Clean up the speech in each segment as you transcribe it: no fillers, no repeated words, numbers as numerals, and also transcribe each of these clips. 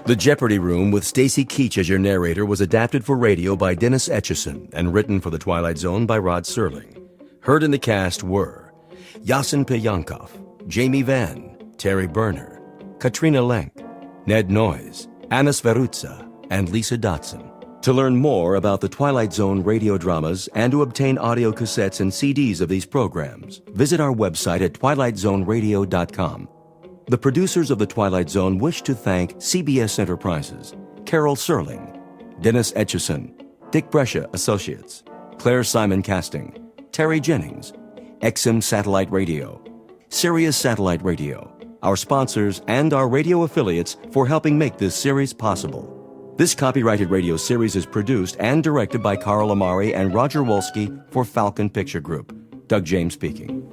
The Jeopardy Room with Stacy Keach as your narrator was adapted for radio by Dennis Etchison and written for The Twilight Zone by Rod Serling. Heard in the cast were Yasin Piyankov, Jamie Vann, Terry Berner, Katrina Lenk, Ned Noyes, Anna Sverutza, and Lisa Dotson. To learn more about the Twilight Zone radio dramas and to obtain audio cassettes and CDs of these programs, visit our website at twilightzoneradio.com. The producers of The Twilight Zone wish to thank CBS Enterprises, Carol Serling, Dennis Etchison, Dick Brescia Associates, Claire Simon Casting, Terry Jennings, XM Satellite Radio, Sirius Satellite Radio, our sponsors, and our radio affiliates for helping make this series possible. This copyrighted radio series is produced and directed by Carl Amari and Roger Wolski for Falcon Picture Group. Doug James speaking.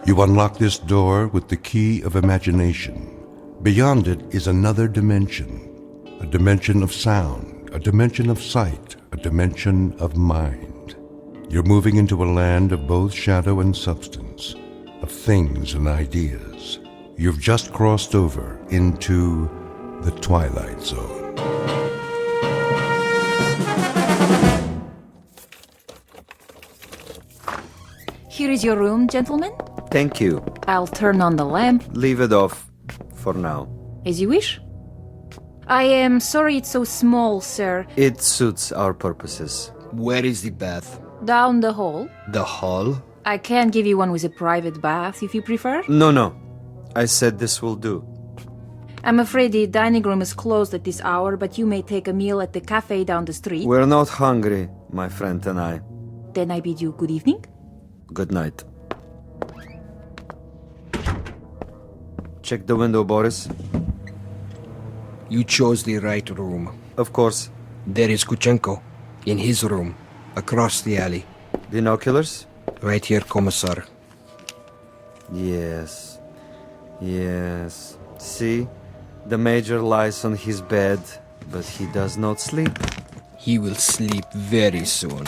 You unlock this door with the key of imagination. Beyond it is another dimension, a dimension of sound, a dimension of sight, a dimension of mind. You're moving into a land of both shadow and substance, of things and ideas. You've just crossed over into the Twilight Zone. Here is your room, gentlemen. Thank you. I'll turn on the lamp. Leave it off for now. As you wish. I am sorry it's so small, sir. It suits our purposes. Where is the bath? Down the hall. The hall? I can give you one with a private bath if you prefer. No. I said this will do. I'm afraid the dining room is closed at this hour, but you may take a meal at the cafe down the street. We're not hungry, my friend and I. Then I bid you good evening. Good night. Check the window, Boris. You chose the right room. Of course. There is Kuchenko, in his room, across the alley. Binoculars? Right here, Commissar. Yes. See? The Major lies on his bed, but he does not sleep. He will sleep very soon.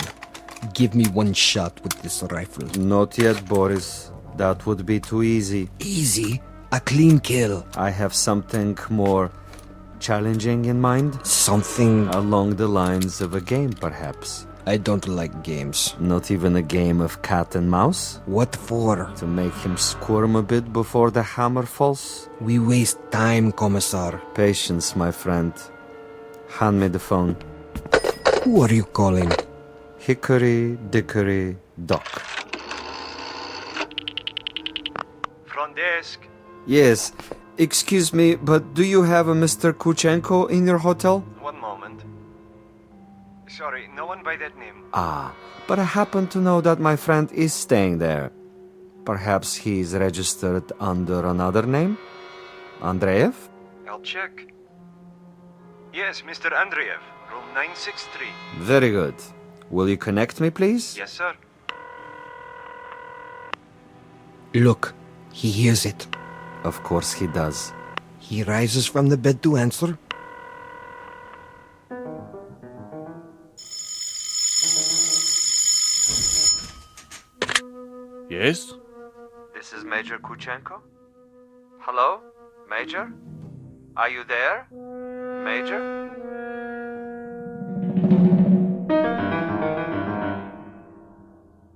Give me one shot with this rifle. Not yet, Boris. That would be too easy. Easy? A clean kill. I have something more challenging in mind. Something... Along the lines of a game, perhaps. I don't like games. Not even a game of cat and mouse? What for? To make him squirm a bit before the hammer falls? We waste time, Commissar. Patience, my friend. Hand me the phone. Who are you calling? Hickory Dickory Dock. Front desk. Yes. Excuse me, but do you have a Mr. Kuchenko in your hotel? One moment. Sorry, no one by that name. Ah, but I happen to know that my friend is staying there. Perhaps he's registered under another name? Andreev? I'll check. Yes, Mr. Andreev, room 963. Very good. Will you connect me, please? Yes, sir. Look, he hears it. Of course he does. He rises from the bed to answer. Yes? This is Major Kuchenko. Hello? Major? Are you there? Major?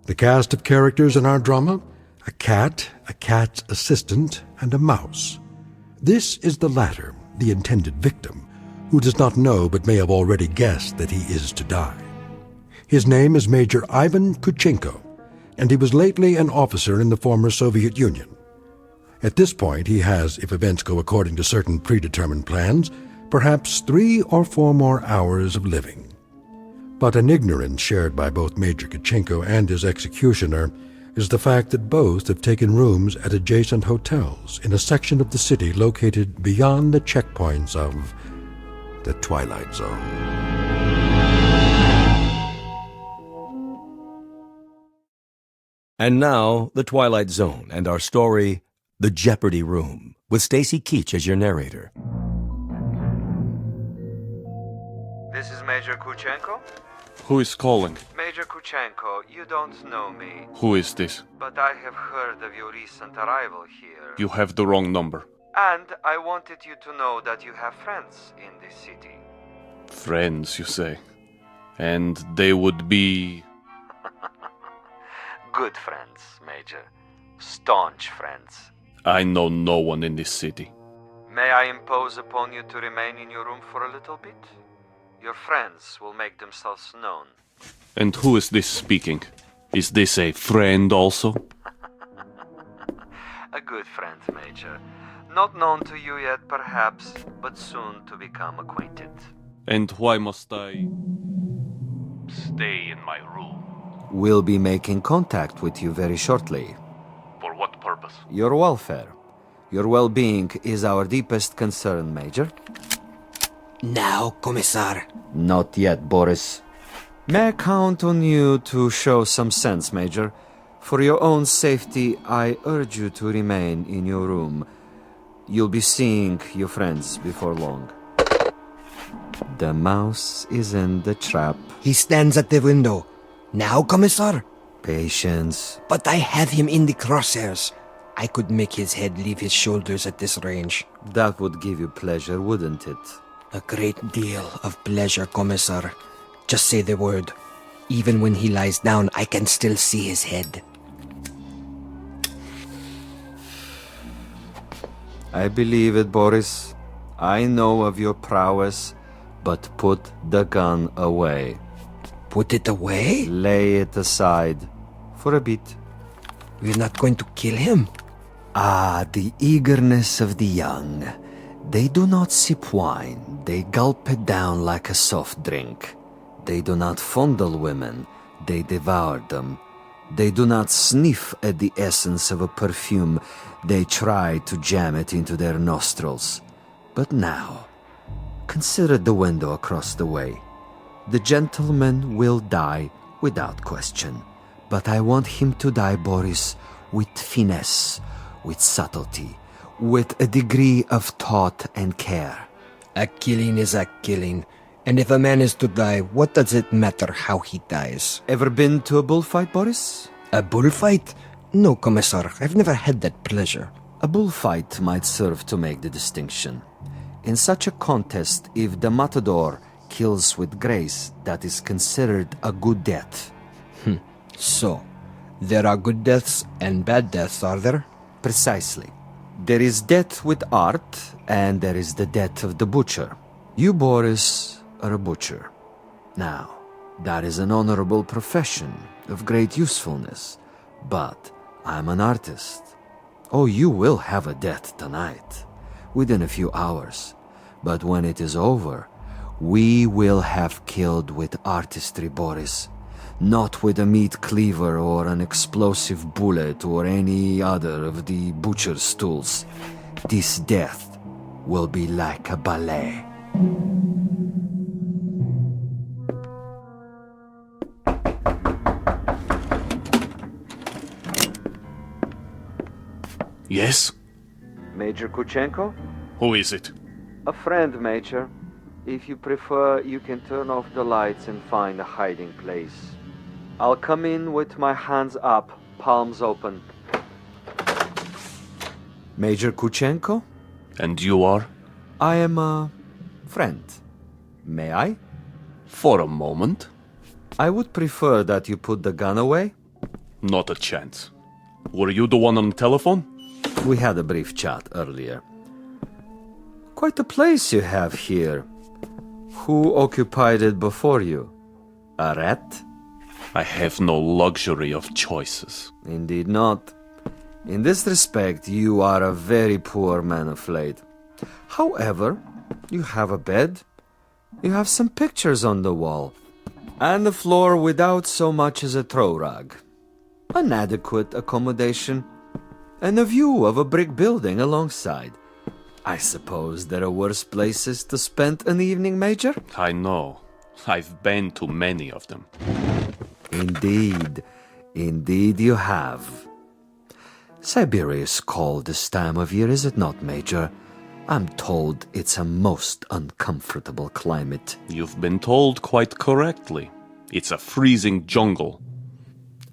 The cast of characters in our drama: a cat, a cat's assistant, and a mouse. This is the latter, the intended victim, who does not know but may have already guessed that he is to die. His name is Major Ivan Kuchenko, and he was lately an officer in the former Soviet Union. At this point he has, if events go according to certain predetermined plans, perhaps 3 or 4 more hours of living. But an ignorance shared by both Major Kuchenko and his executioner is the fact that both have taken rooms at adjacent hotels in a section of the city located beyond the checkpoints of the Twilight Zone. And now, The Twilight Zone and our story, The Jeopardy Room, with Stacy Keach as your narrator. This is Major Kuchenko? Who is calling? Major Kuchenko, you don't know me, Who is this? but I have heard of your recent arrival here. You have the wrong number. And I wanted you to know that you have friends in this city. Friends, you say. And they would be... Good friends, Major. Staunch friends. I know no one in this city. May I impose upon you to remain in your room for a little bit? Your friends will make themselves known. And who is this speaking? Is this a friend also? A good friend, Major. Not known to you yet, perhaps, but soon to become acquainted. And why must I... stay in my room? We'll be making contact with you very shortly. For what purpose? Your welfare. Your well-being is our deepest concern, Major. Now, Commissar. Not yet, Boris. May I count on you to show some sense, Major? For your own safety, I urge you to remain in your room. You'll be seeing your friends before long. The mouse is in the trap. He stands at the window. Now, Commissar. Patience. But I have him in the crosshairs. I could make his head leave his shoulders at this range. That would give you pleasure, wouldn't it? A great deal of pleasure, Commissar. Just say the word. Even when he lies down, I can still see his head. I believe it, Boris. I know of your prowess, but put the gun away. Put it away? Lay it aside for a bit. We're not going to kill him. Ah, the eagerness of the young. They do not sip wine. They gulp it down like a soft drink. They do not fondle women. They devour them. They do not sniff at the essence of a perfume. They try to jam it into their nostrils. But now, consider the window across the way. The gentleman will die without question. But I want him to die, Boris, with finesse, with subtlety, with a degree of thought and care. A killing is a killing. And if a man is to die, what does it matter how he dies? Ever been to a bullfight, Boris? A bullfight? No, Commissar. I've never had that pleasure. A bullfight might serve to make the distinction. In such a contest, if the matador kills with grace, that is considered a good death. So, there are good deaths and bad deaths, are there? Precisely. There is death with art, and there is the death of the butcher. You, Boris, are a butcher. Now, that is an honorable profession of great usefulness, but I'm an artist. Oh, you will have a death tonight, within a few hours. But when it is over, we will have killed with artistry, Boris. Not with a meat cleaver or an explosive bullet or any other of the butcher's tools. This death will be like a ballet. Yes? Major Kuchenko? Who is it? A friend, Major. If you prefer, you can turn off the lights and find a hiding place. I'll come in with my hands up, palms open. Major Kuchenko? And you are? I am a friend. May I? For a moment? I would prefer that you put the gun away. Not a chance. Were you the one on the telephone? We had a brief chat earlier. Quite a place you have here. Who occupied it before you? A rat? I have no luxury of choices. Indeed not. In this respect, you are a very poor man of late. However, you have a bed, you have some pictures on the wall, and the floor without so much as a throw rug. An adequate accommodation, and a view of a brick building alongside. I suppose there are worse places to spend an evening, Major? I know. I've been to many of them. Indeed you have. Siberia is cold this time of year, is it not, Major? I'm told it's a most uncomfortable climate. You've been told quite correctly. It's a freezing jungle.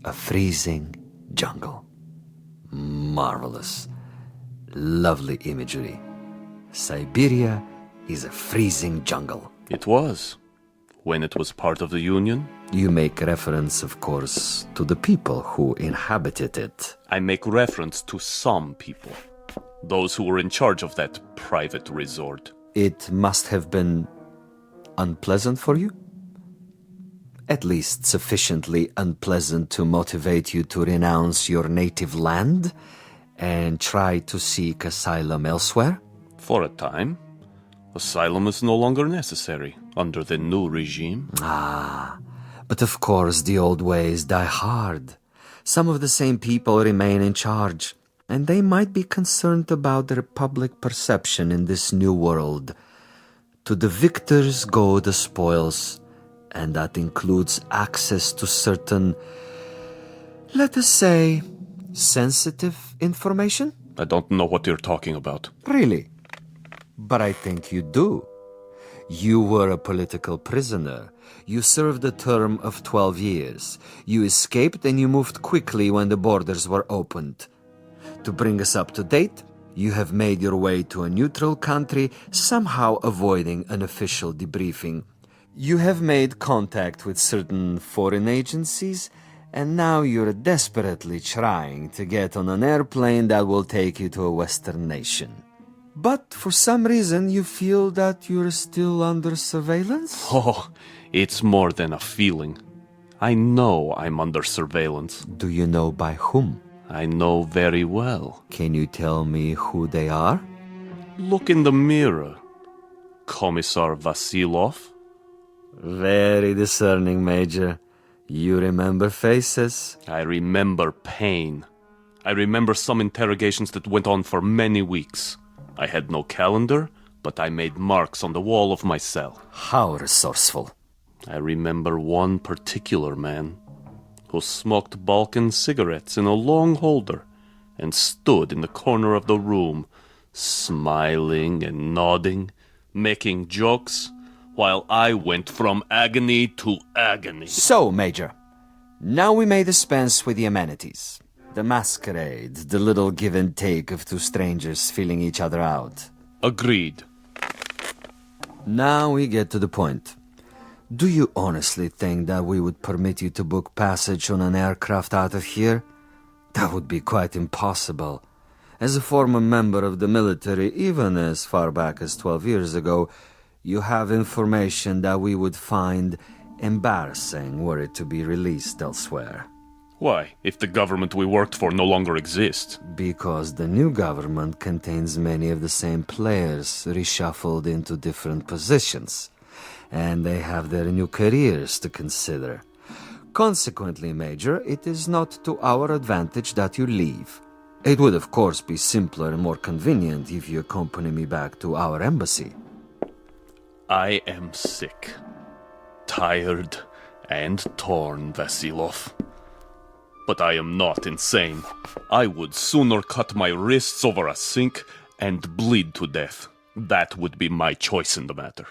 A freezing jungle. Marvelous. Lovely imagery. Siberia is a freezing jungle. It was. When it was part of the Union. You make reference, of course, to the people who inhabited it. I make reference to some people. Those who were in charge of that private resort. It must have been unpleasant for you? At least sufficiently unpleasant to motivate you to renounce your native land and try to seek asylum elsewhere? For a time. Asylum is no longer necessary under the new regime. But of course the old ways die hard. Some of the same people remain in charge, and they might be concerned about their public perception in this new world. To the victors go the spoils, and that includes access to certain, let us say, sensitive information? I don't know what you're talking about. Really? But I think you do. You were a political prisoner. You served a term of 12 years. You escaped and you moved quickly when the borders were opened. To bring us up to date, you have made your way to a neutral country, somehow avoiding an official debriefing. You have made contact with certain foreign agencies, and now you're desperately trying to get on an airplane that will take you to a Western nation. But for some reason you feel that you're still under surveillance? Oh, it's more than a feeling. I know I'm under surveillance. Do you know by whom? I know very well. Can you tell me who they are? Look in the mirror. Commissar Vasilov. Very discerning, Major. You remember faces? I remember pain. I remember some interrogations that went on for many weeks. I had no calendar, but I made marks on the wall of my cell. How resourceful. I remember one particular man who smoked Balkan cigarettes in a long holder and stood in the corner of the room, smiling and nodding, making jokes, while I went from agony to agony. So, Major, now we may dispense with the amenities. The masquerade, the little give and take of two strangers feeling each other out. Agreed. Now we get to the point. Do you honestly think that we would permit you to book passage on an aircraft out of here? That would be quite impossible. As a former member of the military, even as far back as 12 years ago, you have information that we would find embarrassing were it to be released elsewhere. Why, if the government we worked for no longer exists? Because the new government contains many of the same players reshuffled into different positions, and they have their new careers to consider. Consequently, Major, it is not to our advantage that you leave. It would, of course, be simpler and more convenient if you accompany me back to our embassy. I am sick, tired, and torn, Vasilov. But I am not insane. I would sooner cut my wrists over a sink and bleed to death. That would be my choice in the matter.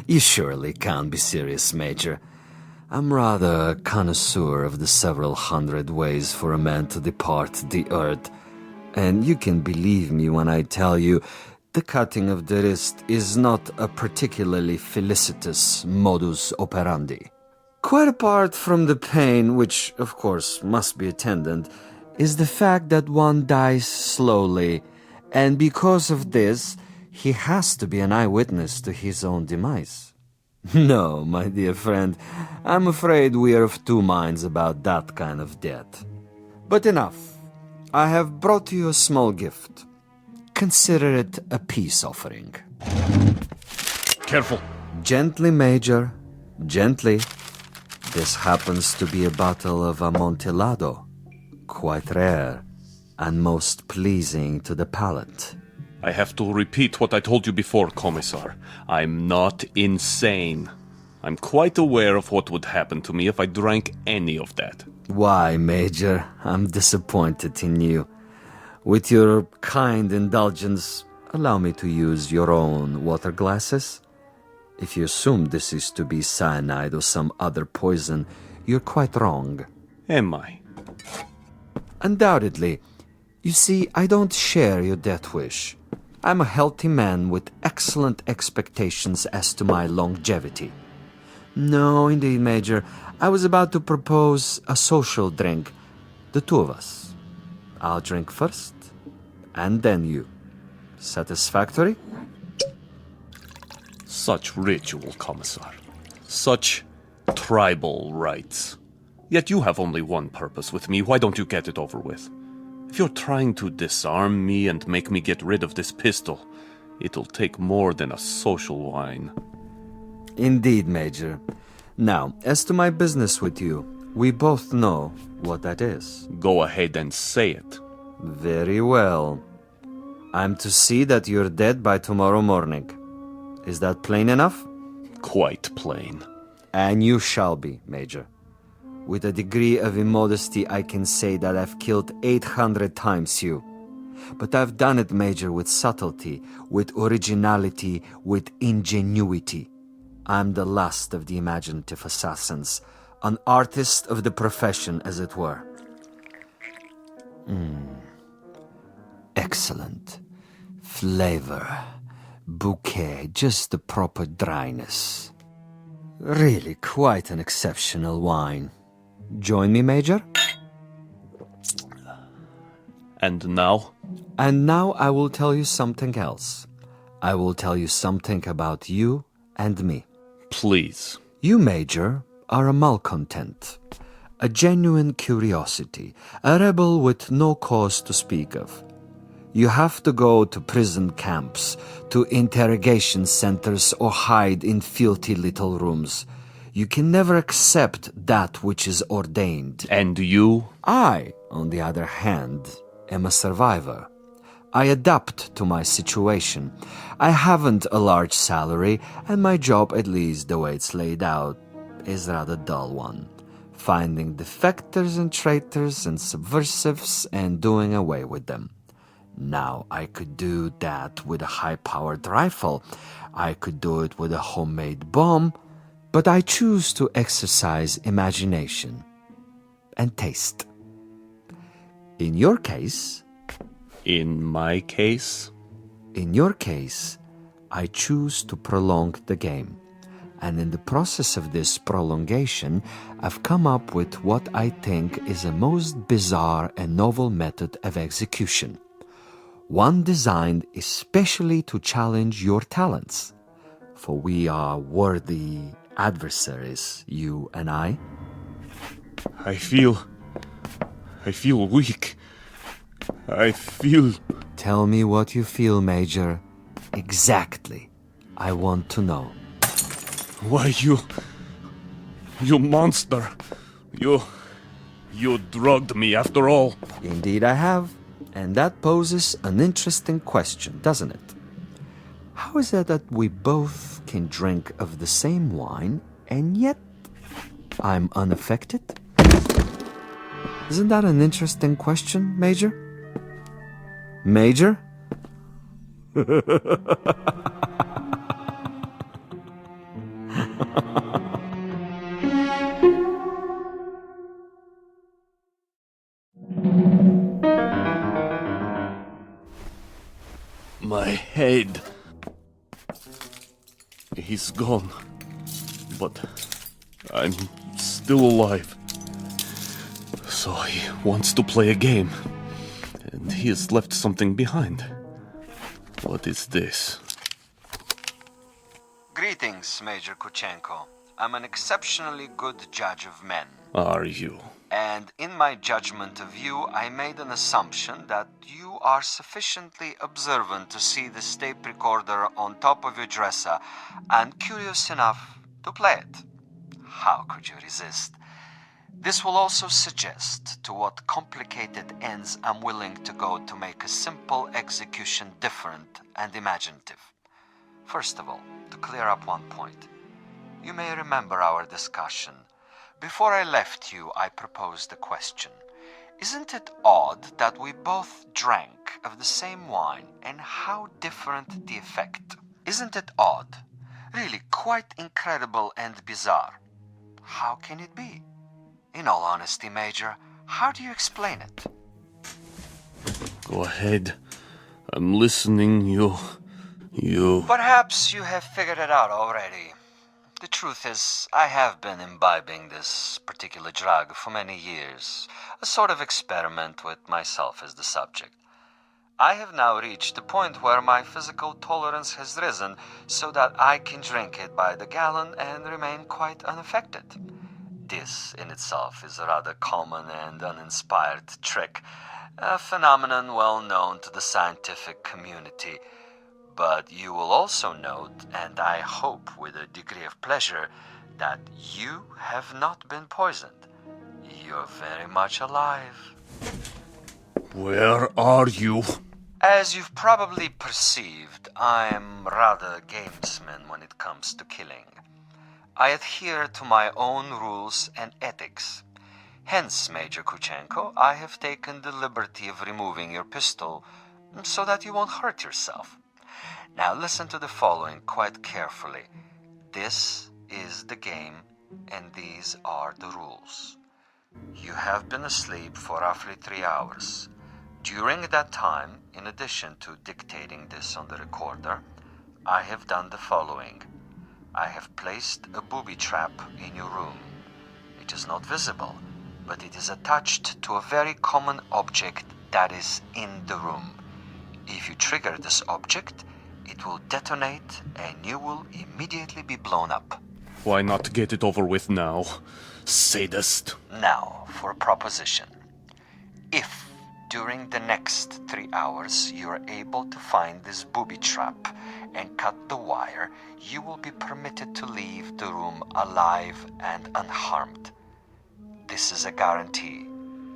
You surely can't be serious, Major. I'm rather a connoisseur of the several hundred ways for a man to depart the earth. And you can believe me when I tell you the cutting of the wrist is not a particularly felicitous modus operandi. Quite apart from the pain, which of course must be attendant, is the fact that one dies slowly, and because of this, he has to be an eyewitness to his own demise. No, my dear friend, I'm afraid we are of two minds about that kind of death. But enough. I have brought you a small gift. Consider it a peace offering. Careful. Gently, Major. Gently. This happens to be a bottle of Amontillado. Quite rare and most pleasing to the palate. I have to repeat what I told you before, Commissar. I'm not insane. I'm quite aware of what would happen to me if I drank any of that. Why, Major? I'm disappointed in you. With your kind indulgence, allow me to use your own water glasses. If you assume this is to be cyanide or some other poison, you're quite wrong. Am I? Undoubtedly. You see, I don't share your death wish. I'm a healthy man with excellent expectations as to my longevity. No, indeed, Major. I was about to propose a social drink. The two of us. I'll drink first, and then you. Satisfactory? Such ritual, Commissar. Such tribal rites. Yet you have only one purpose with me. Why don't you get it over with? If you're trying to disarm me and make me get rid of this pistol, it'll take more than a social wine. Indeed, Major. Now, as to my business with you, we both know what that is. Go ahead and say it. Very well. I'm to see that you're dead by tomorrow morning. Is that plain enough? Quite plain. And you shall be, Major. With a degree of immodesty, I can say that I've killed 800 times you. But I've done it, Major, with subtlety, with originality, with ingenuity. I'm the last of the imaginative assassins, an artist of the profession, as it were. Excellent. Flavor. Bouquet, just the proper dryness. Really quite an exceptional wine. Join me, Major? And now? And now I will tell you something else. I will tell you something about you and me. Please. You, Major, are a malcontent, a genuine curiosity, a rebel with no cause to speak of. You have to go to prison camps, to interrogation centers, or hide in filthy little rooms. You can never accept that which is ordained. And you? I, on the other hand, am a survivor. I adapt to my situation. I haven't a large salary, and my job, at least the way it's laid out, is a rather dull one. Finding defectors and traitors and subversives and doing away with them. Now, I could do that with a high-powered rifle. I could do it with a homemade bomb. But I choose to exercise imagination and taste. In your case... In my case? In your case, I choose to prolong the game. And in the process of this prolongation, I've come up with what I think is a most bizarre and novel method of execution. One designed especially to challenge your talents. For we are worthy adversaries, you and I. I feel weak. I feel... Tell me what you feel, Major. Exactly. I want to know. Why, you monster. You drugged me after all. Indeed I have. And that poses an interesting question, doesn't it? How is it that we both can drink of the same wine, and yet I'm unaffected? Isn't that an interesting question, Major? Major? My head. He's gone. But I'm still alive. So he wants to play a game. And he has left something behind. What is this? Greetings, Major Kuchenko. I'm an exceptionally good judge of men. Are you? And in my judgment of you, I made an assumption that you are sufficiently observant to see the tape recorder on top of your dresser and curious enough to play it. How could you resist? This will also suggest to what complicated ends I'm willing to go to make a simple execution different and imaginative. First of all, to clear up one point. You may remember our discussion. Before I left you, I proposed a question. Isn't it odd that we both drank of the same wine, and how different the effect? Isn't it odd? Really quite incredible and bizarre. How can it be? In all honesty, Major, how do you explain it? Go ahead. I'm listening. You... Perhaps you have figured it out already. The truth is, I have been imbibing this particular drug for many years, a sort of experiment with myself as the subject. I have now reached the point where my physical tolerance has risen so that I can drink it by the gallon and remain quite unaffected. This in itself is a rather common and uninspired trick, a phenomenon well known to the scientific community. But you will also note, and I hope with a degree of pleasure, that you have not been poisoned. You're very much alive. Where are you? As you've probably perceived, I am rather a gamesman when it comes to killing. I adhere to my own rules and ethics. Hence, Major Kuchenko, I have taken the liberty of removing your pistol so that you won't hurt yourself. Now listen to the following quite carefully. This is the game, and these are the rules. You have been asleep for roughly 3 hours. During that time, in addition to dictating this on the recorder, I have done the following. I have placed a booby trap in your room. It is not visible, but it is attached to a very common object that is in the room. If you trigger this object, it will detonate and you will immediately be blown up. Why not get it over with now? Sadist. Now, for a proposition. If during the next 3 hours you are able to find this booby trap and cut the wire, you will be permitted to leave the room alive and unharmed. This is a guarantee.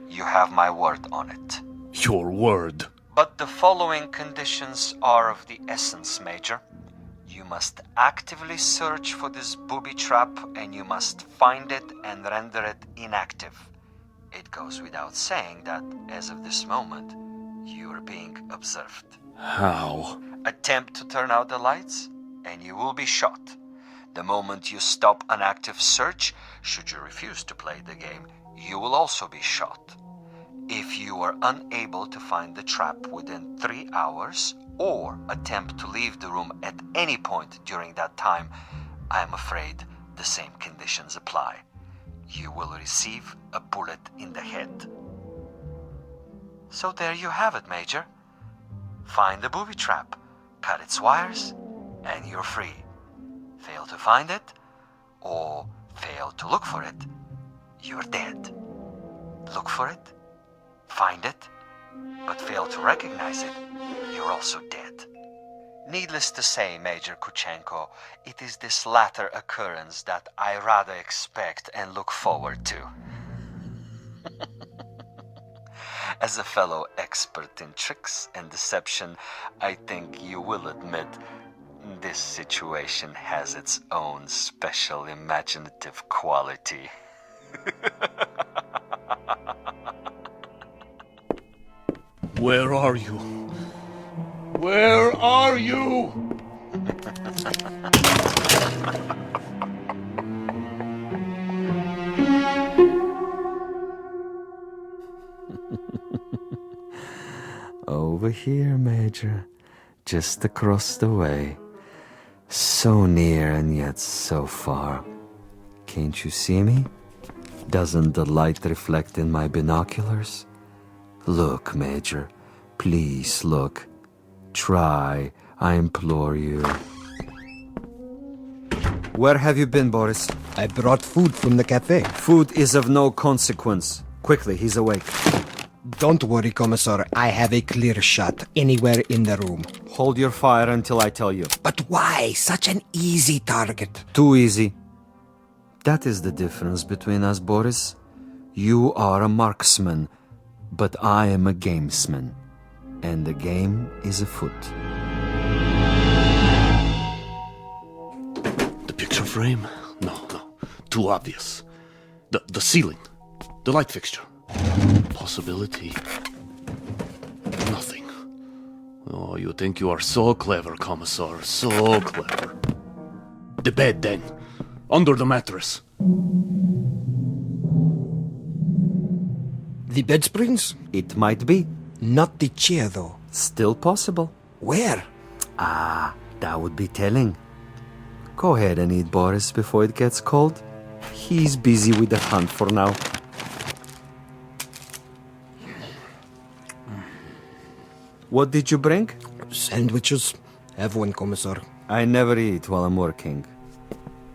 You have my word on it. Your word. But the following conditions are of the essence, Major. You must actively search for this booby trap and you must find it and render it inactive. It goes without saying that, as of this moment, you are being observed. How? Attempt to turn out the lights and you will be shot. The moment you stop an active search, should you refuse to play the game, you will also be shot. If you are unable to find the trap within 3 hours or attempt to leave the room at any point during that time, I am afraid the same conditions apply. You will receive a bullet in the head. So there you have it, Major. Find the booby trap, cut its wires, and you're free. Fail to find it, or fail to look for it, you're dead. Look for it, find it, but fail to recognize it, you're also dead. Needless to say, Major Kuchenko, it is this latter occurrence that I rather expect and look forward to. As a fellow expert in tricks and deception, I think you will admit this situation has its own special imaginative quality. Where are you? Where are you? Over here, Major. Just across the way. So near and yet so far. Can't you see me? Doesn't the light reflect in my binoculars? Look, Major. Please look. Try, I implore you. Where have you been, Boris? I brought food from the cafe. Food is of no consequence. Quickly, he's awake. Don't worry, Commissar. I have a clear shot anywhere in the room. Hold your fire until I tell you. But why such an easy target? Too easy. That is the difference between us, Boris. You are a marksman, but I am a gamesman. And the game is afoot. The picture frame. too obvious. The ceiling. The light fixture. Possibility. Nothing. Oh, you think you are so clever, Commissar. So clever. The bed, then. Under the mattress. The bed springs? It might be. Not the chair, though. Still possible. Where? That would be telling. Go ahead and eat, Boris, before it gets cold. He's busy with the hunt for now. What did you bring? Sandwiches. Have one, Commissar. I never eat while I'm working.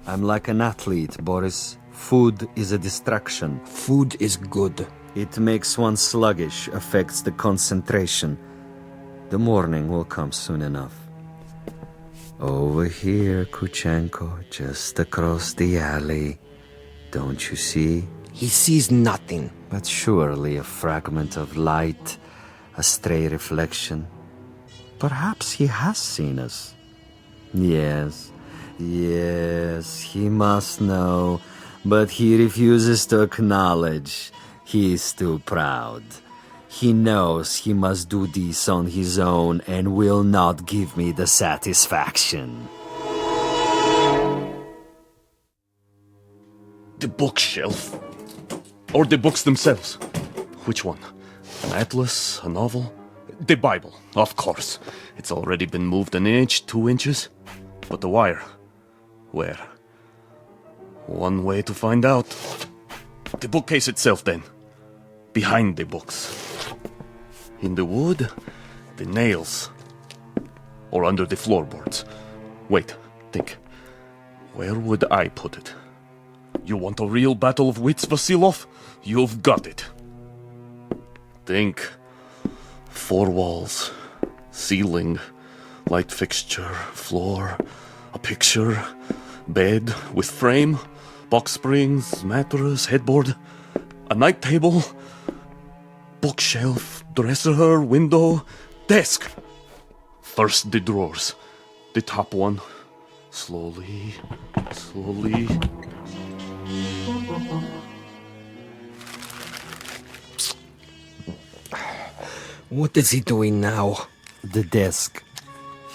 I'm like an athlete, Boris. Food is a distraction. Food is good. It makes one sluggish, affects the concentration. The morning will come soon enough. Over here, Kuchenko, just across the alley. Don't you see? He sees nothing. But surely a fragment of light, a stray reflection. Perhaps he has seen us. Yes, he must know, but he refuses to acknowledge. He is too proud. He knows he must do this on his own and will not give me the satisfaction. The bookshelf. Or the books themselves. Which one? An atlas? A novel? The Bible, of course. It's already been moved an inch, 2 inches. But the wire? Where? One way to find out. The bookcase itself, then. Behind the books. In the wood, the nails. Or under the floorboards. Wait, think. Where would I put it? You want a real battle of wits, Vasilov? You've got it. Think. 4 walls. Ceiling. Light fixture. Floor. A picture. Bed with frame. Box springs. Mattress. Headboard. A night table. Bookshelf. Dresser. Window. Desk. First the drawers. The top one. Slowly. What is he doing now? The desk.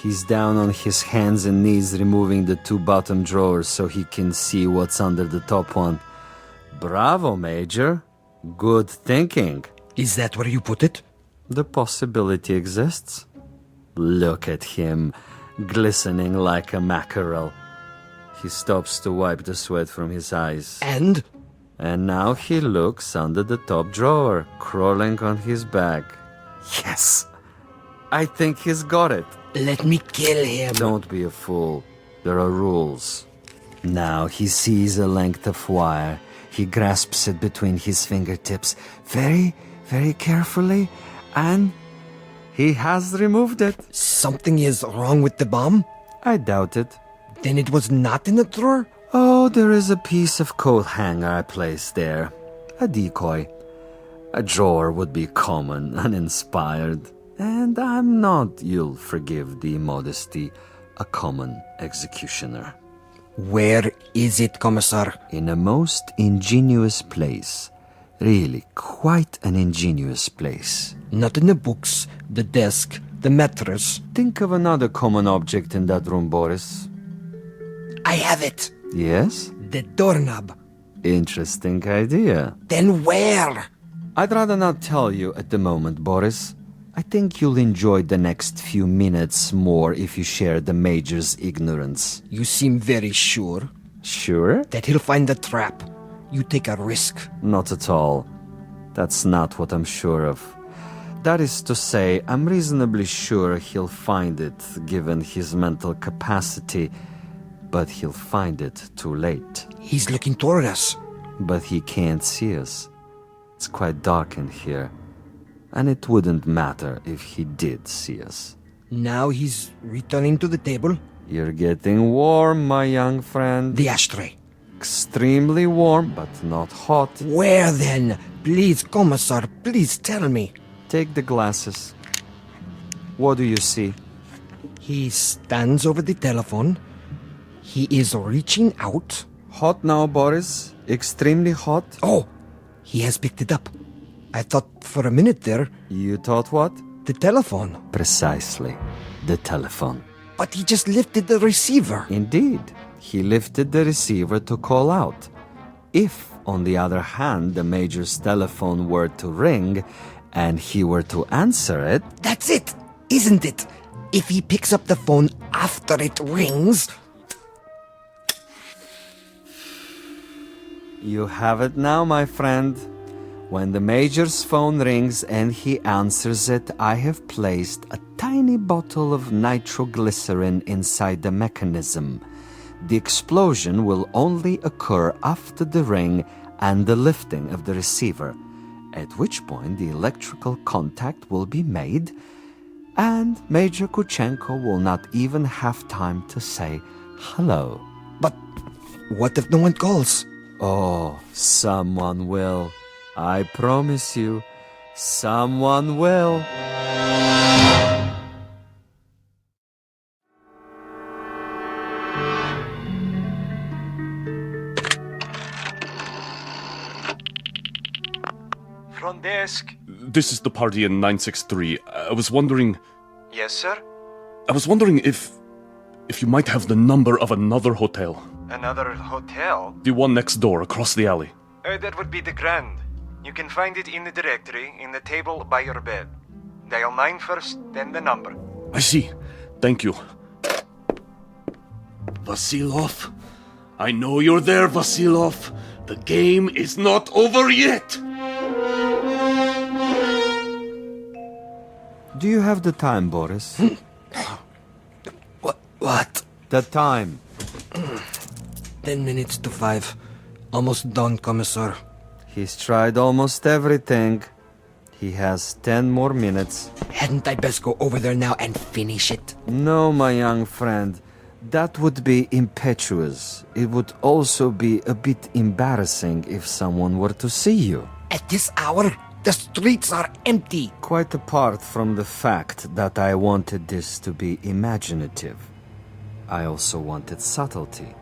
He's down on his hands and knees removing the 2 bottom drawers so he can see what's under the top one. Bravo, Major. Good thinking. Is that where you put it? The possibility exists. Look at him, glistening like a mackerel. He stops to wipe the sweat from his eyes. And? And now he looks under the top drawer, crawling on his back. Yes! I think he's got it. Let me kill him. Don't be a fool. There are rules. Now he sees a length of wire. He grasps it between his fingertips very, very carefully, and he has removed it. Something is wrong with the bomb? I doubt it. Then it was not in the drawer? Oh, there is a piece of coat hanger I placed there. A decoy. A drawer would be common, uninspired. And I'm not, you'll forgive the modesty, a common executioner. Where is it, Commissar? In a most ingenious place. Really, quite an ingenious place. Not in the books, the desk, the mattress. Think of another common object in that room, Boris. I have it. Yes? The doorknob. Interesting idea. Then where? I'd rather not tell you at the moment, Boris. I think you'll enjoy the next few minutes more if you share the Major's ignorance. You seem very sure. Sure? That he'll find the trap. You take a risk. Not at all. That's not what I'm sure of. That is to say, I'm reasonably sure he'll find it, given his mental capacity, but he'll find it too late. He's looking toward us. But he can't see us. It's quite dark in here, and it wouldn't matter if he did see us. Now he's returning to the table. You're getting warm, my young friend. The ashtray. Extremely warm, but not hot. Where then? Please, Commissar, please tell me. Take the glasses. What do you see? He stands over the telephone. He is reaching out. Hot now, Boris. Extremely hot. Oh, he has picked it up. I thought for a minute there, You thought what? the telephone. Precisely. The telephone. But he just lifted the receiver. Indeed. He lifted the receiver to call out. If, on the other hand, the Major's telephone were to ring and he were to answer it, That's it, isn't it? If he picks up the phone after it rings... you have it now, my friend. When the Major's phone rings and he answers it, I have placed a tiny bottle of nitroglycerin inside the mechanism. The explosion will only occur after the ring and the lifting of the receiver, at which point the electrical contact will be made, and Major Kuchenko will not even have time to say hello. But what if no one calls? Oh, someone will. I promise you, someone will. Front desk. This is the party in 963. I was wondering Yes, sir? if you might have the number of another hotel. Another hotel? The one next door, across the alley. That would be the Grand. You can find it in the directory, in the table by your bed. Dial 9 first, then the number. I see. Thank you. Vasilov? I know you're there, Vasilov. The game is not over yet. Do you have the time, Boris? What? The time. 10 minutes to 5. Almost done, Commissar. He's tried almost everything. He has 10 more minutes. Hadn't I best go over there now and finish it? No, my young friend. That would be impetuous. It would also be a bit embarrassing if someone were to see you. At this hour, the streets are empty. Quite apart from the fact that I wanted this to be imaginative, I also wanted subtlety.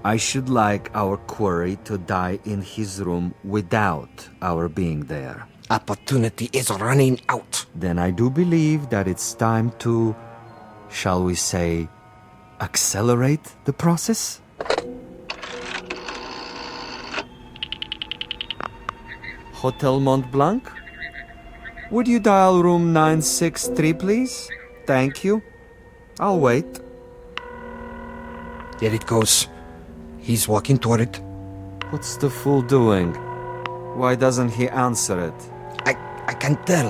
I should like our quarry to die in his room without our being there. Opportunity is running out. Then I do believe that it's time to, shall we say, accelerate the process? Hotel Mont Blanc? Would you dial room 963, please? Thank you. I'll wait. There it goes. He's walking toward it. What's the fool doing? Why doesn't he answer it? I can't tell.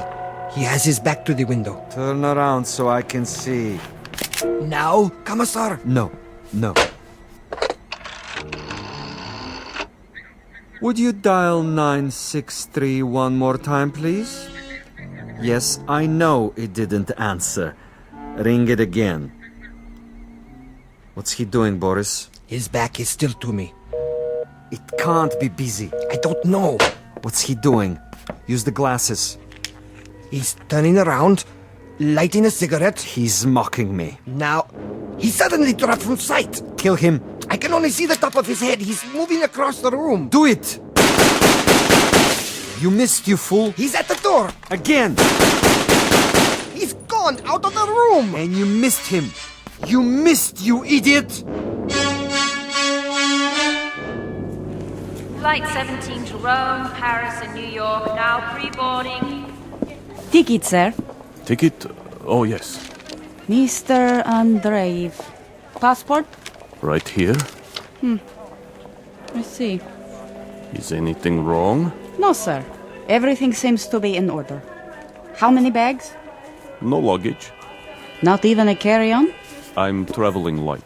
He has his back to the window. Turn around so I can see. Now, Commissar. No. Would you dial 963 one more time, please? Yes, I know it didn't answer. Ring it again. What's he doing, Boris? His back is still to me. It can't be busy. I don't know. What's he doing? Use the glasses. He's turning around, lighting a cigarette. He's mocking me. Now, he suddenly dropped from sight. Kill him. I can only see the top of his head. He's moving across the room. Do it! You missed, you fool. He's at the door. Again! He's gone out of the room. And you missed him. You missed, you idiot! Flight 17 to Rome, Paris, and New York, now pre-boarding. Ticket, sir. Ticket? Oh, yes. Mr. Andreev. Passport? Right here. I see. Is anything wrong? No, sir. Everything seems to be in order. How many bags? No luggage. Not even a carry-on? I'm traveling light.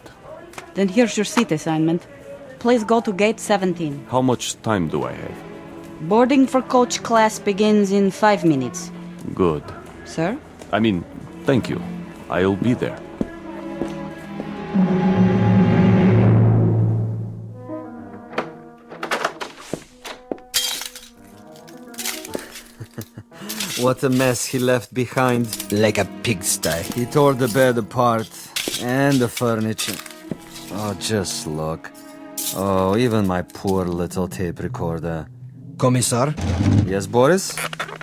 Then here's your seat assignment. Please go to gate 17. How much time do I have? Boarding for coach class begins in 5 minutes. Good. Sir? Thank you. I'll be there. What a mess he left behind. Like a pigsty. He tore the bed apart and the furniture. Oh, just look. Oh, even my poor little tape recorder. Commissar, Yes, Boris?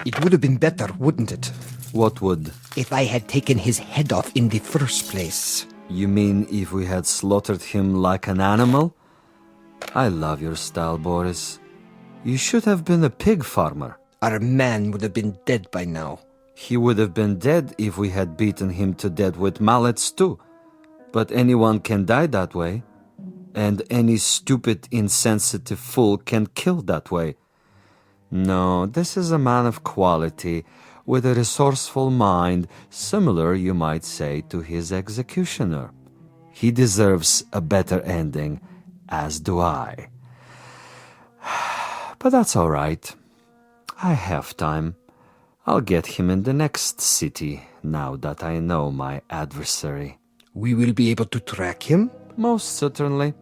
it would have been better, wouldn't it, What would? if I had taken his head off in the first place? You mean if we had slaughtered him like an animal? I love your style, Boris. You should have been a pig farmer. Our man would have been dead by now. He would have been dead if we had beaten him to death with mallets too. But anyone can die that way. And any stupid, insensitive fool can kill that way. No, this is a man of quality, with a resourceful mind, similar, you might say, to his executioner. He deserves a better ending, as do I. But that's all right. I have time. I'll get him in the next city, now that I know my adversary. We will be able to track him? Most certainly.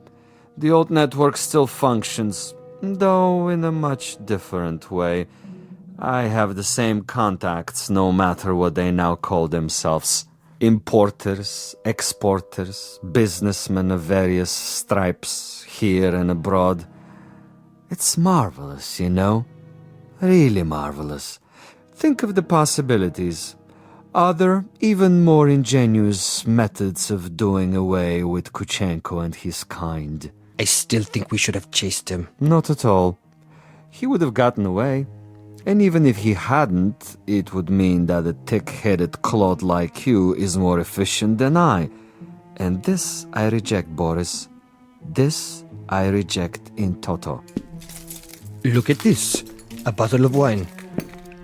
The old network still functions, though in a much different way. I have the same contacts, no matter what they now call themselves. Importers, exporters, businessmen of various stripes, here and abroad. It's marvelous, you know? Really marvelous. Think of the possibilities. Other, even more ingenious methods of doing away with Kuchenko and his kind. I still think we should have chased him. Not at all. He would have gotten away. And even if he hadn't, it would mean that a thick-headed clod like you is more efficient than I. And this I reject, Boris. This I reject in toto. Look at this. A bottle of wine.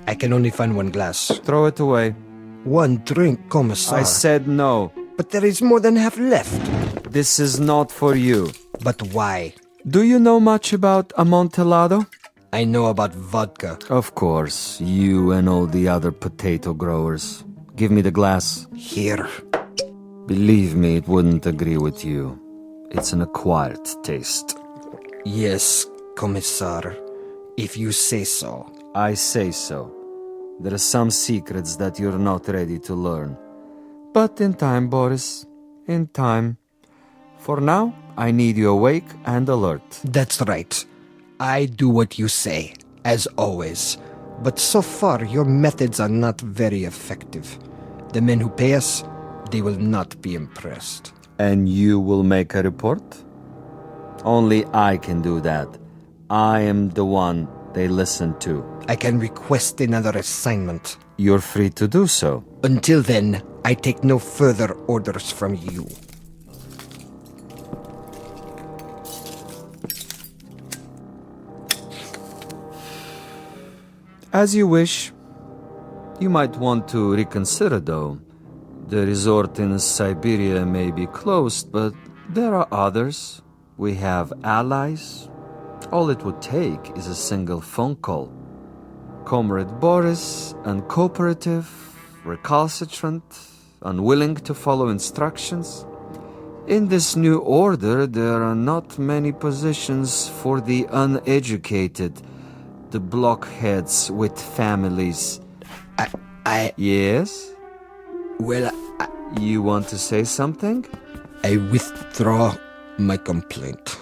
I can only find one glass. Throw it away. One drink, Commissar. I said no. But there is more than half left. This is not for you. But why? Do you know much about Amontillado? I know about vodka. Of course, you and all the other potato growers. Give me the glass. Here. Believe me, it wouldn't agree with you. It's an acquired taste. Yes, Commissar. If you say so. I say so. There are some secrets that you're not ready to learn. But in time, Boris. In time. For now, I need you awake and alert. That's right. I do what you say, as always. But so far, your methods are not very effective. The men who pay us, they will not be impressed. And you will make a report? Only I can do that. I am the one they listen to. I can request another assignment. You're free to do so. Until then, I take no further orders from you. As you wish. You might want to reconsider, though. The resort in Siberia may be closed, but there are others. We have allies. All it would take is a single phone call. Comrade Boris, uncooperative, recalcitrant, unwilling to follow instructions. In this new order, there are not many positions for the uneducated, the blockheads with families. Yes? Well, You want to say something? I withdraw my complaint.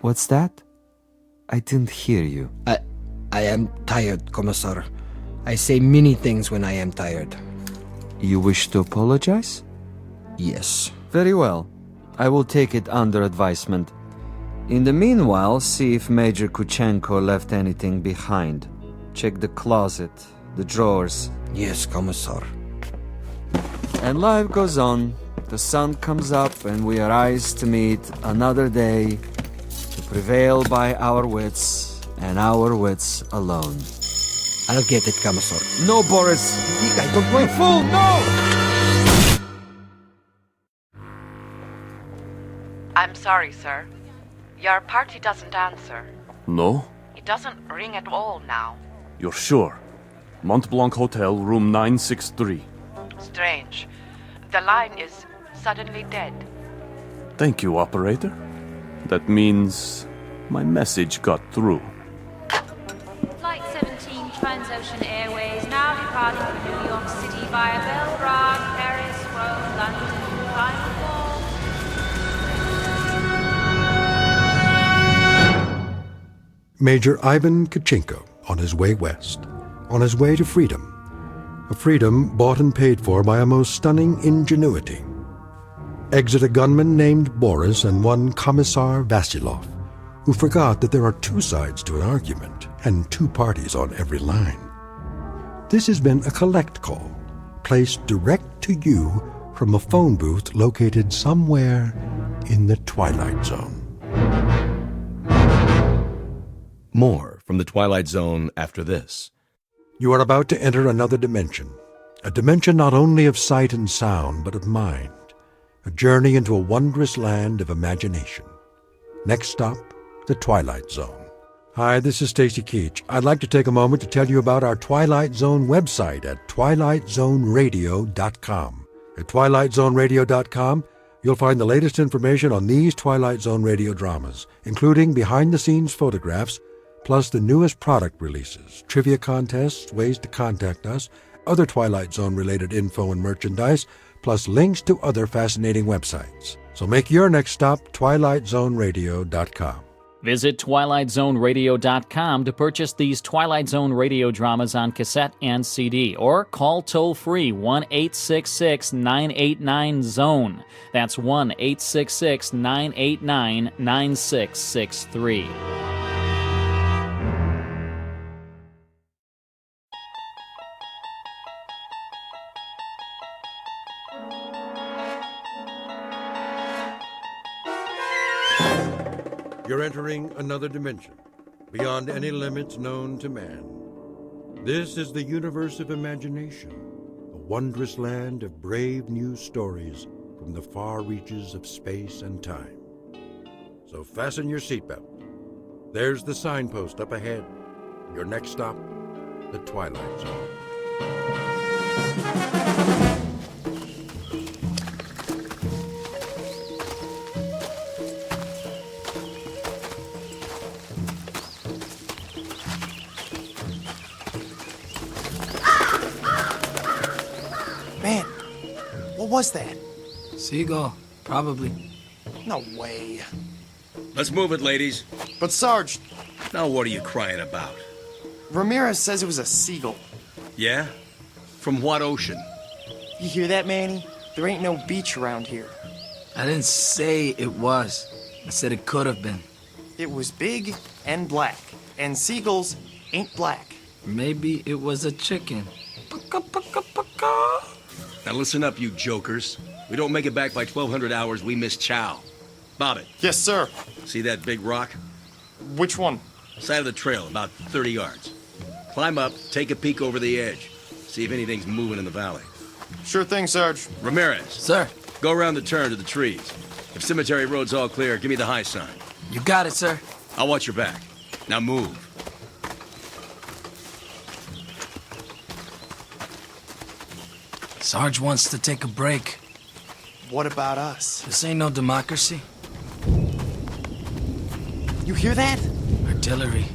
What's that? I didn't hear you. I am tired, Commissar. I say many things when I am tired. You wish to apologize? Yes. Very well. I will take it under advisement. In the meanwhile, see if Major Kuchenko left anything behind. Check the closet, the drawers. Yes, Commissar. And life goes on. The sun comes up and we arise to meet another day, to prevail by our wits and our wits alone. I'll get it, Commissar. No, Boris! I don't want... Fool, no! I'm sorry, sir. Your party doesn't answer. No? It doesn't ring at all now. You're sure? Mont Blanc Hotel, room 963. Strange. The line is suddenly dead. Thank you, operator. That means my message got through. Flight 17 Transocean Airways now departing for New York City via Belgrade, Paris, Rome, London, final call. Major Ivan Kachinko on his way west, on his way to freedom, a freedom bought and paid for by a most stunning ingenuity. Exit a gunman named Boris and one Commissar Vasilov, who forgot that there are two sides to an argument and two parties on every line. This has been a collect call, placed direct to you from a phone booth located somewhere in the Twilight Zone. More from the Twilight Zone after this. You are about to enter another dimension, a dimension not only of sight and sound, but of mind, a journey into a wondrous land of imagination. Next stop, the Twilight Zone. Hi, this is Stacy Keach. I'd like to take a moment to tell you about our Twilight Zone website at twilightzoneradio.com. At twilightzoneradio.com, you'll find the latest information on these Twilight Zone radio dramas, including behind-the-scenes photographs, plus the newest product releases, trivia contests, ways to contact us, other Twilight Zone-related info and merchandise, plus links to other fascinating websites. So make your next stop twilightzoneradio.com. Visit twilightzoneradio.com to purchase these Twilight Zone radio dramas on cassette and CD, or call toll-free 1-866-989-ZONE. That's 1-866-989-9663. You're entering another dimension, beyond any limits known to man. This is the universe of imagination, a wondrous land of brave new stories from the far reaches of space and time. So fasten your seatbelt. There's the signpost up ahead. Your next stop, the Twilight Zone. Man, what was that? Seagull, probably. No way. Let's move it, ladies. But Sarge... Now what are you crying about? Ramirez says it was a seagull. Yeah? From what ocean? You hear that, Manny? There ain't no beach around here. I didn't say it was. I said it could have been. It was big and black, and seagulls ain't black. Maybe it was a chicken. Now listen up, you jokers. We don't make it back by 1200 hours, we miss chow. Bob it. Yes, sir. See that big rock? Which one? Side of the trail, about 30 yards. Climb up, take a peek over the edge. See if anything's moving in the valley. Sure thing, Sarge. Ramirez. Sir. Go around the turn to the trees. If cemetery road's all clear, give me the high sign. You got it, sir. I'll watch your back. Now move. Sarge wants to take a break. What about us? This ain't no democracy. You hear that? Artillery.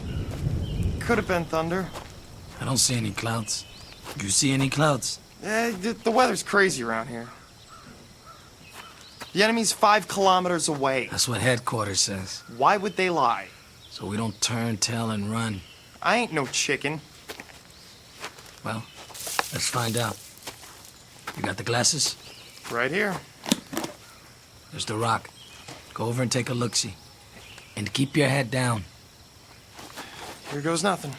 Could have been thunder. I don't see any clouds. You see any clouds? The weather's crazy around here. The enemy's 5 kilometers away. That's what headquarters says. Why would they lie? So we don't turn, tail, and run. I ain't no chicken. Well, let's find out. You got the glasses? Right here. There's the rock. Go over and take a look-see. And keep your head down. Here goes nothing.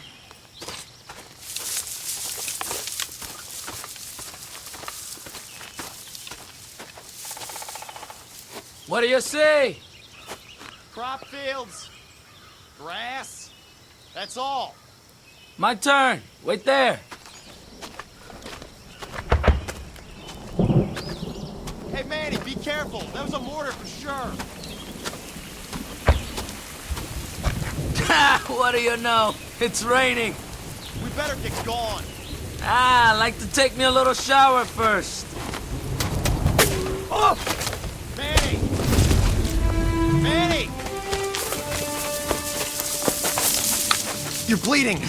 What do you see? Crop fields. Grass. That's all. My turn. Wait there. Hey, Manny, be careful. That was a mortar for sure. What do you know? It's raining. We better get going. I'd like to take me a little shower first. Oh! Manny! Manny! You're bleeding.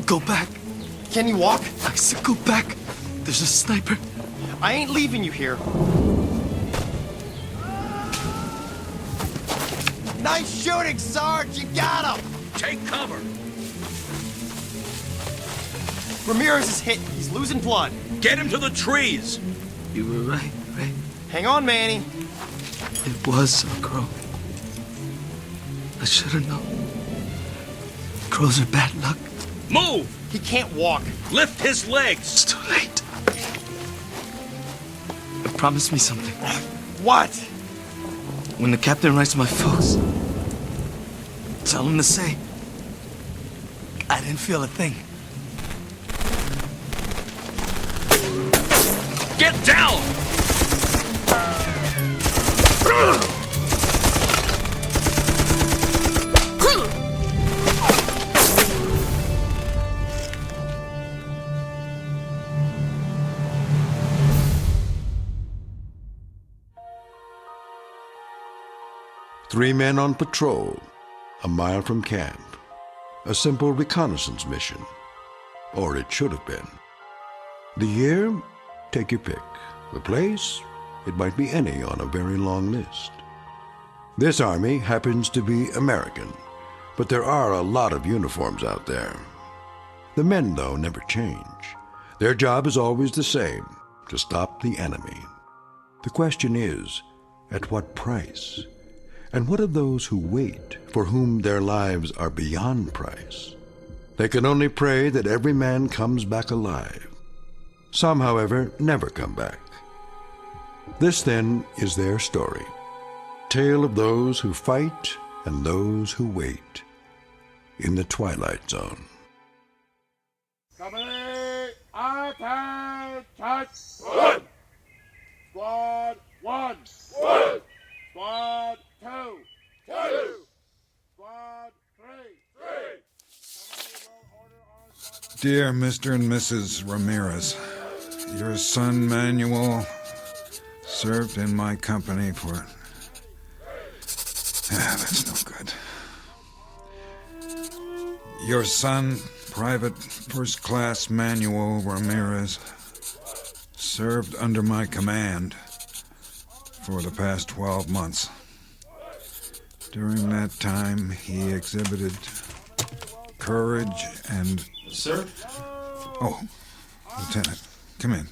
Go back. Can you walk? I said go back. There's a sniper. I ain't leaving you here. Nice shooting, Sarge. You got him. Take cover! Ramirez is hit. He's losing blood. Get him to the trees! You were right, Ray. Hang on, Manny. It was a crow. I should have known. Crows are bad luck. Move! He can't walk. Lift his legs! It's too late. Promise me something. What? When the captain writes my folks, tell him to say, I didn't feel a thing. Get down! 3 men on patrol, a mile from camp. A simple reconnaissance mission. Or it should have been. The year? Take your pick. The place? It might be any on a very long list. This army happens to be American, but there are a lot of uniforms out there. The men, though, never change. Their job is always the same, to stop the enemy. The question is, at what price? And what of those who wait, for whom their lives are beyond price? They can only pray that every man comes back alive. Some, however, never come back. This, then, is their story. Tale of those who fight and those who wait in the Twilight Zone. Company, attention! One! Squad 1! One! Squad 2! Two! Squad 3! Dear Mr. and Mrs. Ramirez, your son Manuel served in my company for... that's no good. Your son, Private First Class Manuel Ramirez, served under my command for the past 12 months. During that time, he exhibited courage and... Sir? Oh, Lieutenant, come in.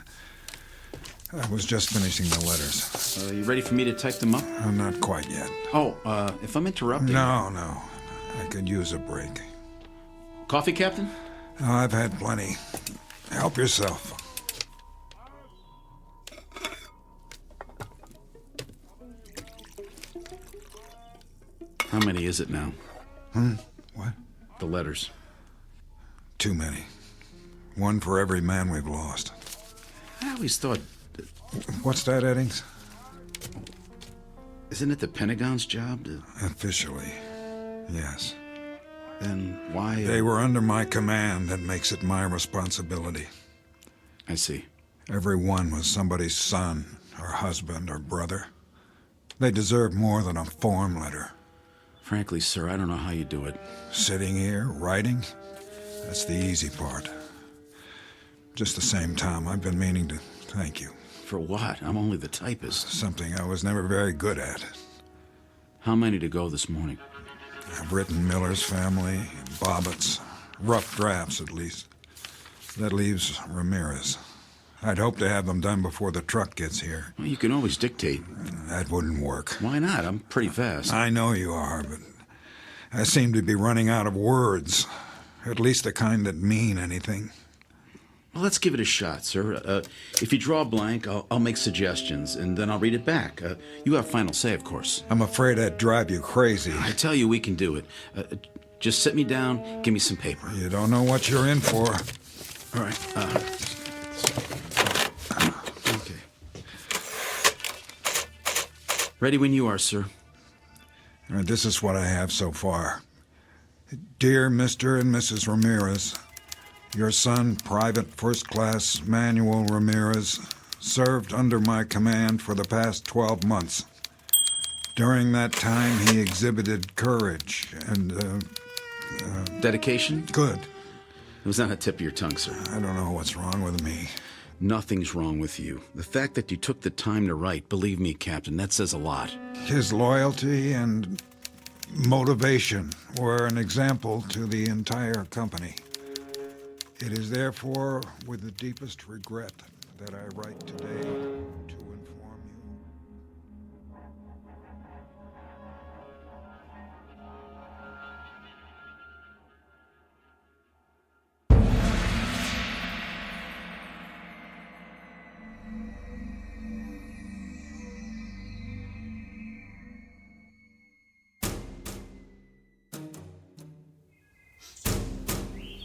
I was just finishing the letters. You ready for me to type them up? Not quite yet. Oh, if I'm interrupting... No. I could use a break. Coffee, Captain? Oh, I've had plenty. Help yourself. How many is it now? What? The letters. Too many. One for every man we've lost. I always thought... What's that, Eddings? Isn't it the Pentagon's job to... Officially, yes. Then why... They were under my command. That makes it my responsibility. I see. Every one was somebody's son, or husband, or brother. They deserve more than a form letter. Frankly, sir, I don't know how you do it. Sitting here, writing? That's the easy part. Just the same time, I've been meaning to thank you. For what? I'm only the typist. Something I was never very good at. How many to go this morning? I've written Miller's family, Bobbitt's. Rough drafts, at least. That leaves Ramirez. I'd hope to have them done before the truck gets here. Well, you can always dictate. That wouldn't work. Why not? I'm pretty fast. I know you are, but I seem to be running out of words. At least the kind that mean anything. Well, let's give it a shot, sir. If you draw a blank, I'll make suggestions, and then I'll read it back. You have final say, of course. I'm afraid I'd drive you crazy. I tell you, we can do it. Just sit me down, give me some paper. You don't know what you're in for. All right. Okay. Ready when you are, sir. This is what I have so far. Dear Mr. and Mrs. Ramirez, your son, Private First Class Manuel Ramirez, served under my command for the past 12 months. During that time, he exhibited courage and, dedication? Good. It was on the tip of your tongue, sir. I don't know what's wrong with me. Nothing's wrong with you. The fact that you took the time to write, believe me, Captain, that says a lot. His loyalty and motivation were an example to the entire company. It is therefore with the deepest regret that I write today to inform you.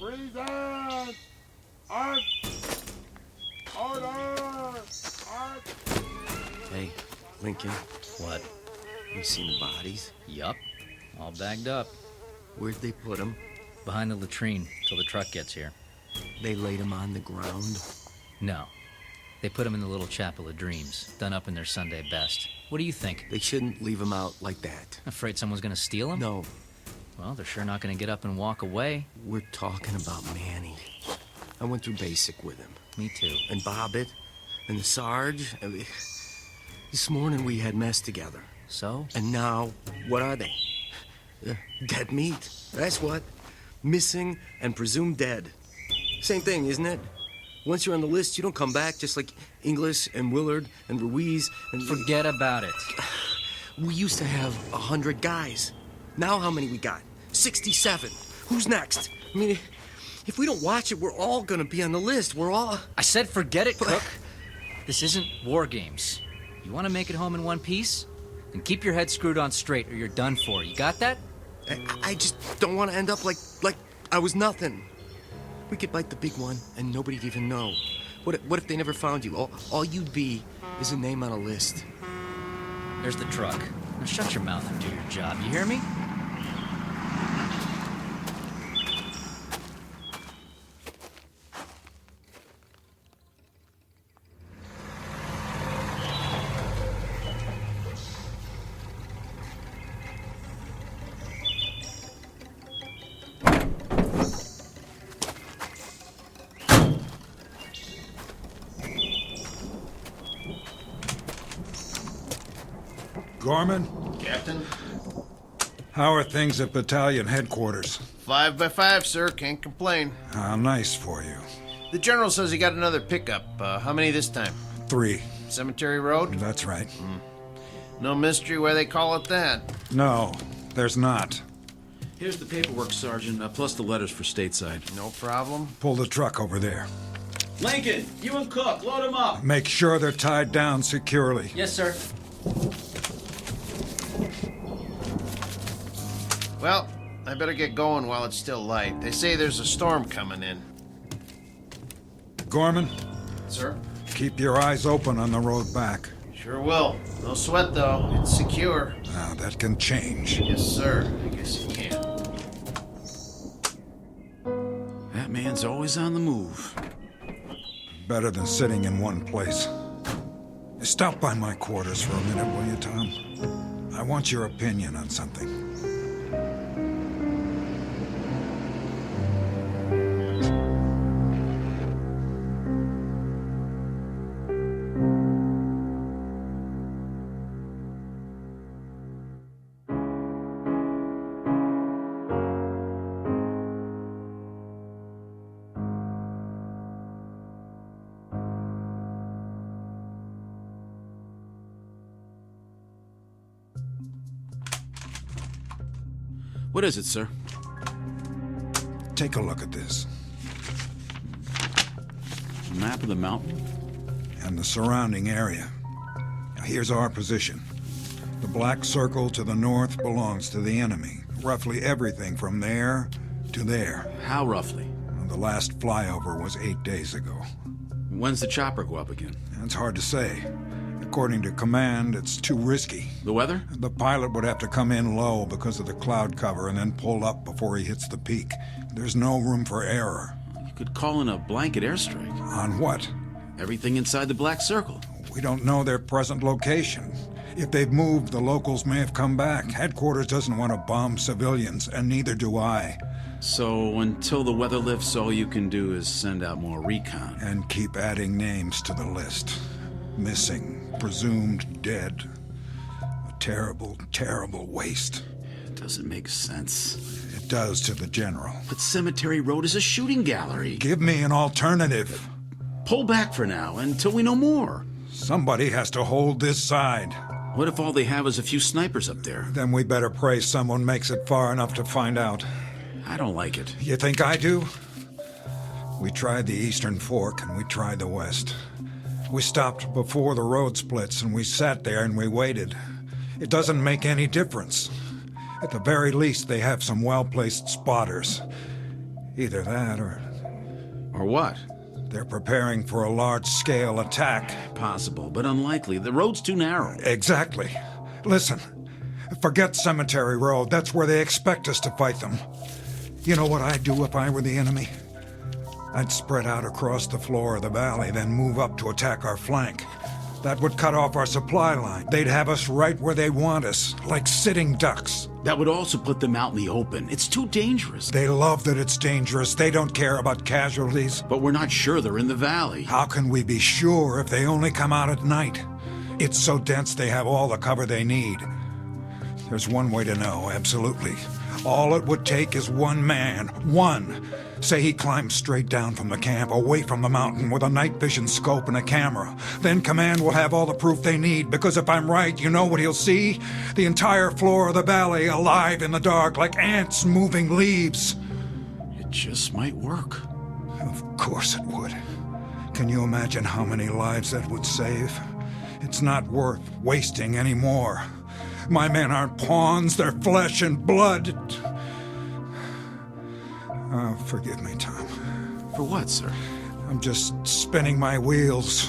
Present! Art! Order! Art! Hey, Lincoln. What? You seen the bodies? Yup. All bagged up. Where'd they put them? Behind the latrine, till the truck gets here. They laid them on the ground? No. They put them in the little chapel of dreams, done up in their Sunday best. What do you think? They shouldn't leave them out like that. Afraid someone's gonna steal them? No. Well, they're sure not gonna get up and walk away. We're talking about Manny. I went through basic with him. Me too. And Bobbit, and the Sarge. This morning we had mess together. So? And now, what are they? Dead meat. That's what. Missing and presumed dead. Same thing, isn't it? Once you're on the list, you don't come back, just like Inglis and Willard and Ruiz and... Forget about it. We used to have 100 guys. Now how many we got? 67. Who's next? I mean, if we don't watch it, we're all gonna be on the list. We're all... I said forget it, Cook. This isn't war games. You want to make it home in one piece? Then keep your head screwed on straight or you're done for. You got that? I just don't want to end up like I was nothing. We could bite the big one and nobody'd even know. What if they never found you? All you'd be is a name on a list. There's the truck. Now shut your mouth and do your job. You hear me? Gorman? Captain? How are things at battalion headquarters? 5 by 5, sir. Can't complain. How nice for you. The general says he got another pickup. How many this time? 3. Cemetery Road? That's right. No mystery why they call it that. No, there's not. Here's the paperwork, Sergeant, plus the letters for stateside. No problem. Pull the truck over there. Lincoln, you and Cook, load them up. Make sure they're tied down securely. Yes, sir. Well, I better get going while it's still light. They say there's a storm coming in. Gorman? Sir? Keep your eyes open on the road back. Sure will. No sweat, though. It's secure. Now, that can change. Yes, sir. I guess it can. That man's always on the move. Better than sitting in one place. Stop by my quarters for a minute, will you, Tom? I want your opinion on something. What is it, sir? Take a look at this. A map of the mountain? And the surrounding area. Now, here's our position. The black circle to the north belongs to the enemy. Roughly everything from there to there. How roughly? The last flyover was 8 days ago. When's the chopper go up again? It's hard to say. According to command, it's too risky. The weather? The pilot would have to come in low because of the cloud cover and then pull up before he hits the peak. There's no room for error. You could call in a blanket airstrike. On what? Everything inside the black circle. We don't know their present location. If they've moved, the locals may have come back. Headquarters doesn't want to bomb civilians, and neither do I. So until the weather lifts, all you can do is send out more recon. And keep adding names to the list. Missing, presumed dead. A terrible, terrible waste. Doesn't make sense. It does to the General. But Cemetery Road is a shooting gallery. Give me an alternative. Pull back for now, until we know more. Somebody has to hold this side. What if all they have is a few snipers up there? Then we better pray someone makes it far enough to find out. I don't like it. You think I do? We tried the Eastern Fork and we tried the West. We stopped before the road splits and we sat there and we waited. It doesn't make any difference. At the very least, they have some well-placed spotters. Either that or... Or what? They're preparing for a large-scale attack. Possible, but unlikely. The road's too narrow. Exactly. Listen, forget Cemetery Road. That's where they expect us to fight them. You know what I'd do if I were the enemy? I'd spread out across the floor of the valley, then move up to attack our flank. That would cut off our supply line. They'd have us right where they want us, like sitting ducks. That would also put them out in the open. It's too dangerous. They love that it's dangerous. They don't care about casualties. But we're not sure they're in the valley. How can we be sure if they only come out at night? It's so dense they have all the cover they need. There's one way to know, absolutely. All it would take is one man. One. Say he climbs straight down from the camp, away from the mountain, with a night vision scope and a camera. Then Command will have all the proof they need, because if I'm right, you know what he'll see? The entire floor of the valley alive in the dark, like ants moving leaves. It just might work. Of course it would. Can you imagine how many lives that would save? It's not worth wasting any more. My men aren't pawns, they're flesh and blood. Oh, forgive me, Tom. For what, sir? I'm just spinning my wheels.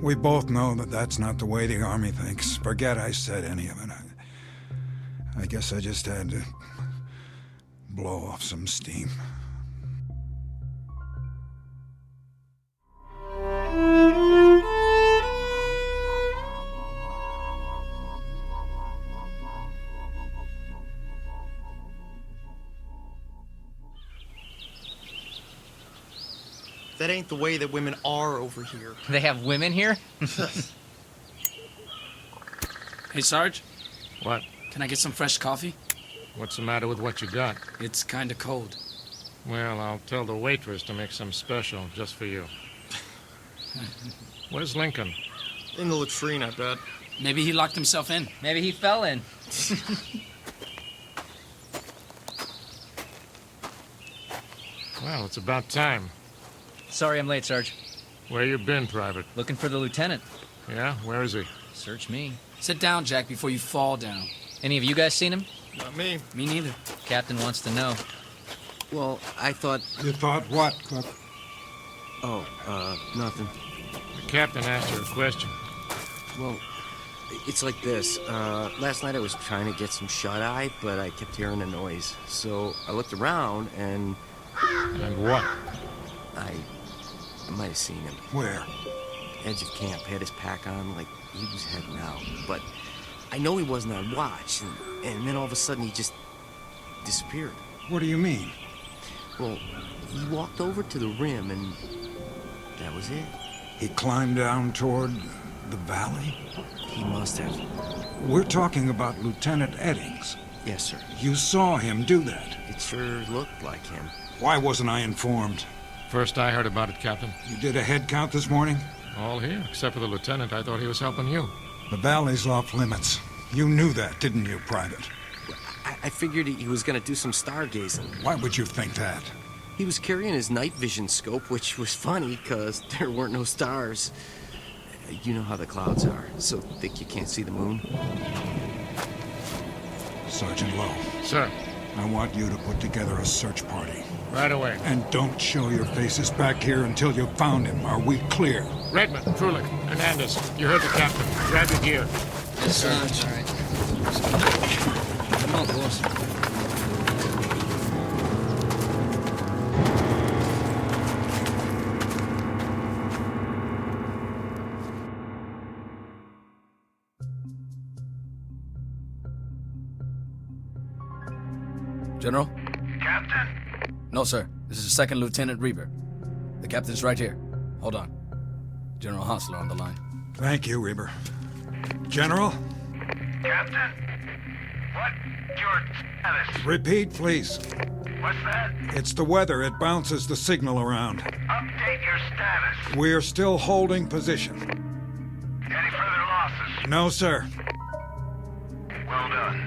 We both know that that's not the way the Army thinks. Forget I said any of it. I guess I just had to blow off some steam. That ain't the way that women are over here. They have women here? Hey, Sarge? What? Can I get some fresh coffee? What's the matter with what you got? It's kinda cold. Well, I'll tell the waitress to make some special just for you. Where's Lincoln? In the latrine, I bet. Maybe he locked himself in. Maybe he fell in. Well, it's about time. Sorry I'm late, Sarge. Where you been, Private? Looking for the lieutenant. Yeah? Where is he? Search me. Sit down, Jack, before you fall down. Any of you guys seen him? Not me. Me neither. Captain wants to know. Well, I thought... You thought what, Cook? Oh, nothing. The captain asked you a question. Well, it's like this. Last night I was trying to get some shut-eye, but I kept hearing a noise. So I looked around and... And what? I might have seen him. Where? Edge of camp, had his pack on, like he was heading out. But I know he wasn't on watch, and then all of a sudden he just disappeared. What do you mean? Well, he walked over to the rim, and that was it. He climbed down toward the valley? He must have. We're talking about Lieutenant Eddings. Yes, sir. You saw him do that. It sure looked like him. Why wasn't I informed? First I heard about it, Captain. You did a head count this morning? All here, except for the lieutenant. I thought he was helping you. The valley's off limits. You knew that, didn't you, Private? I figured he was going to do some stargazing. Why would you think that? He was carrying his night vision scope, which was funny because there weren't no stars. You know how the clouds are, so think you can't see the moon? Sergeant Lowe. Sir. I want you to put together a search party. Right away. And don't show your faces back here until you've found him. Are we clear? Redmond, Trulick, Hernandez, you heard the captain. Grab your gear. Yes, sir. All right. Come on, boss. General? Captain? No, sir. This is Second Lieutenant Reaver. The captain's right here. Hold on. General Hostler on the line. Thank you, Reaver. General? Captain? What? your status. Repeat, please. What's that? It's the weather. It bounces the signal around. Update your status. We're still holding position. Any further losses? No, sir. Well done.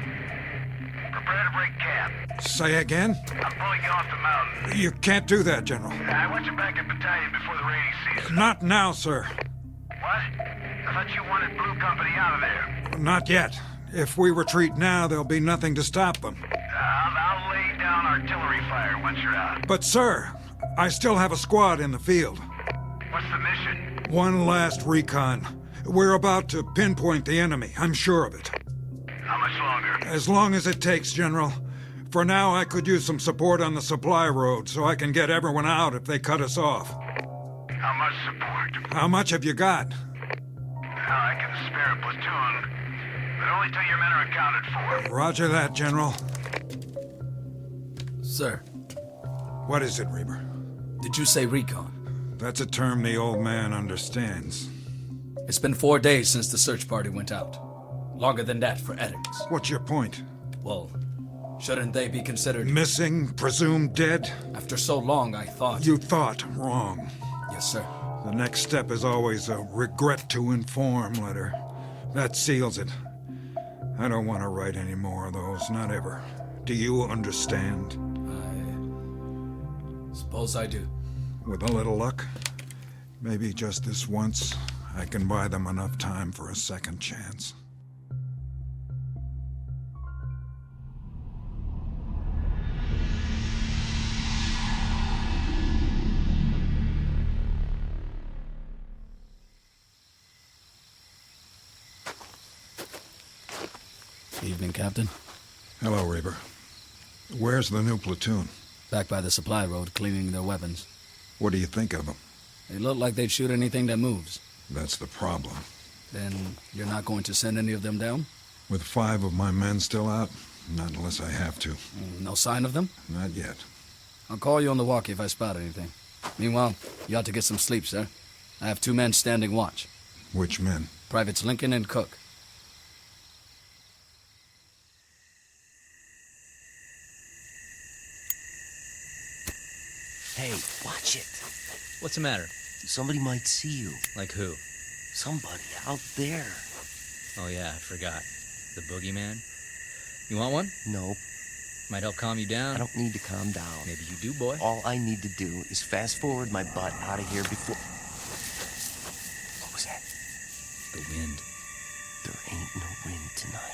Prepare to break camp. Say again? I'm pulling you off the mountain. You can't do that, General. I want you back at battalion before the rainy season. Not now, sir. What? I thought you wanted Blue Company out of there. Not yet. If we retreat now, there'll be nothing to stop them. I'll lay down artillery fire once you're out. But, sir, I still have a squad in the field. What's the mission? One last recon. We're about to pinpoint the enemy. I'm sure of it. How much longer? As long as it takes, General. For now, I could use some support on the supply road so I can get everyone out if they cut us off. How much support? How much have you got? I can spare a platoon, but only till your men are accounted for. Roger that, General. Sir. What is it, Reaver? Did you say recon? That's a term the old man understands. It's been 4 days since the search party went out. Longer than that for Eddings. What's your point? Well, shouldn't they be considered... Missing, presumed dead? After so long, I thought... You thought wrong. Yes, sir. The next step is always a regret to inform letter. That seals it. I don't want to write any more of those, not ever. Do you understand? I suppose I do. With a little luck, maybe just this once, I can buy them enough time for a second chance. Evening, Captain. Hello, Reaver. Where's the new platoon? Back by the supply road, cleaning their weapons. What do you think of them? They look like they'd shoot anything that moves. That's the problem. Then you're not going to send any of them down? With 5 of my men still out? Not unless I have to. No sign of them? Not yet. I'll call you on the walkie if I spot anything. Meanwhile, you ought to get some sleep, sir. I have 2 men standing watch. Which men? Privates Lincoln and Cook. Hey, watch it. What's the matter? Somebody might see you. Like who? Somebody out there. Oh yeah, I forgot. The boogeyman? You want one? Nope. Might help calm you down. I don't need to calm down. Maybe you do, boy. All I need to do is fast forward my butt out of here before... What was that? The wind. There ain't no wind tonight.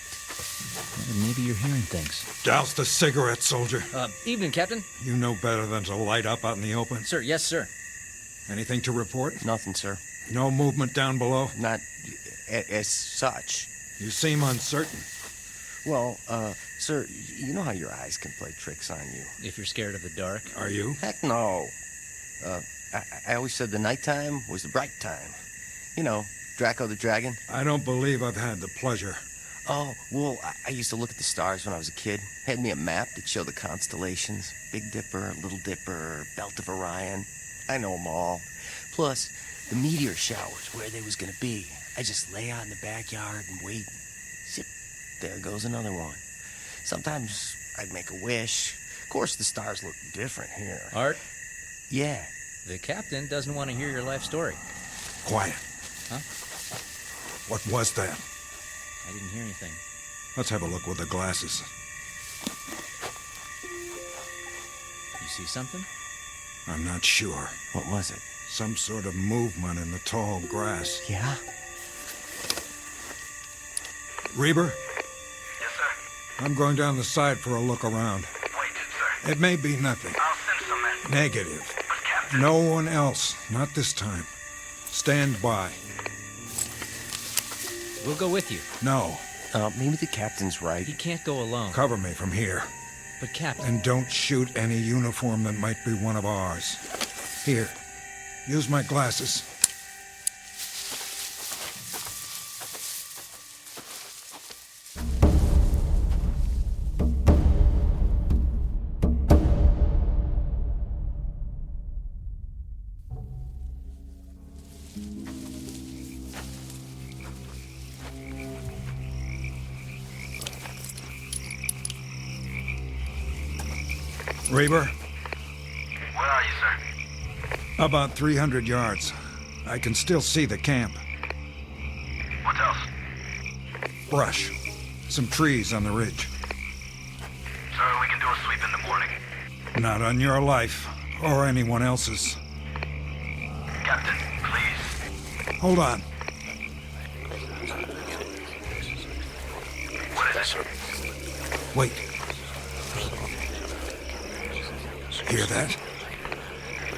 Maybe you're hearing things. Douse the cigarette, soldier. Evening, Captain. You know better than to light up out in the open. Sir, yes, sir. Anything to report? Nothing, sir. No movement down below? Not as such. You seem uncertain. Well, sir, you know how your eyes can play tricks on you. If you're scared of the dark. Are you? Heck no. I always said the nighttime was the bright time. You know, Draco the Dragon. I don't believe I've had the pleasure. Oh, well, I used to look at the stars when I was a kid. Had me a map that showed the constellations. Big Dipper, Little Dipper, Belt of Orion. I know them all. Plus, the meteor showers, where they was gonna be. I just lay out in the backyard and wait. Zip, there goes another one. Sometimes I'd make a wish. Of course, the stars look different here. Art? Yeah. The captain doesn't want to hear your life story. Quiet. Huh? What was that? I didn't hear anything. Let's have a look with the glasses. You see something? I'm not sure. What was it? Some sort of movement in the tall grass. Yeah? Reaver? Yes, sir. I'm going down the side for a look around. Wait, sir. It may be nothing. I'll send some men. Negative. But, Captain... No one else. Not this time. Stand by. We'll go with you. No. Maybe the captain's right. He can't go alone. Cover me from here. But, Captain... And don't shoot any uniform that might be one of ours. Here. Use my glasses. Reber? Where are you, sir? About 300 yards. I can still see the camp. What else? Brush. Some trees on the ridge. Sir, we can do a sweep in the morning. Not on your life, or anyone else's. Captain, please. Hold on. What is it? Wait. Hear that?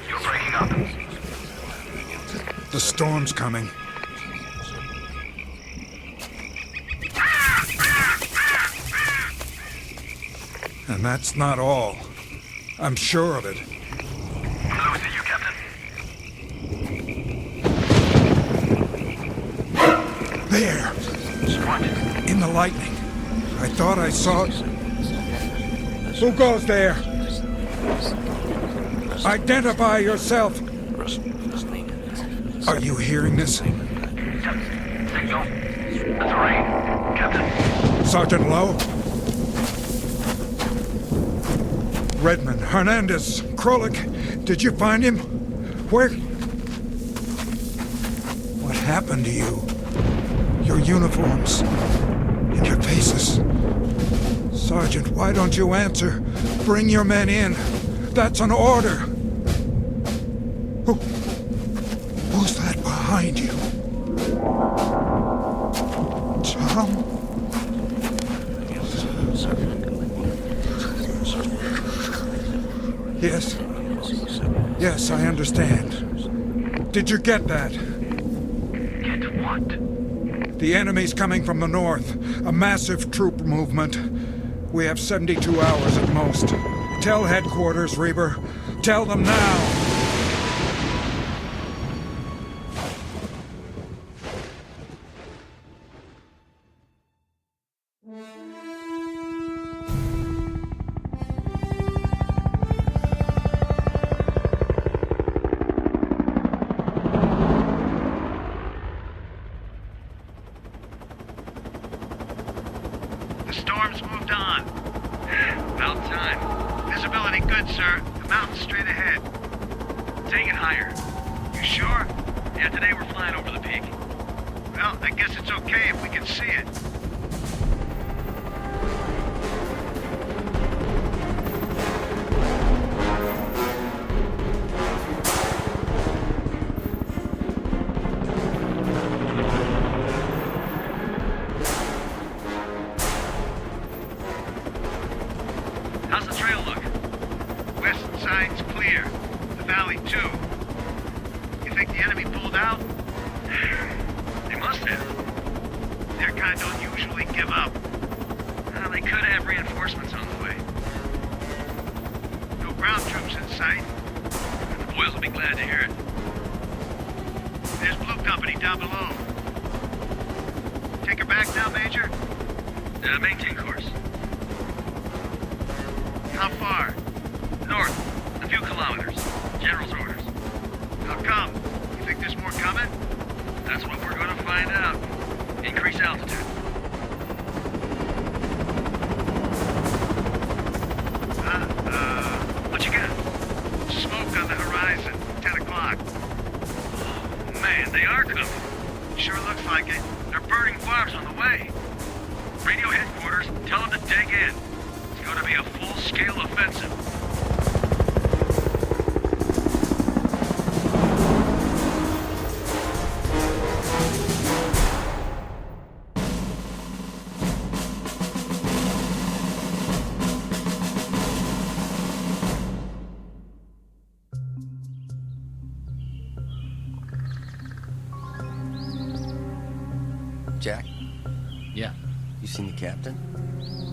You're breaking up. The storm's coming. And that's not all. I'm sure of it. I'm losing you, Captain. There! What? In the lightning. I thought I saw it. Who goes there? Identify yourself. Are you hearing this? Signal. That's a rain. Captain. Sergeant Lowe? Redmond, Hernandez, Krolik, did you find him? Where? What happened to you? Your uniforms and your faces. Sergeant, why don't you answer? Bring your men in. That's an order. Who's that behind you? Tom? Yes. Yes, I understand. Did you get that? Get what? The enemy's coming from the north. A massive troop movement. We have 72 hours at most. Tell headquarters, Reber. Tell them now! The storm's moved on. About time. Visibility good, sir. The mountain's straight ahead. Take it higher. You sure? Yeah, today we're flying over the peak. Well, I guess it's okay if we can see it. How's the trail look? West side's clear. The valley, too. You think the enemy pulled out? They must have. Their kind don't usually give up. Well, they could have reinforcements on the way. No ground troops in sight. The boys will be glad to hear it. There's Blue Company down below. Take her back now, Major? Maintain course. How far? North. A few kilometers. General's orders. How come? You think there's more coming? That's what we're going to find out. Increase altitude. What you got? Smoke on the horizon. 10 o'clock. Oh, man, they are coming. Sure looks like it. They're burning farms on the way. Radio headquarters, tell them to dig in. It's going to be a full-scale offensive. Jack, Yeah, you seen the captain?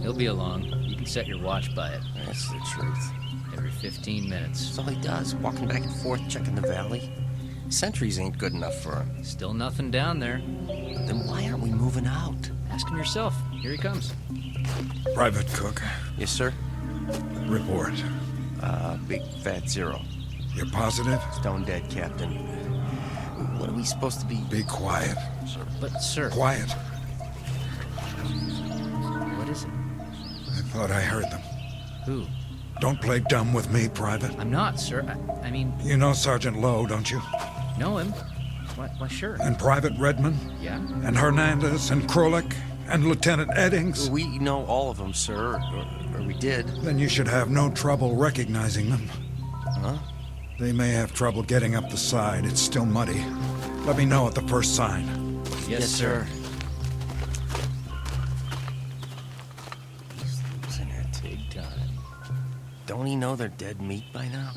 he'll be along. You can set your watch by it. That's the truth. Every 15 minutes. That's all he does, walking back and forth, checking the valley. Sentries ain't good enough for him. Still nothing down there. Then why aren't we moving out? Ask him yourself. Here he comes. Private Cook. Yes, sir? Report. Big fat zero. You're positive? Stone dead, Captain. What are we supposed to be? Be quiet. But, sir... Quiet. What is it? I thought I heard them. Who? Don't play dumb with me, Private. I'm not, sir. I mean... You know Sergeant Lowe, don't you? Know him? Why, sure. And Private Redmond? Yeah? And Hernandez and Krolik and Lieutenant Eddings? We know all of them, sir. Or we did. Then you should have no trouble recognizing them. Huh? They may have trouble getting up the side. It's still muddy. Let me know at the first sign. Yes, sir. He's losing it big time. Don't he know they're dead meat by now?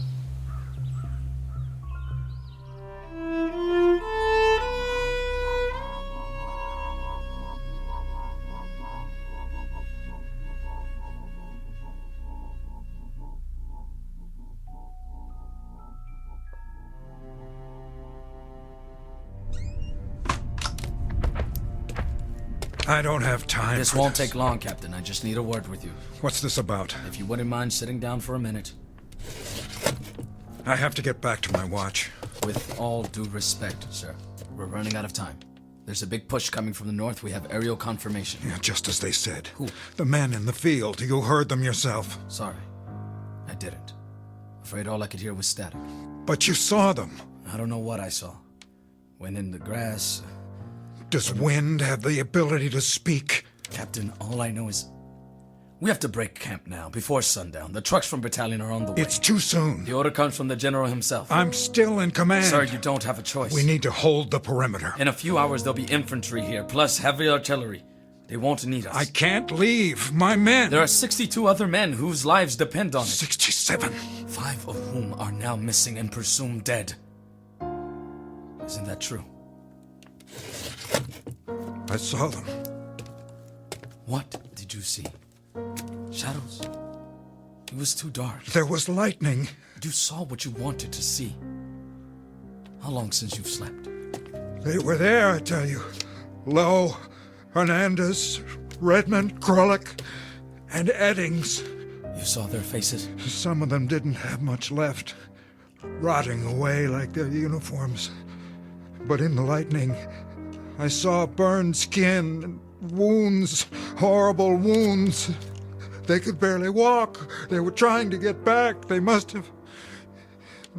I don't have time. This won't take long, Captain. I just need a word with you. What's this about? If you wouldn't mind sitting down for a minute. I have to get back to my watch. With all due respect, sir, we're running out of time. There's a big push coming from the north. We have aerial confirmation. Yeah, just as they said. Who? The men in the field. You heard them yourself. Sorry. I didn't. Afraid all I could hear was static. But you saw them. I don't know what I saw. When in the grass... Does wind have the ability to speak? Captain, all I know is... We have to break camp now, before sundown. The trucks from battalion are on the way. It's too soon. The order comes from the general himself. I'm still in command. Sir, you don't have a choice. We need to hold the perimeter. In a few hours, there'll be infantry here, plus heavy artillery. They won't need us. I can't leave. My men. There are 62 other men whose lives depend on it. 67. 5 of whom are now missing and presumed dead. Isn't that true? I saw them. What did you see? Shadows? It was too dark. There was lightning. You saw what you wanted to see. How long since you've slept? They were there, I tell you. Lowe, Hernandez, Redmond, Krolik, and Eddings. You saw their faces? Some of them didn't have much left, rotting away like their uniforms. But in the lightning, I saw burned skin and wounds, horrible wounds. They could barely walk. They were trying to get back. They must have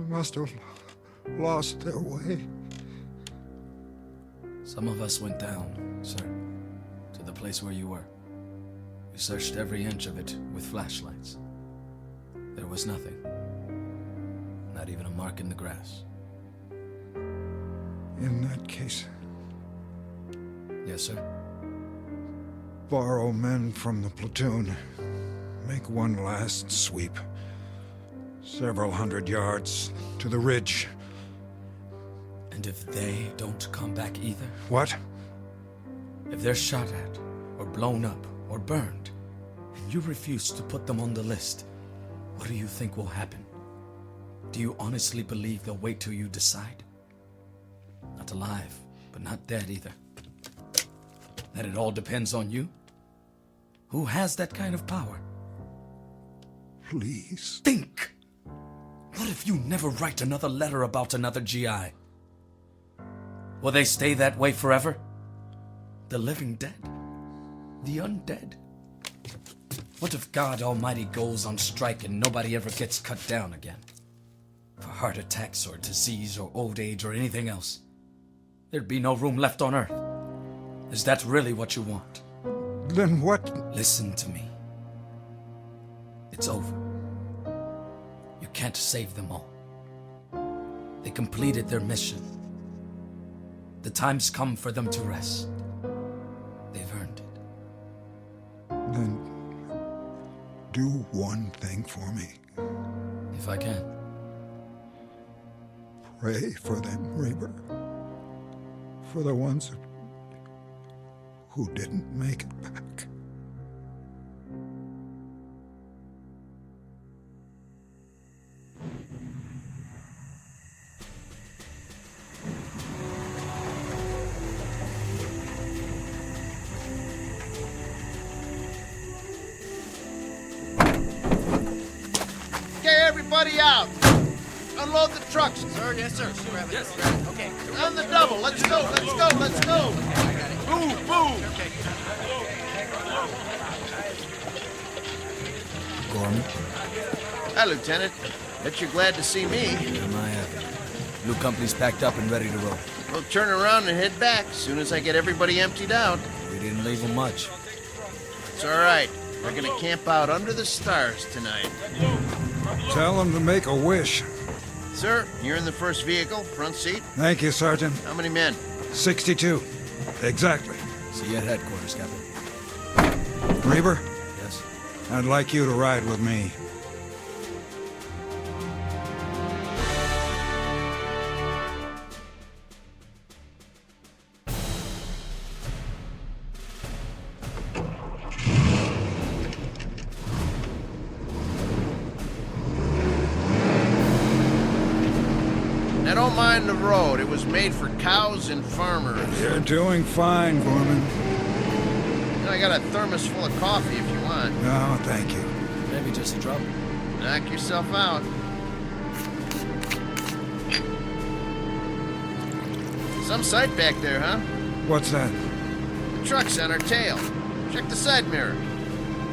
lost their way. Some of us went down, sir, to the place where you were. We searched every inch of it with flashlights. There was nothing. Not even a mark in the grass. In that case... Yes, sir? Borrow men from the platoon. Make one last sweep. Several hundred yards to the ridge. And if they don't come back either? What? If they're shot at, or blown up, or burned, and you refuse to put them on the list, what do you think will happen? Do you honestly believe they'll wait till you decide? Not alive, but not dead either. That it all depends on you? Who has that kind of power? Please. Think! What if you never write another letter about another GI? Will they stay that way forever? The living dead? The undead? What if God Almighty goes on strike and nobody ever gets cut down again? For heart attacks or disease or old age or anything else? There'd be no room left on Earth. Is that really what you want? Then what? Listen to me. It's over. You can't save them all. They completed their mission. The time's come for them to rest. They've earned it. Then do one thing for me. If I can. Pray for them, Reaper. For the ones who didn't make it back. Okay, everybody out. Unload the trucks. Sir, yes, sir. Yes. Okay. On the double. Let's go, let's go, let's go. Move. Go Norman. Hi, Lieutenant. Bet you're glad to see me. Am I happy? New company's packed up and ready to roll. We'll turn around and head back as soon as I get everybody emptied out. We didn't leave them much. It's all right. We're gonna camp out under the stars tonight. Tell them to make a wish. Sir, you're in the first vehicle, front seat. Thank you, Sergeant. How many men? 62. Exactly. See you at headquarters, Captain. Reber? Yes? I'd like you to ride with me. Now don't mind the road. It was made for cows and farmers. You're doing fine, Gorman. I got a thermos full of coffee if you want. No, thank you. Maybe just a drop. Knock yourself out. Some sight back there, huh? What's that? The truck's on our tail. Check the side mirror.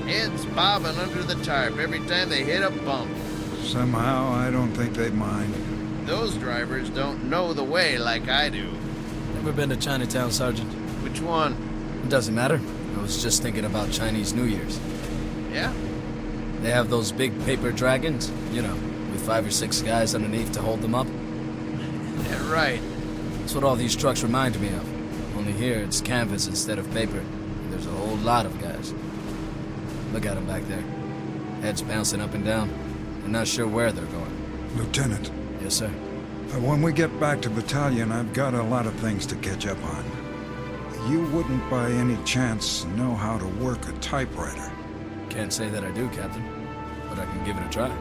Heads bobbing under the tarp every time they hit a bump. Somehow, I don't think they'd mind. Those drivers don't know the way like I do. Never been to Chinatown, Sergeant? Which one? It doesn't matter. I was just thinking about Chinese New Year's. Yeah? They have those big paper dragons, you know, with 5 or 6 guys underneath to hold them up. Yeah, right. That's what all these trucks remind me of. Only here it's canvas instead of paper. And there's a whole lot of guys. Look at them back there. Heads bouncing up and down. They're not sure where they're going. Lieutenant. Yes, sir. When we get back to battalion, I've got a lot of things to catch up on. You wouldn't by any chance know how to work a typewriter. Can't say that I do, Captain, but I can give it a try.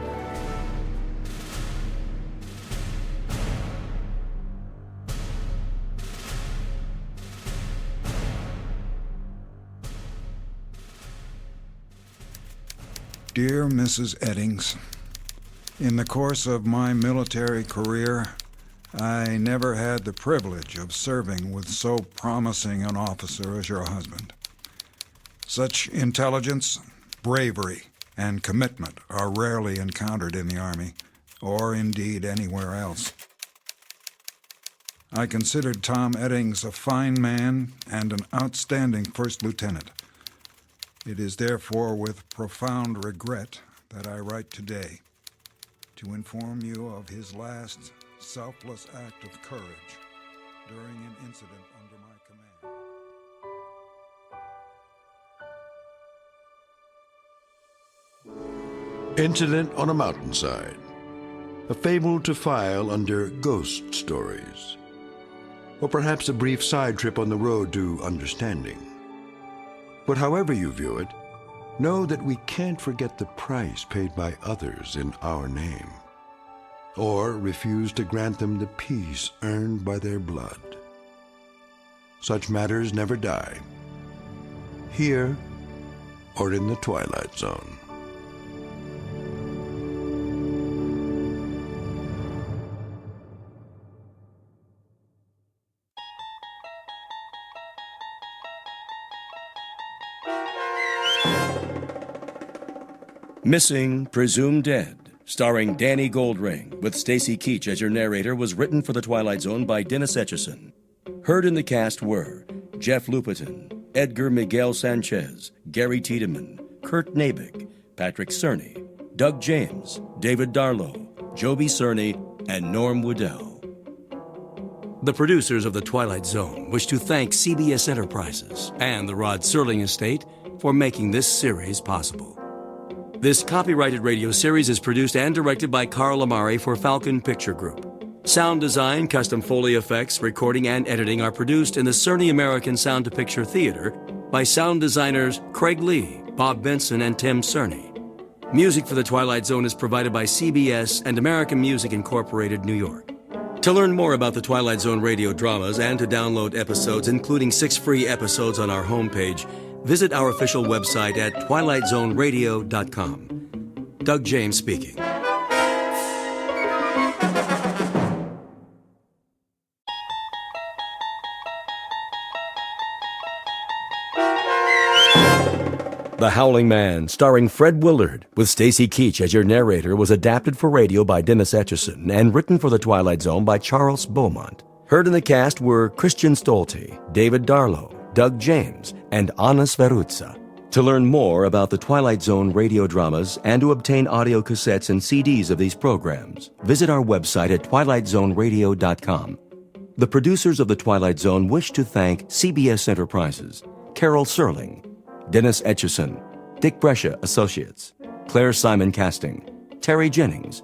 Dear Mrs. Eddings, in the course of my military career, I never had the privilege of serving with so promising an officer as your husband. Such intelligence, bravery, and commitment are rarely encountered in the Army, or indeed anywhere else. I considered Tom Eddings a fine man and an outstanding first lieutenant. It is therefore with profound regret that I write today to inform you of his last selfless act of courage during an incident under my command. Incident on a Mountainside. A fable to file under ghost stories. Or perhaps a brief side trip on the road to understanding. But however you view it, know that we can't forget the price paid by others in our name, or refuse to grant them the peace earned by their blood. Such matters never die, here or in the Twilight Zone. Missing, Presumed Dead, starring Danny Goldring, with Stacy Keach as your narrator, was written for The Twilight Zone by Dennis Etchison. Heard in the cast were Jeff Lupetin, Edgar Miguel Sanchez, Gary Tiedemann, Kurt Nabik, Patrick Cerny, Doug James, David Darlow, Joby Cerny, and Norm Woodell. The producers of The Twilight Zone wish to thank CBS Enterprises and the Rod Serling Estate for making this series possible. This copyrighted radio series is produced and directed by Carl Amari for Falcon Picture Group. Sound design, custom Foley effects, recording, and editing are produced in the Cerny American Sound to Picture Theater by sound designers Craig Lee, Bob Benson, and Tim Cerny. Music for The Twilight Zone is provided by CBS and American Music Incorporated, New York. To learn more about the Twilight Zone radio dramas and to download episodes, including 6 free episodes on our homepage, visit our official website at twilightzoneradio.com. Doug James speaking. The Howling Man, starring Fred Willard, with Stacy Keach as your narrator, was adapted for radio by Dennis Etchison and written for The Twilight Zone by Charles Beaumont. Heard in the cast were Christian Stolte, David Darlow, Doug James, and Anna Sverutza. To learn more about the Twilight Zone radio dramas and to obtain audio cassettes and CDs of these programs, visit our website at twilightzoneradio.com. The producers of The Twilight Zone wish to thank CBS Enterprises, Carol Serling, Dennis Etchison, Dick Brescia Associates, Claire Simon Casting, Terry Jennings,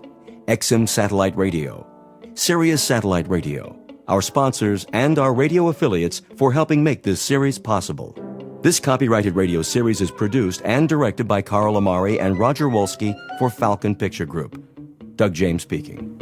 XM Satellite Radio, Sirius Satellite Radio, our sponsors, and our radio affiliates for helping make this series possible. This copyrighted radio series is produced and directed by Carl Amari and Roger Wolski for Falcon Picture Group. Doug James speaking.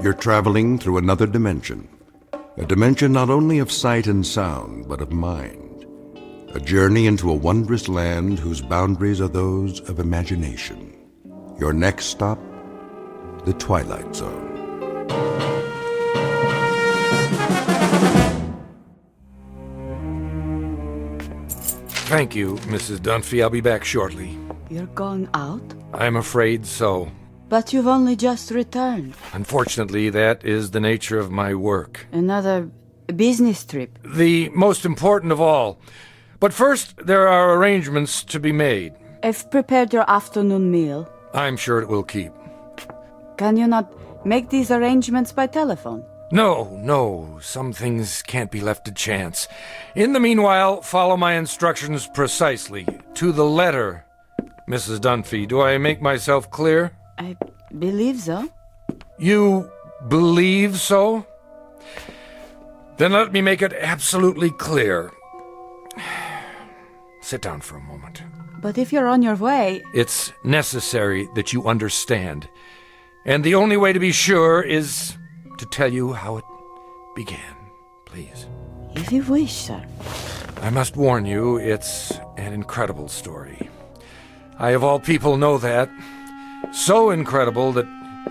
You're traveling through another dimension. A dimension not only of sight and sound, but of mind. A journey into a wondrous land whose boundaries are those of imagination. Your next stop, the Twilight Zone. Thank you, Mrs. Dunphy. I'll be back shortly. You're going out? I'm afraid so. But you've only just returned. Unfortunately, that is the nature of my work. Another business trip. The most important of all. But first, there are arrangements to be made. I've prepared your afternoon meal. I'm sure it will keep. Can you not make these arrangements by telephone? No. Some things can't be left to chance. In the meanwhile, follow my instructions precisely, to the letter, Mrs. Dunphy. Do I make myself clear? I believe so. You believe so? Then let me make it absolutely clear. Sit down for a moment. But if you're on your way... It's necessary that you understand. And the only way to be sure is to tell you how it began. Please. If you wish, sir. I must warn you, it's an incredible story. I, of all people, know that. So incredible that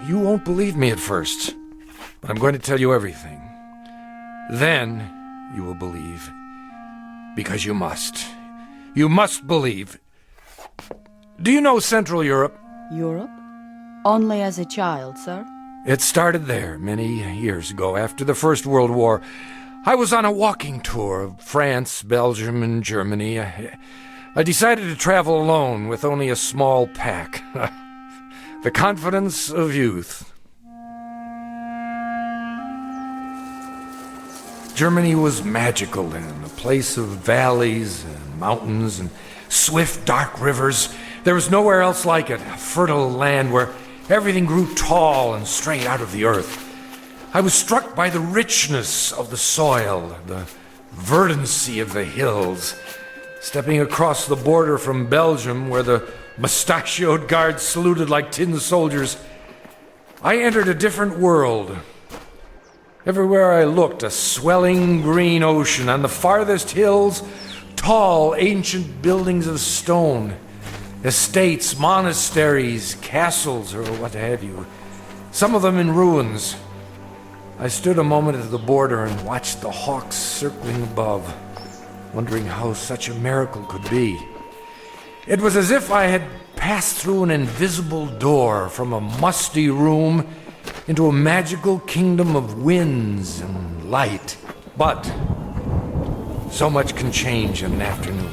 you won't believe me at first. But I'm going to tell you everything. Then you will believe. Because you must. You must believe. Do you know Central Europe? Europe? Only as a child, sir. It started there many years ago, after the First World War. I was on a walking tour of France, Belgium, and Germany. I decided to travel alone with only a small pack. The confidence of youth. Germany was magical then, a place of valleys and mountains and swift, dark rivers. There was nowhere else like it, a fertile land where everything grew tall and straight out of the earth. I was struck by the richness of the soil, the verdancy of the hills. Stepping across the border from Belgium, where the mustachioed guards saluted like tin soldiers, I entered a different world. Everywhere I looked, a swelling green ocean. On the farthest hills, tall, ancient buildings of stone. Estates, monasteries, castles, or what have you. Some of them in ruins. I stood a moment at the border and watched the hawks circling above, wondering how such a miracle could be. It was as if I had passed through an invisible door from a musty room into a magical kingdom of winds and light. But so much can change in an afternoon.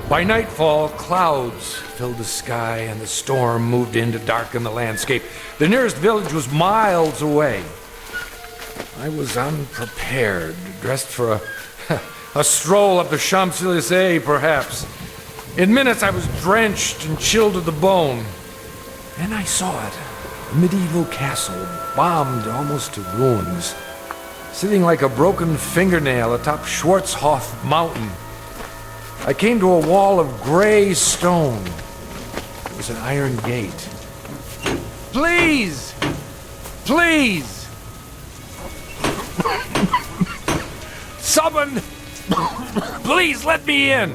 By nightfall, clouds filled the sky and the storm moved in to darken the landscape. The nearest village was miles away. I was unprepared, dressed for a stroll up the Champs-Élysées, perhaps. In minutes, I was drenched and chilled to the bone. And I saw it. A medieval castle, bombed almost to ruins, sitting like a broken fingernail atop Schwarzhof Mountain. I came to a wall of gray stone. It was an iron gate. Please! Please! Someone! Please let me in!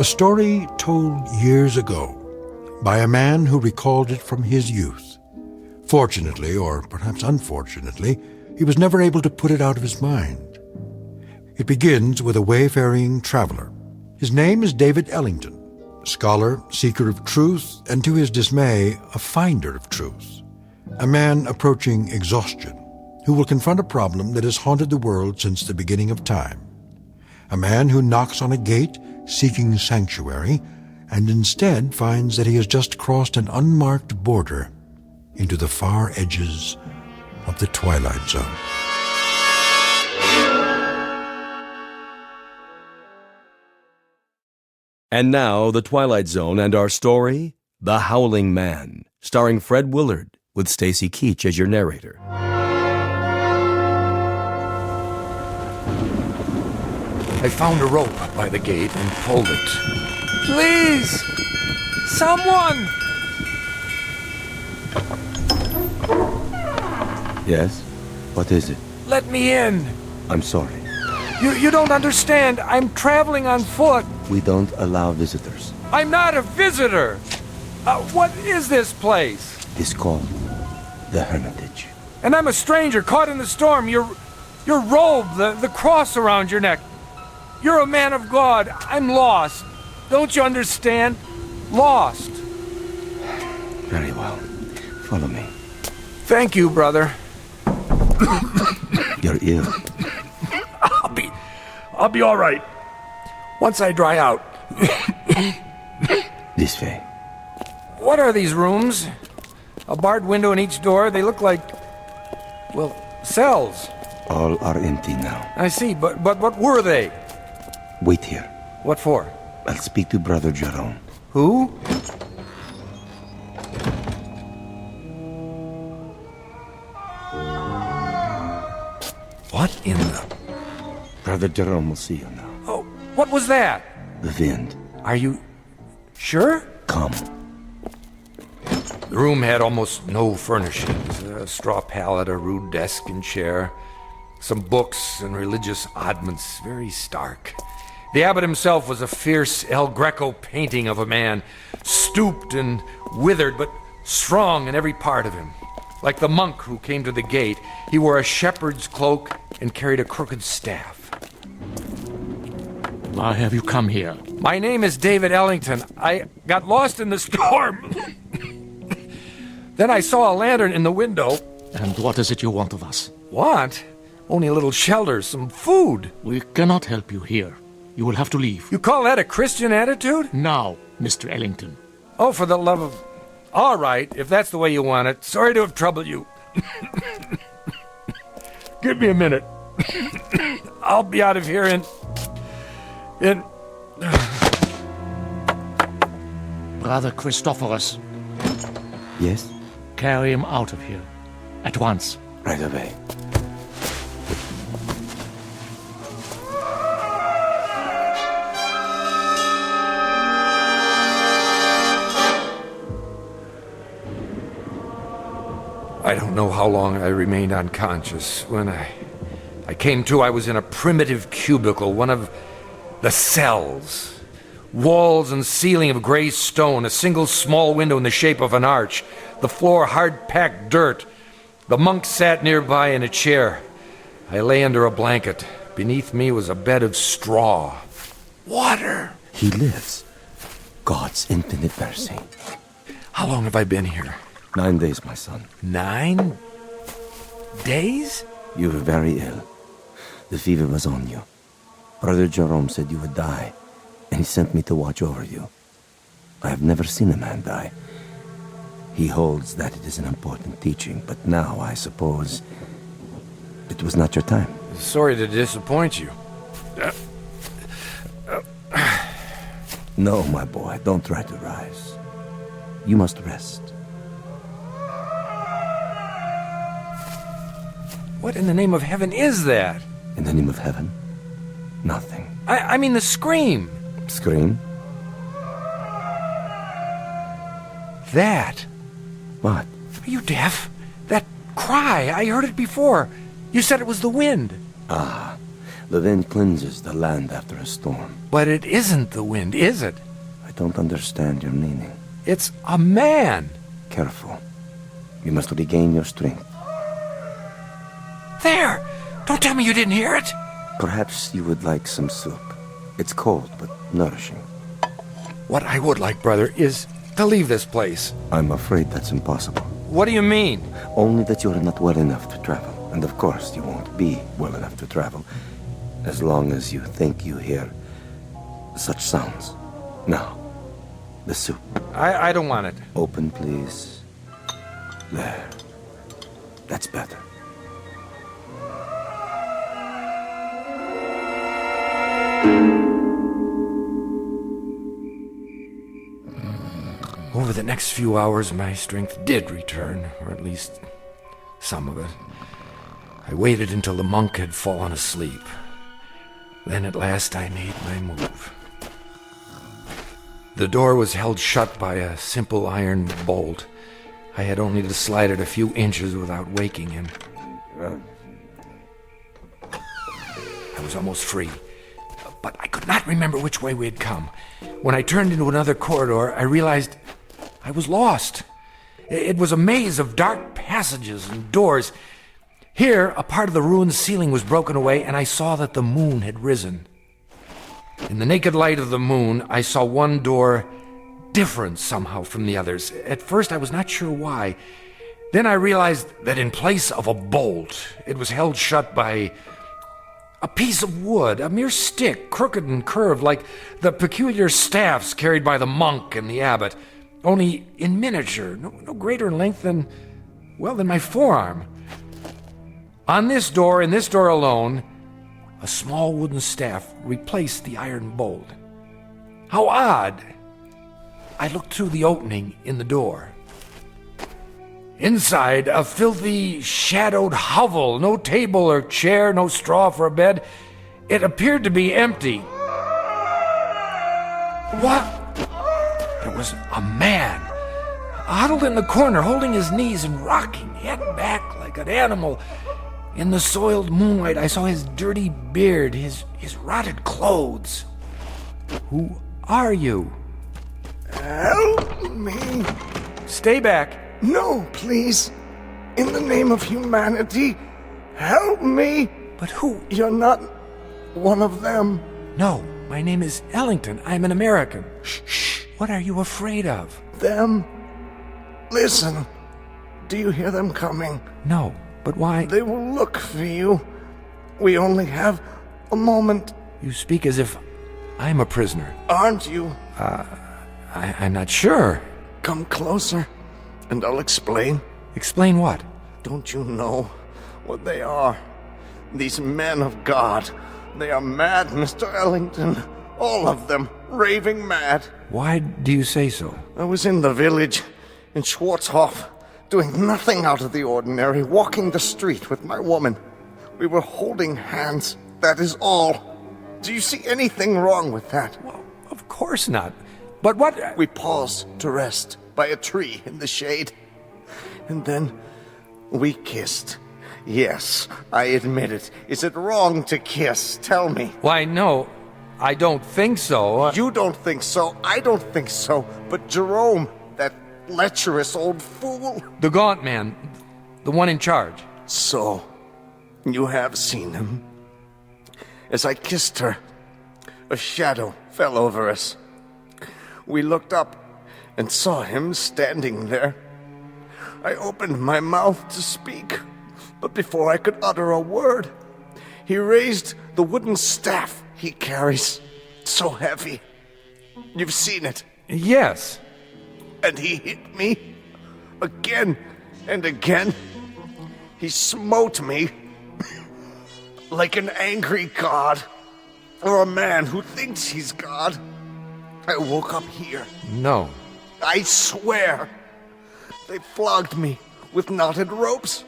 A story told years ago by a man who recalled it from his youth. Fortunately, or perhaps unfortunately, he was never able to put it out of his mind. It begins with a wayfaring traveler. His name is David Ellington, scholar, seeker of truth, and to his dismay, a finder of truth. A man approaching exhaustion, who will confront a problem that has haunted the world since the beginning of time. A man who knocks on a gate seeking sanctuary, and instead finds that he has just crossed an unmarked border into the far edges of the Twilight Zone. And now, The Twilight Zone and our story, The Howling Man, starring Fred Willard, with Stacy Keach as your narrator. I found a rope by the gate and pulled it. Please! Someone! Yes? What is it? Let me in! I'm sorry. You don't understand. I'm traveling on foot. We don't allow visitors. I'm not a visitor! What is this place? It's called the Hermitage. And I'm a stranger caught in the storm. Your robe, the cross around your neck. You're a man of God. I'm lost. Don't you understand? Lost. Very well. Follow me. Thank you, brother. You're ill. I'll be all right. Once I dry out. This way. What are these rooms? A barred window in each door. They look like, well, cells. All are empty now. I see, but what were they? Wait here. What for? I'll speak to Brother Jerome. Who? What in the... Brother Jerome will see you now. Oh, what was that? The wind. Are you sure? Come. The room had almost no furnishings. A straw pallet, a rude desk and chair, some books and religious oddments, very stark. The abbot himself was a fierce El Greco painting of a man, stooped and withered, but strong in every part of him. Like the monk who came to the gate, he wore a shepherd's cloak and carried a crooked staff. Why have you come here? My name is David Ellington. I got lost in the storm. Then I saw a lantern in the window. And what is it you want of us? Want? Only a little shelter, some food. We cannot help you here. You will have to leave. You call that a Christian attitude? Now, Mr. Ellington. Oh, for the love of... All right, if that's the way you want it. Sorry to have troubled you. Give me a minute. I'll be out of here in... Brother Christophorus. Yes? Carry him out of here. At once. Right away. I don't know how long I remained unconscious. When I came to, I was in a primitive cubicle, one of the cells. Walls and ceiling of gray stone, a single small window in the shape of an arch, the floor hard-packed dirt. The monk sat nearby in a chair. I lay under a blanket. Beneath me was a bed of straw. Water! He lives. God's infinite mercy. How long have I been here? 9 days, my son. 9 days? You were very ill. The fever was on you. Brother Jerome said you would die, and he sent me to watch over you. I have never seen a man die. He holds that it is an important teaching, but now, I suppose, it was not your time. Sorry to disappoint you. No, my boy, don't try to rise. You must rest. What in the name of heaven is that? In the name of heaven? Nothing. I mean the scream. Scream? That. What? Are you deaf? That cry, I heard it before. You said it was the wind. Ah, The wind cleanses the land after a storm. But it isn't the wind, is it? I don't understand your meaning. It's a man. Careful. You must regain your strength. There! Don't tell me you didn't hear it! Perhaps you would like some soup. It's cold, but nourishing. What I would like, brother, is to leave this place. I'm afraid that's impossible. What do you mean? Only that you're not well enough to travel. And of course, you won't be well enough to travel as long as you think you hear such sounds. Now, the soup. I don't want it. Open, please. There. That's better. Over the next few hours, my strength did return, or at least some of it. I waited until the monk had fallen asleep. Then at last I made my move. The door was held shut by a simple iron bolt. I had only to slide it a few inches without waking him. I was almost free, but I could not remember which way we had come. When I turned into another corridor, I realized I was lost. It was a maze of dark passages and doors. Here, a part of the ruined ceiling was broken away, and I saw that the moon had risen. In the naked light of the moon, I saw one door different somehow from the others. At first, I was not sure why. Then I realized that in place of a bolt, it was held shut by a piece of wood, a mere stick, crooked and curved, like the peculiar staffs carried by the monk and the abbot, only in miniature, no greater in length than my forearm. On this door, and this door alone, a small wooden staff replaced the iron bolt. How odd! I looked through the opening in the door. Inside, a filthy, shadowed hovel, no table or chair, no straw for a bed. It appeared to be empty. What? There was a man, huddled in the corner, holding his knees and rocking, head back like an animal. In the soiled moonlight, I saw his dirty beard, his rotted clothes. Who are you? Help me. Stay back. No, please. In the name of humanity, help me. But who? You're not one of them. No, my name is Ellington. I'm an American. Shh. What are you afraid of? Them. Listen. Do you hear them coming? No, but why? They will look for you. We only have a moment. You speak as if I'm a prisoner. Aren't you? I'm not sure. Come closer, and I'll explain. Explain what? Don't you know what they are? These men of God. They are mad, Mr. Ellington. All of them, raving mad. Why do you say so? I was in the village, in Schwarzhof, doing nothing out of the ordinary, walking the street with my woman. We were holding hands, that is all. Do you see anything wrong with that? Well, of course not. But what? We paused to rest by a tree in the shade. And then we kissed. Yes, I admit it. Is it wrong to kiss? Tell me. Why, no, I don't think so. You don't think so. I don't think so. But Jerome, that lecherous old fool. The gaunt man, the one in charge. So, you have seen him. As I kissed her, a shadow fell over us. We looked up and saw him standing there. I opened my mouth to speak, but before I could utter a word, he raised the wooden staff he carries, so heavy. You've seen it. Yes. And he hit me again and again. He smote me like an angry god, or a man who thinks he's God. I woke up here. No. I swear. They flogged me with knotted ropes.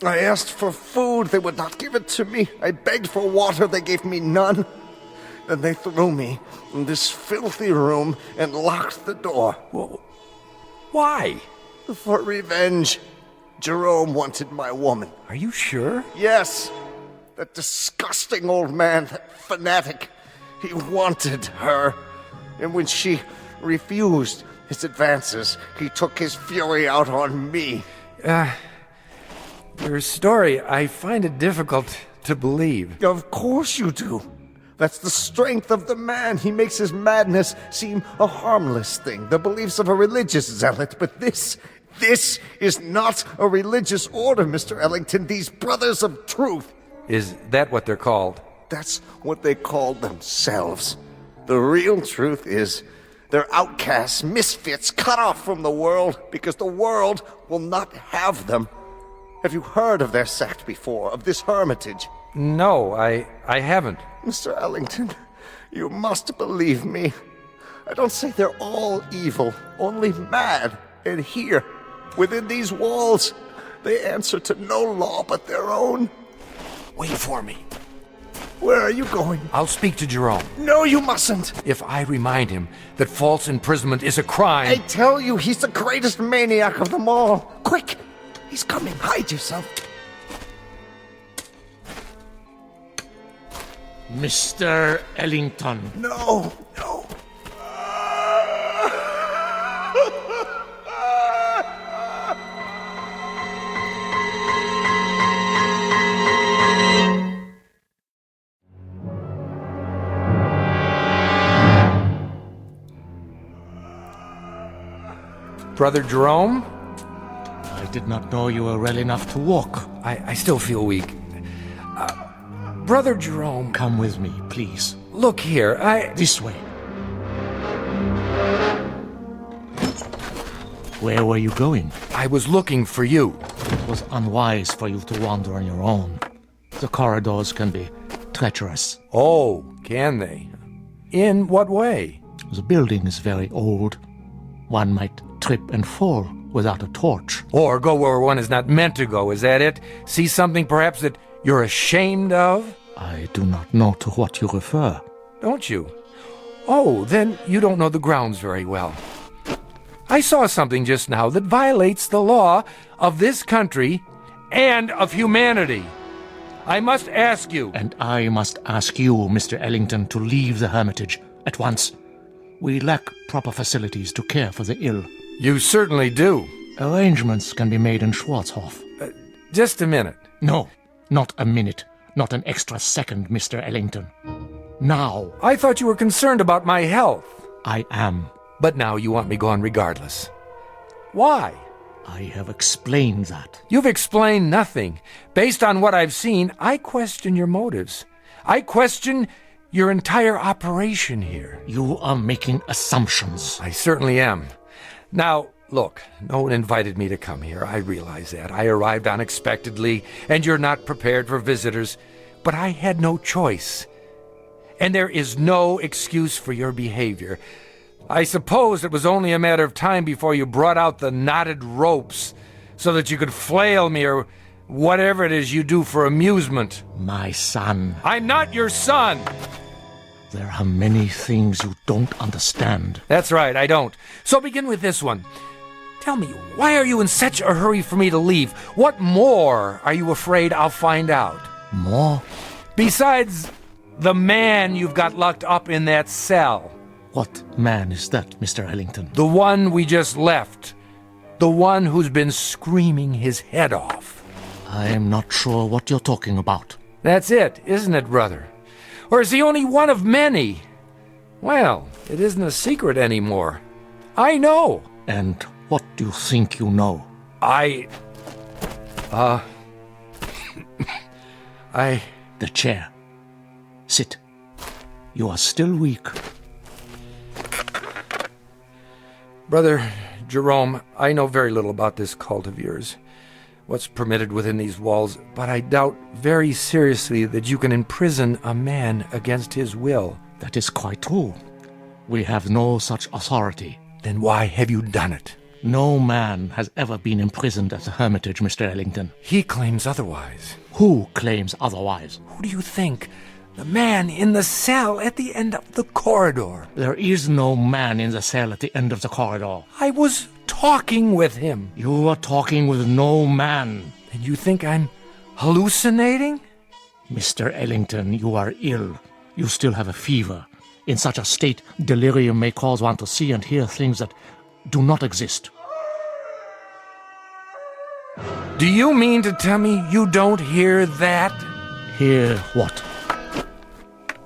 I asked for food. They would not give it to me. I begged for water. They gave me none. Then they threw me in this filthy room and locked the door. Well, why? For revenge. Jerome wanted my woman. Are you sure? Yes. That disgusting old man, that fanatic. He wanted her. And when she refused his advances, he took his fury out on me. Your story, I find it difficult to believe. Of course you do. That's the strength of the man. He makes his madness seem a harmless thing, the beliefs of a religious zealot. But this is not a religious order, Mr. Ellington. These brothers of truth. Is that what they're called? That's what they call themselves. The real truth is they're outcasts, misfits, cut off from the world because the world will not have them. Have you heard of their sect before, of this hermitage? No, I haven't. Mr. Ellington, you must believe me. I don't say they're all evil, only mad. And here, within these walls, they answer to no law but their own. Wait for me. Where are you going? I'll speak to Jerome. No, you mustn't. If I remind him that false imprisonment is a crime... I tell you, he's the greatest maniac of them all. Quick! He's coming. Hide yourself. Mr. Ellington. No. Brother Jerome? I did not know you were well enough to walk. I still feel weak. Brother Jerome... Come with me, please. Look here, This way. Where were you going? I was looking for you. It was unwise for you to wander on your own. The corridors can be treacherous. Oh, can they? In what way? The building is very old. One might trip and fall without a torch. Or go where one is not meant to go, is that it? See something perhaps that you're ashamed of? I do not know to what you refer. Don't you? Oh, then you don't know the grounds very well. I saw something just now that violates the law of this country and of humanity. I must ask you. And I must ask you, Mr. Ellington, to leave the hermitage at once. We lack proper facilities to care for the ill. You certainly do. Arrangements can be made in Schwarzhof. Just a minute. No, not a minute. Not an extra second, Mr. Ellington. Now. I thought you were concerned about my health. I am. But now you want me gone regardless. Why? I have explained that. You've explained nothing. Based on what I've seen, I question your motives. I question your entire operation here. You are making assumptions. I certainly am. Now, look, no one invited me to come here. I realize that. I arrived unexpectedly, and you're not prepared for visitors. But I had no choice. And there is no excuse for your behavior. I suppose it was only a matter of time before you brought out the knotted ropes so that you could flail me or whatever it is you do for amusement. My son. I'm not your son! There are many things you don't understand. That's right, I don't. So begin with this one. Tell me, why are you in such a hurry for me to leave? What more are you afraid I'll find out? More? Besides the man you've got locked up in that cell. What man is that, Mr. Ellington? The one we just left. The one who's been screaming his head off. I am not sure what you're talking about. That's it, isn't it, brother? Or is he only one of many? Well, it isn't a secret anymore. I know. And what do you think you know? The chair. Sit. You are still weak. Brother Jerome, I know very little about this cult of yours, what's permitted within these walls, but I doubt very seriously that you can imprison a man against his will. That is quite true. We have no such authority. Then why have you done it? No man has ever been imprisoned at the Hermitage, Mr. Ellington. He claims otherwise. Who claims otherwise? Who do you think? The man in the cell at the end of the corridor. There is no man in the cell at the end of the corridor. I was talking with him. You are talking with no man. And you think I'm hallucinating? Mr. Ellington, you are ill. You still have a fever. In such a state, delirium may cause one to see and hear things that do not exist. Do you mean to tell me you don't hear that? Hear what?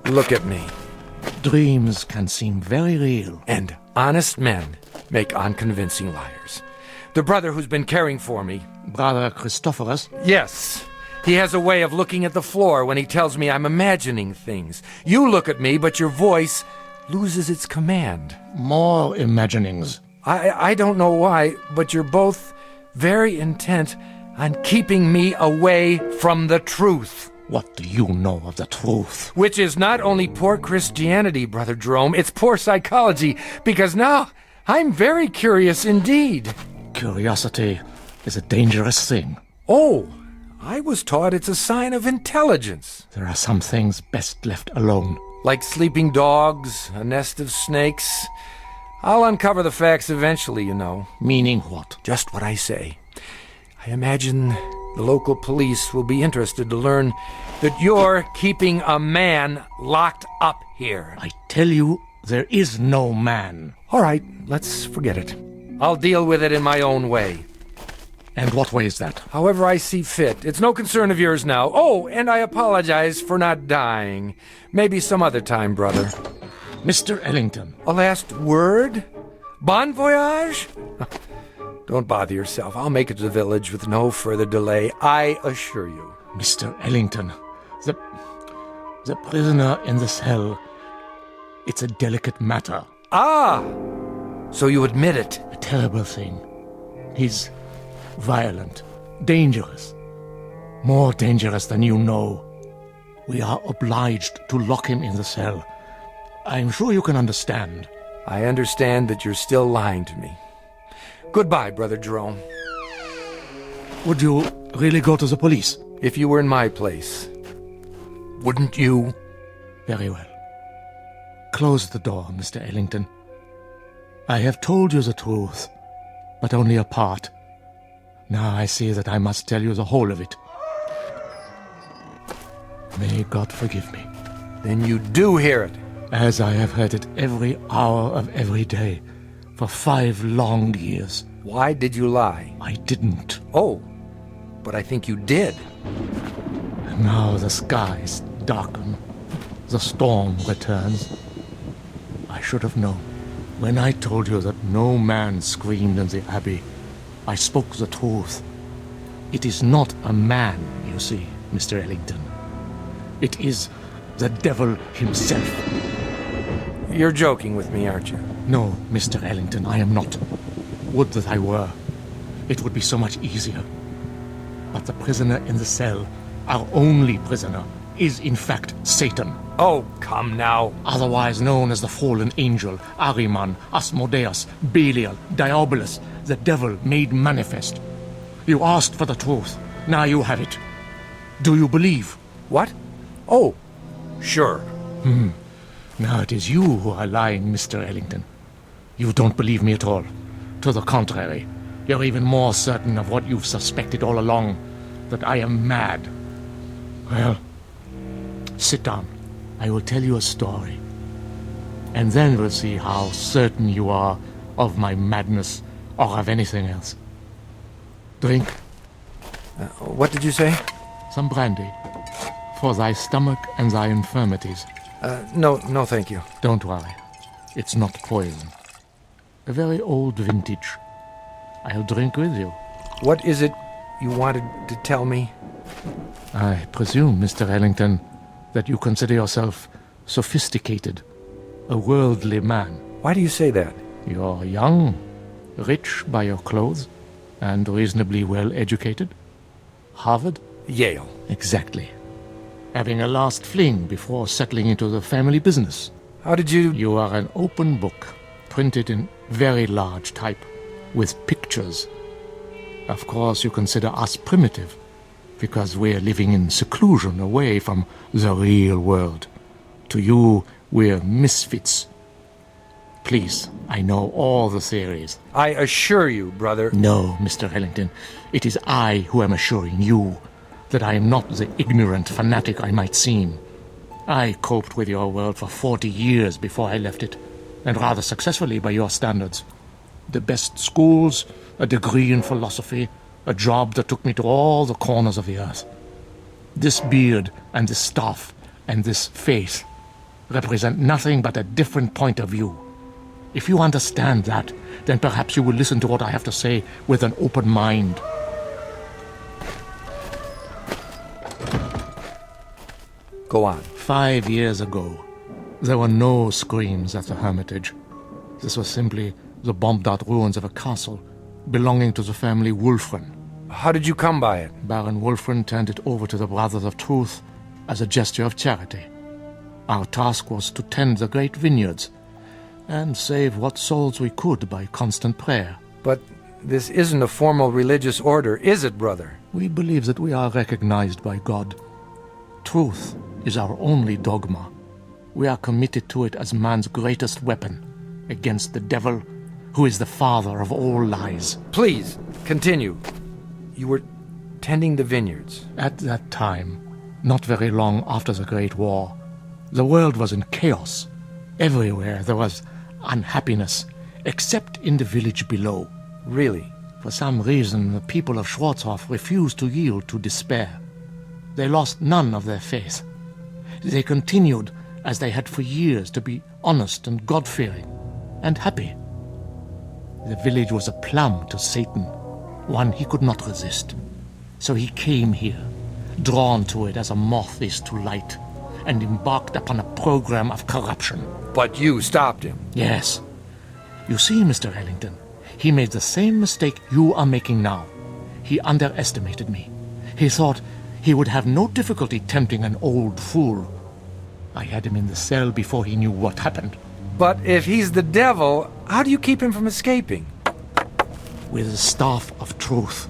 Look at me. Dreams can seem very real. And honest men make unconvincing liars. The brother who's been caring for me. Brother Christophorus? Yes. He has a way of looking at the floor when he tells me I'm imagining things. You look at me, but your voice loses its command. More imaginings. I don't know why, but you're both very intent on keeping me away from the truth. What do you know of the truth? Which is not only poor Christianity, Brother Jerome, it's poor psychology, because now I'm very curious indeed. Curiosity is a dangerous thing. Oh, I was taught it's a sign of intelligence. There are some things best left alone. Like sleeping dogs, a nest of snakes. I'll uncover the facts eventually, you know. Meaning what? Just what I say. I imagine the local police will be interested to learn that you're keeping a man locked up here. I tell you, there is no man. All right, let's forget it. I'll deal with it in my own way. And what way is that? However I see fit. It's no concern of yours now. Oh, and I apologize for not dying. Maybe some other time, brother. Mr. Ellington. A last word? Bon voyage? Don't bother yourself. I'll make it to the village with no further delay, I assure you. Mr. Ellington, the prisoner in the cell, it's a delicate matter. Ah! So you admit it? A terrible thing. He's violent, dangerous, more dangerous than you know. We are obliged to lock him in the cell. I'm sure you can understand. I understand that you're still lying to me. Goodbye, Brother Jerome. Would you really go to the police? If you were in my place, wouldn't you? Very well. Close the door, Mr. Ellington. I have told you the truth, but only a part. Now I see that I must tell you the whole of it. May God forgive me. Then you do hear it. As I have heard it every hour of every day, for 5 long years. Why did you lie? I didn't. Oh, but I think you did. And now the skies darken. The storm returns. I should have known. When I told you that no man screamed in the abbey, I spoke the truth. It is not a man, you see, Mr. Ellington. It is the devil himself. You're joking with me, aren't you? No, Mr. Ellington, I am not. Would that I were. It would be so much easier. But the prisoner in the cell, our only prisoner, is in fact Satan. Oh, come now. Otherwise known as the fallen angel, Ahriman, Asmodeus, Belial, Diabolus, the devil made manifest. You asked for the truth. Now you have it. Do you believe? What? Oh, sure. Now it is you who are lying, Mr. Ellington. You don't believe me at all. To the contrary, you're even more certain of what you've suspected all along, that I am mad. Well, sit down. I will tell you a story. And then we'll see how certain you are of my madness or of anything else. Drink. What did you say? Some brandy. For thy stomach and thy infirmities. No, thank you. Don't worry. It's not poison. A very old vintage. I'll drink with you. What is it you wanted to tell me? I presume, Mr. Ellington, that you consider yourself sophisticated, a worldly man. Why do you say that? You're young, rich by your clothes, and reasonably well educated. Harvard? Yale. Exactly. Having a last fling before settling into the family business. How did you... You are an open book, printed in very large type, with pictures. Of course, you consider us primitive, because we're living in seclusion away from the real world. To you, we're misfits. Please, I know all the theories. I assure you, brother... No, Mr. Ellington, it is I who am assuring you. that I am not the ignorant fanatic I might seem. I coped with your world for 40 years before I left it, and rather successfully by your standards. The best schools, a degree in philosophy, a job that took me to all the corners of the earth. This beard and this staff and this faith represent nothing but a different point of view. If you understand that, then perhaps you will listen to what I have to say with an open mind. Go on. 5 years ago, there were no screams at the Hermitage. This was simply the bombed-out ruins of a castle belonging to the family Wulfren. How did you come by it? Baron Wulfren turned it over to the Brothers of Truth as a gesture of charity. Our task was to tend the great vineyards and save what souls we could by constant prayer. But this isn't a formal religious order, is it, brother? We believe that we are recognized by God. Truth is our only dogma. We are committed to it as man's greatest weapon against the devil, who is the father of all lies. Please, continue. You were tending the vineyards. At that time, not very long after the Great War, the world was in chaos. Everywhere there was unhappiness, except in the village below. Really? For some reason, the people of Schwarzhof refused to yield to despair. They lost none of their faith. They continued, as they had for years, to be honest and God-fearing and happy. The village was a plum to Satan, one he could not resist. So he came here, drawn to it as a moth is to light, and embarked upon a program of corruption. But you stopped him. Yes. You see, Mr. Ellington, he made the same mistake you are making now. He underestimated me. He thought he would have no difficulty tempting an old fool. I had him in the cell before he knew what happened. But if he's the devil, how do you keep him from escaping? With the staff of truth.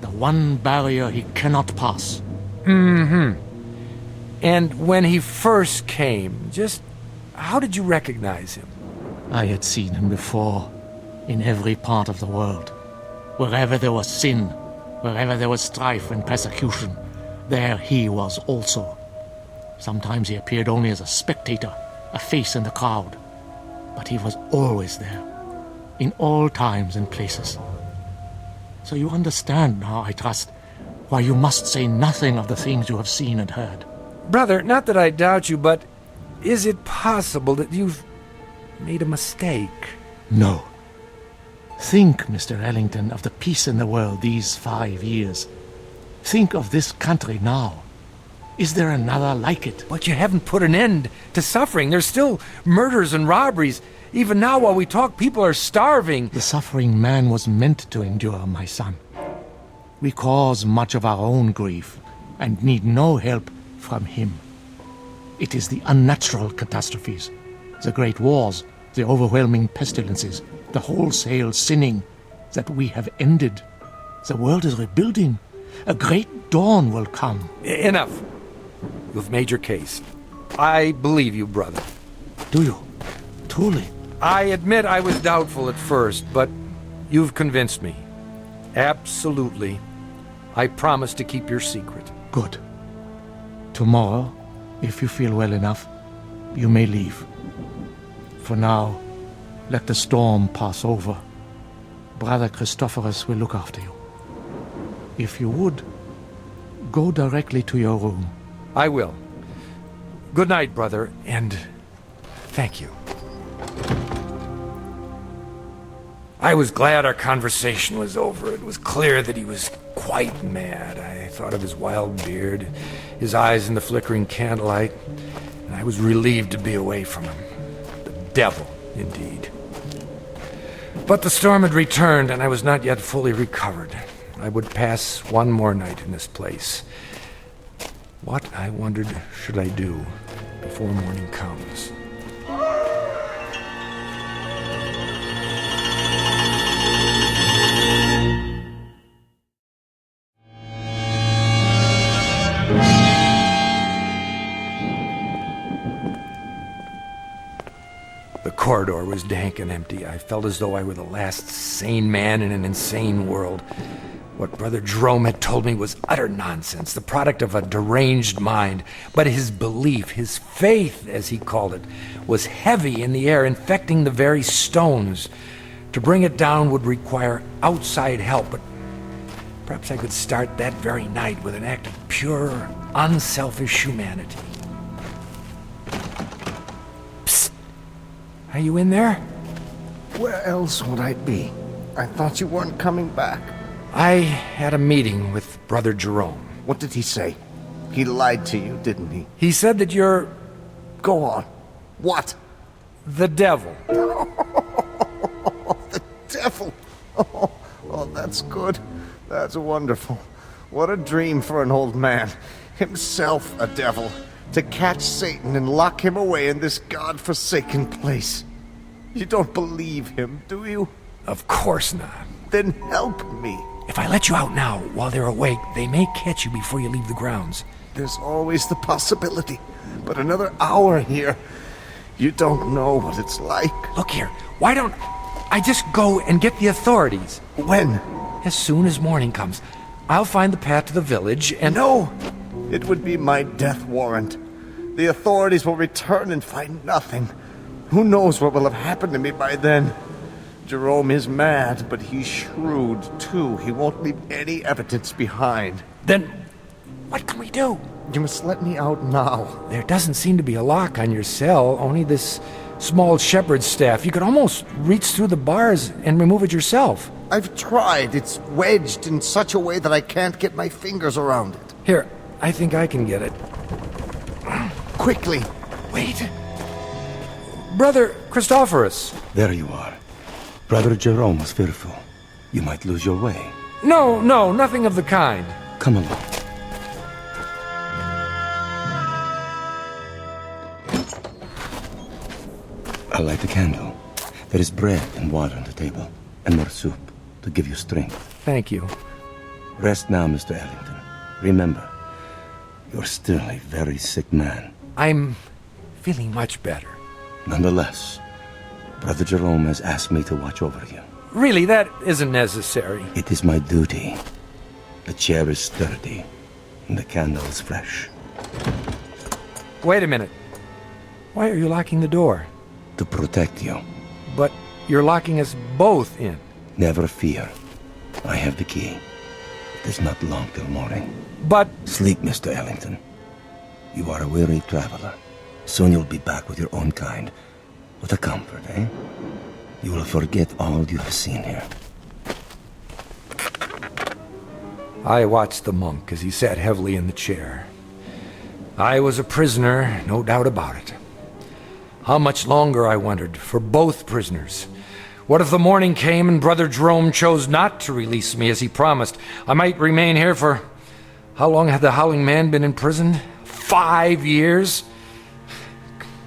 The one barrier he cannot pass. Mm-hmm. And when he first came, just how did you recognize him? I had seen him before, in every part of the world. Wherever there was sin, wherever there was strife and persecution, there he was also. Sometimes he appeared only as a spectator, a face in the crowd. But he was always there, in all times and places. So you understand now, I trust, why you must say nothing of the things you have seen and heard. Brother, not that I doubt you, but is it possible that you've made a mistake? No. Think, Mr. Ellington, of the peace in the world these 5 years. Think of this country now. Is there another like it? But you haven't put an end to suffering. There's still murders and robberies. Even now, while we talk, people are starving. The suffering man was meant to endure, my son. We cause much of our own grief and need no help from him. It is the unnatural catastrophes, the great wars, the overwhelming pestilences, the wholesale sinning that we have ended. The world is rebuilding. A great dawn will come. Enough. You've made your case. I believe you, brother. Do you? Truly? I admit I was doubtful at first, but you've convinced me. Absolutely. I promise to keep your secret. Good. Tomorrow, if you feel well enough, you may leave. For now, let the storm pass over. Brother Christophorus will look after you. If you would, go directly to your room. I will. Good night, brother, and thank you. I was glad our conversation was over. It was clear that he was quite mad. I thought of his wild beard, his eyes in the flickering candlelight, and I was relieved to be away from him. The devil, indeed. But the storm had returned, and I was not yet fully recovered. I would pass one more night in this place. What, I wondered, should I do before morning comes? The corridor was dank and empty. I felt as though I were the last sane man in an insane world. What Brother Jerome had told me was utter nonsense, the product of a deranged mind. But his belief, his faith, as he called it, was heavy in the air, infecting the very stones. To bring it down would require outside help, but perhaps I could start that very night with an act of pure, unselfish humanity. Psst! Are you in there? Where else would I be? I thought you weren't coming back. I had a meeting with Brother Jerome. What did he say? He lied to you, didn't he? He said that you're... Go on. What? The devil. The devil. Oh, that's good. That's wonderful. What a dream for an old man. Himself a devil. To catch Satan and lock him away in this God-forsaken place. You don't believe him, do you? Of course not. Then help me. If I let you out now, while they're awake, they may catch you before you leave the grounds. There's always the possibility. But another hour here, you don't know what it's like. Look here, why don't I just go and get the authorities? When? As soon as morning comes. I'll find the path to the village and... No! It would be my death warrant. The authorities will return and find nothing. Who knows what will have happened to me by then? Jerome is mad, but he's shrewd, too. He won't leave any evidence behind. Then, what can we do? You must let me out now. There doesn't seem to be a lock on your cell, only this small shepherd's staff. You could almost reach through the bars and remove it yourself. I've tried. It's wedged in such a way that I can't get my fingers around it. Here, I think I can get it. Quickly. Wait. Brother Christophorus. There you are. Brother Jerome was fearful. You might lose your way. No, nothing of the kind. Come along. I'll light the candle. There is bread and water on the table, and more soup to give you strength. Thank you. Rest now, Mr. Ellington. Remember, you're still a very sick man. I'm feeling much better. Nonetheless, Brother Jerome has asked me to watch over you. Really, that isn't necessary. It is my duty. The chair is sturdy, and the candle is fresh. Wait a minute. Why are you locking the door? To protect you. But you're locking us both in. Never fear. I have the key. It is not long till morning. But... Sleep, Mr. Ellington. You are a weary traveler. Soon you'll be back with your own kind. What a comfort, eh? You will forget all you have seen here. I watched the monk as he sat heavily in the chair. I was a prisoner, no doubt about it. How much longer, I wondered, for both prisoners? What if the morning came and Brother Jerome chose not to release me as he promised? I might remain here for... How long had the Howling Man been in prison? 5 years?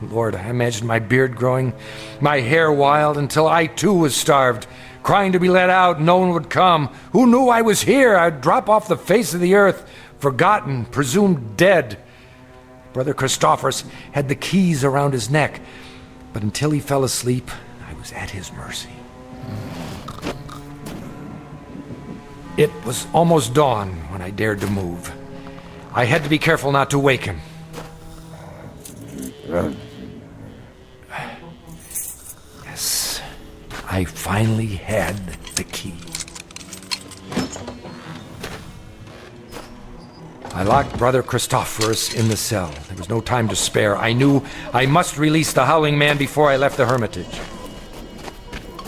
Lord, I imagined my beard growing, my hair wild, until I too was starved, crying to be let out, and no one would come. Who knew I was here? I'd drop off the face of the earth, forgotten, presumed dead. Brother Christophorus had the keys around his neck, but until he fell asleep, I was at his mercy. It was almost dawn when I dared to move. I had to be careful not to wake him. Yes, I finally had the key. I locked Brother Christophorus in the cell. There was no time to spare. I knew I must release the Howling Man before I left the hermitage.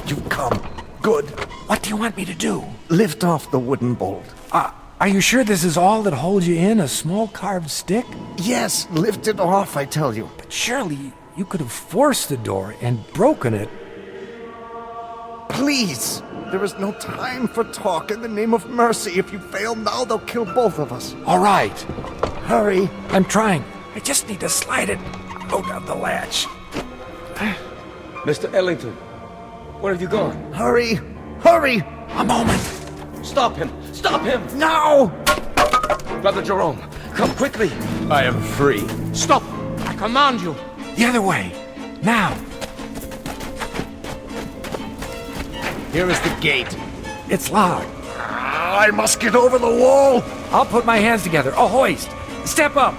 You've come. Good. What do you want me to do? Lift off the wooden bolt. Are you sure this is all that holds you in? A small carved stick? Yes, lift it off, I tell you. But surely you could have forced the door and broken it. Please! There is no time for talk. In the name of mercy, if you fail now, they'll kill both of us. All right. Hurry. I'm trying. I just need to slide it out of the latch. Mr. Ellington, where have you gone? Hurry! Hurry! A moment. Stop him! Stop him! Now! Brother Jerome, come quickly. I am free. Stop! I command you. The other way. Now. Here is the gate. It's locked. I must get over the wall. I'll put my hands together. A hoist. Step up.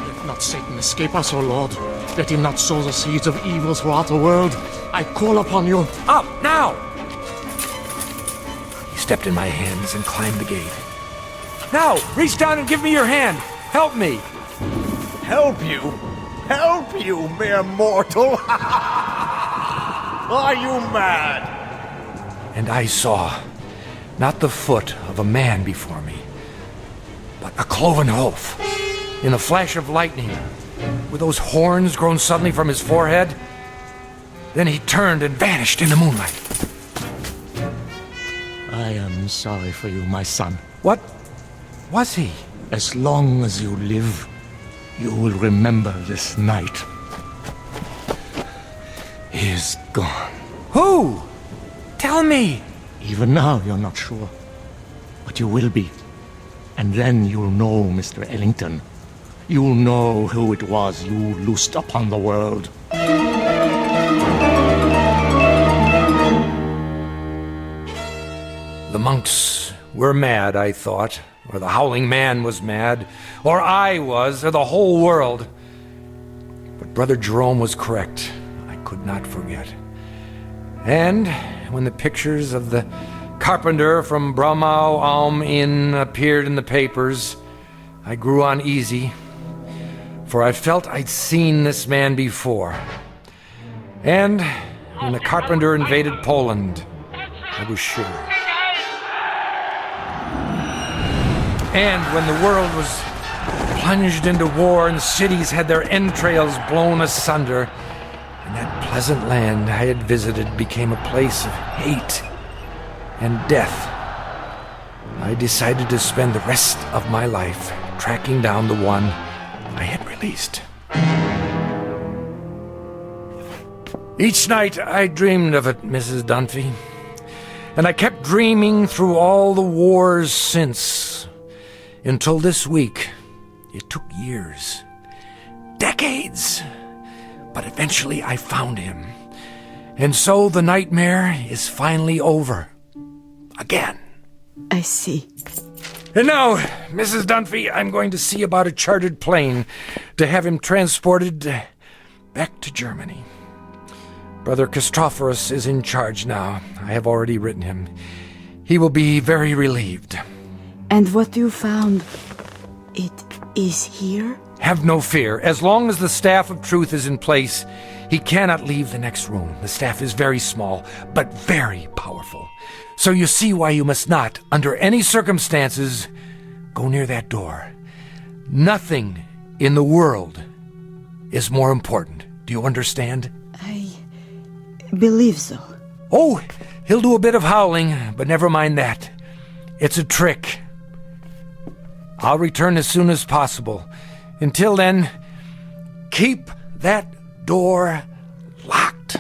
Let not Satan escape us, O Lord. Let him not sow the seeds of evil throughout the world. I call upon you. Up, now! He stepped in my hands and climbed the gate. Now, reach down and give me your hand. Help me. Help you? Help you, mere mortal? Are you mad? And I saw not the foot of a man before me, but a cloven hoof in a flash of lightning, with those horns grown suddenly from his forehead. Then he turned and vanished in the moonlight. I am sorry for you, my son. What was he? As long as you live, you will remember this night. He is gone. Who? Tell me. Even now, you're not sure. But you will be. And then you'll know, Mr. Ellington. You'll know who it was you loosed upon the world. The monks were mad, I thought. Or the howling man was mad. Or I was, or the whole world. But Brother Jerome was correct. I could not forget. And when the pictures of the carpenter from Bromau Alm Inn appeared in the papers, I grew uneasy, for I felt I'd seen this man before. And when the carpenter invaded Poland, I was sure. And when the world was plunged into war and cities had their entrails blown asunder, and that pleasant land I had visited became a place of hate and death, I decided to spend the rest of my life tracking down the one I had released. Each night I dreamed of it, Mrs. Dunphy, and I kept dreaming through all the wars since, until this week. It took years, decades, but eventually I found him. And so the nightmare is finally over. Again. I see. And now, Mrs. Dunphy, I'm going to see about a chartered plane to have him transported back to Germany. Brother Christophorus is in charge now. I have already written him. He will be very relieved. And what you found, it is here? Have no fear. As long as the staff of truth is in place, he cannot leave the next room. The staff is very small, but very powerful. So you see why you must not, under any circumstances, go near that door. Nothing in the world is more important. Do you understand? I believe so. Oh, he'll do a bit of howling, but never mind that. It's a trick. I'll return as soon as possible. Until then, keep that door locked.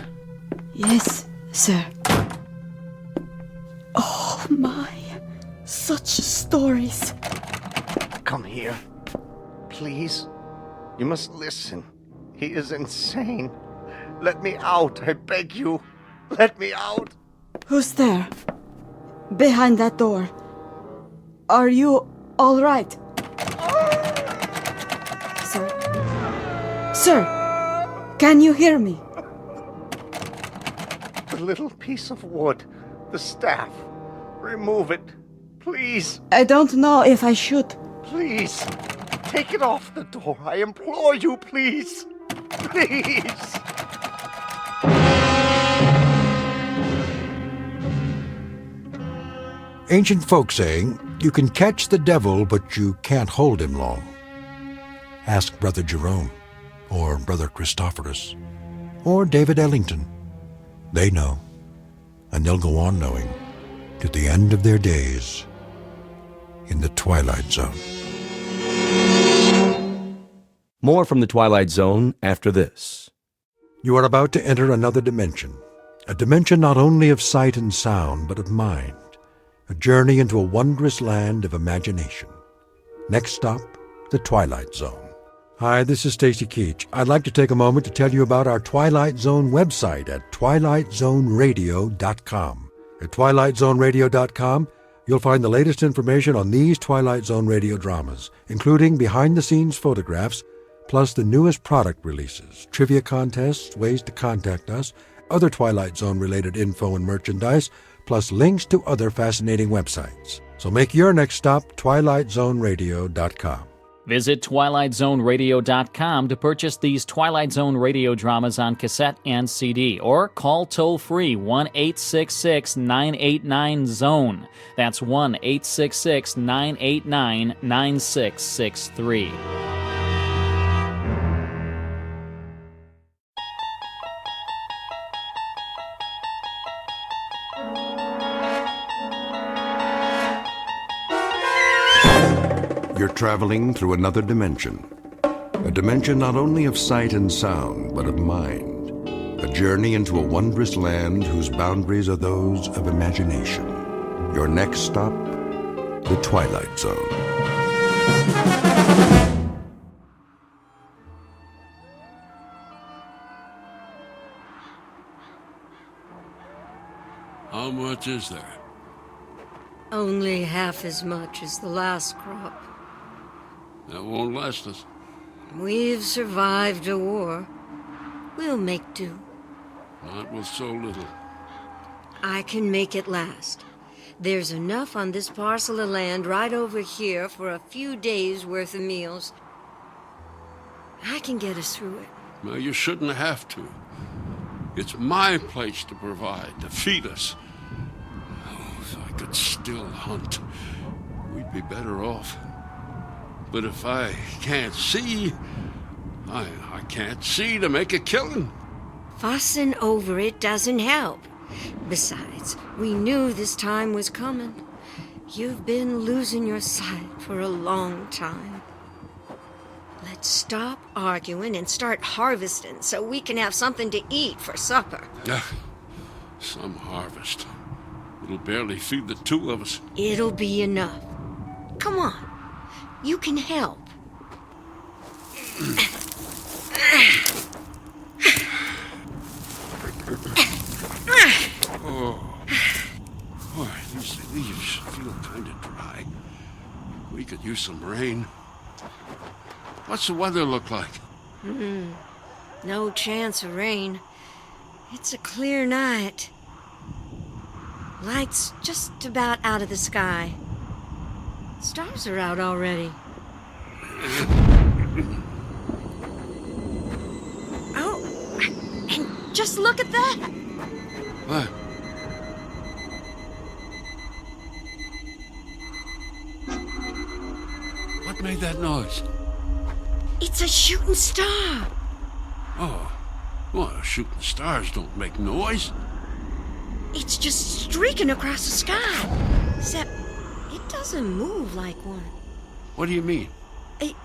Yes, sir. Oh my, such stories. Come here. Please. You must listen. He is insane. Let me out, I beg you. Let me out. Who's there? Behind that door. Are you all right? Sir, can you hear me? The little piece of wood, the staff. Remove it, please. I don't know if I should. Please, take it off the door. I implore you, please. Please. Ancient folk saying, you can catch the devil, but you can't hold him long. Ask Brother Jerome, or Brother Christophorus, or David Ellington. They know, and they'll go on knowing, to the end of their days in the Twilight Zone. More from the Twilight Zone after this. You are about to enter another dimension, a dimension not only of sight and sound, but of mind, a journey into a wondrous land of imagination. Next stop, the Twilight Zone. Hi, this is Stacy Keach. I'd like to take a moment to tell you about our Twilight Zone website at twilightzoneradio.com. At twilightzoneradio.com, You'll find the latest information on these Twilight Zone radio dramas, including behind-the-scenes photographs, plus the newest product releases, trivia contests, ways to contact us, other Twilight Zone-related info and merchandise, plus links to other fascinating websites. So make your next stop twilightzoneradio.com. Visit twilightzoneradio.com to purchase these Twilight Zone radio dramas on cassette and CD, or call toll-free 1-866-989-ZONE. That's 1-866-989-9663. You're traveling through another dimension. A dimension not only of sight and sound, but of mind. A journey into a wondrous land whose boundaries are those of imagination. Your next stop, the Twilight Zone. How much is there? Only half as much as the last crop. That won't last us. We've survived a war. We'll make do. Not with so little. I can make it last. There's enough on this parcel of land right over here for a few days' worth of meals. I can get us through it. Well, you shouldn't have to. It's my place to provide, to feed us. Oh, if I could still hunt, we'd be better off. But if I can't see, I can't see to make a killing. Fussing over it doesn't help. Besides, we knew this time was coming. You've been losing your sight for a long time. Let's stop arguing and start harvesting so we can have something to eat for supper. Some harvest. It'll barely feed the two of us. It'll be enough. Come on. You can help. Oh, boy, these leaves feel kind of dry. We could use some rain. What's the weather look like? No chance of rain. It's a clear night. Light's just about out of the sky. Stars are out already. Oh, and just look at that. What? What made that noise? It's a shooting star. Oh, well, shooting stars don't make noise. It's just streaking across the sky. Except it doesn't move like one. What do you mean? It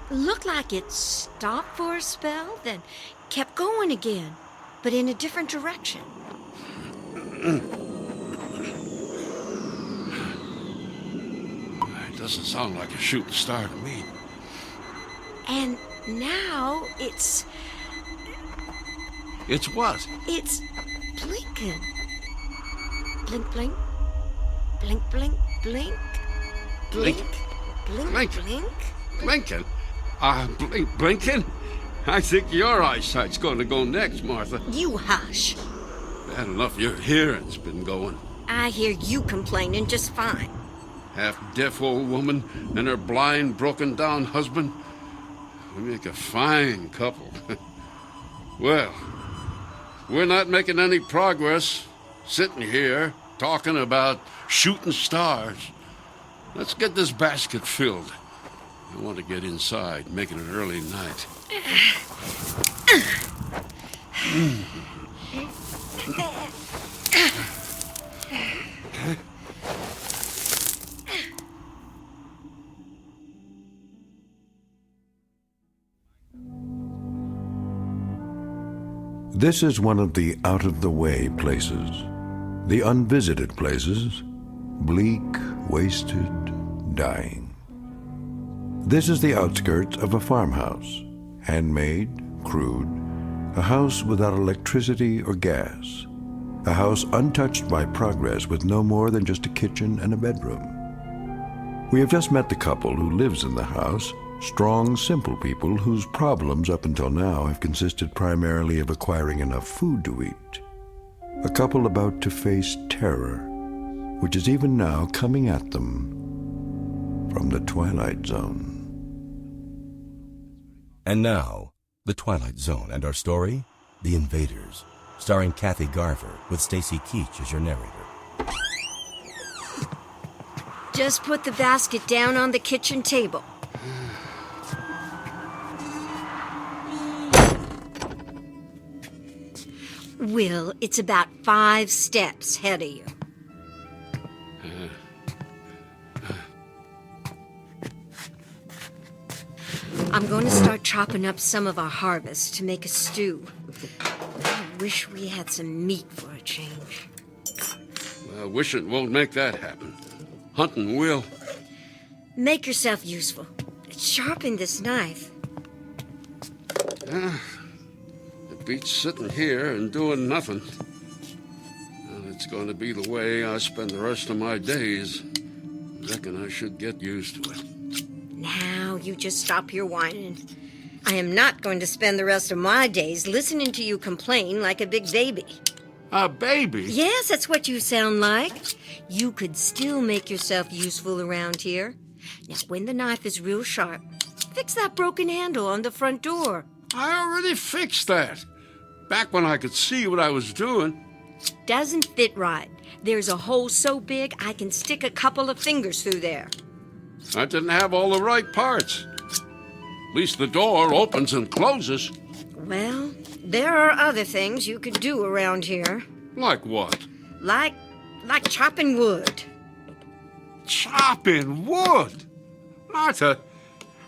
looked like it stopped for a spell, then kept going again, but in a different direction. It doesn't sound like a shooting star to me. And now it's... It's what? It's blinking. Blink, blink. Blink, blink, blink. Blink, blink, blink. Blink. Blinking? Blinking? I think your eyesight's going to go next, Martha. You hush. Bad enough your hearing's been going. I hear you complaining just fine. Half-deaf old woman and her blind, broken-down husband. We make a fine couple. Well, we're not making any progress sitting here talking about shooting stars. Let's get this basket filled. I want to get inside, making it early night. Okay. This is one of the out-of-the-way places, the unvisited places, bleak, wasted, dying. This is the outskirts of a farmhouse, handmade, crude, a house without electricity or gas. A house untouched by progress with no more than just a kitchen and a bedroom. We have just met the couple who lives in the house, strong, simple people whose problems up until now have consisted primarily of acquiring enough food to eat. A couple about to face terror, which is even now coming at them from the Twilight Zone. And now, The Twilight Zone and our story, The Invaders, starring Kathy Garver with Stacy Keach as your narrator. Just put the basket down on the kitchen table. Will, it's about 5 steps ahead of you. I'm going to start chopping up some of our harvest to make a stew. I wish we had some meat for a change. Well, wishing won't make that happen. Hunting will. Make yourself useful. Sharpen this knife. It beats sitting here and doing nothing. Well, it's going to be the way I spend the rest of my days. Reckon I should get used to it. Now, you just stop your whining. I am not going to spend the rest of my days listening to you complain like a big baby. A baby? Yes, that's what you sound like. You could still make yourself useful around here. Now, when the knife is real sharp, fix that broken handle on the front door. I already fixed that. Back when I could see what I was doing. Doesn't fit right. There's a hole so big I can stick a couple of fingers through there. I didn't have all the right parts. At least the door opens and closes. Well, there are other things you could do around here. Like what? Like chopping wood. Chopping wood? Martha,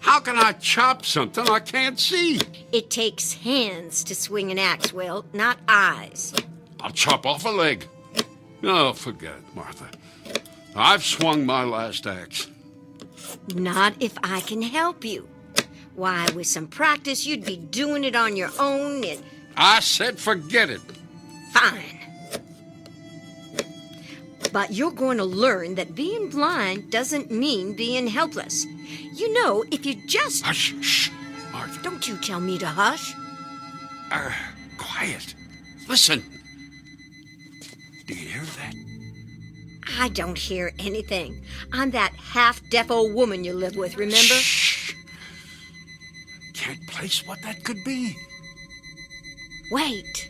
how can I chop something I can't see? It takes hands to swing an axe, Will, not eyes. I'll chop off a leg. Oh, forget it, Martha. I've swung my last axe. Not if I can help you. Why, with some practice, you'd be doing it on your own and... I said forget it. Fine. But you're going to learn that being blind doesn't mean being helpless. You know, if you just... Hush, shh, Martha. Don't you tell me to hush. Quiet. Listen. Do you hear that? I don't hear anything. I'm that half-deaf old woman you live with, remember? Shh. Can't place what that could be. Wait.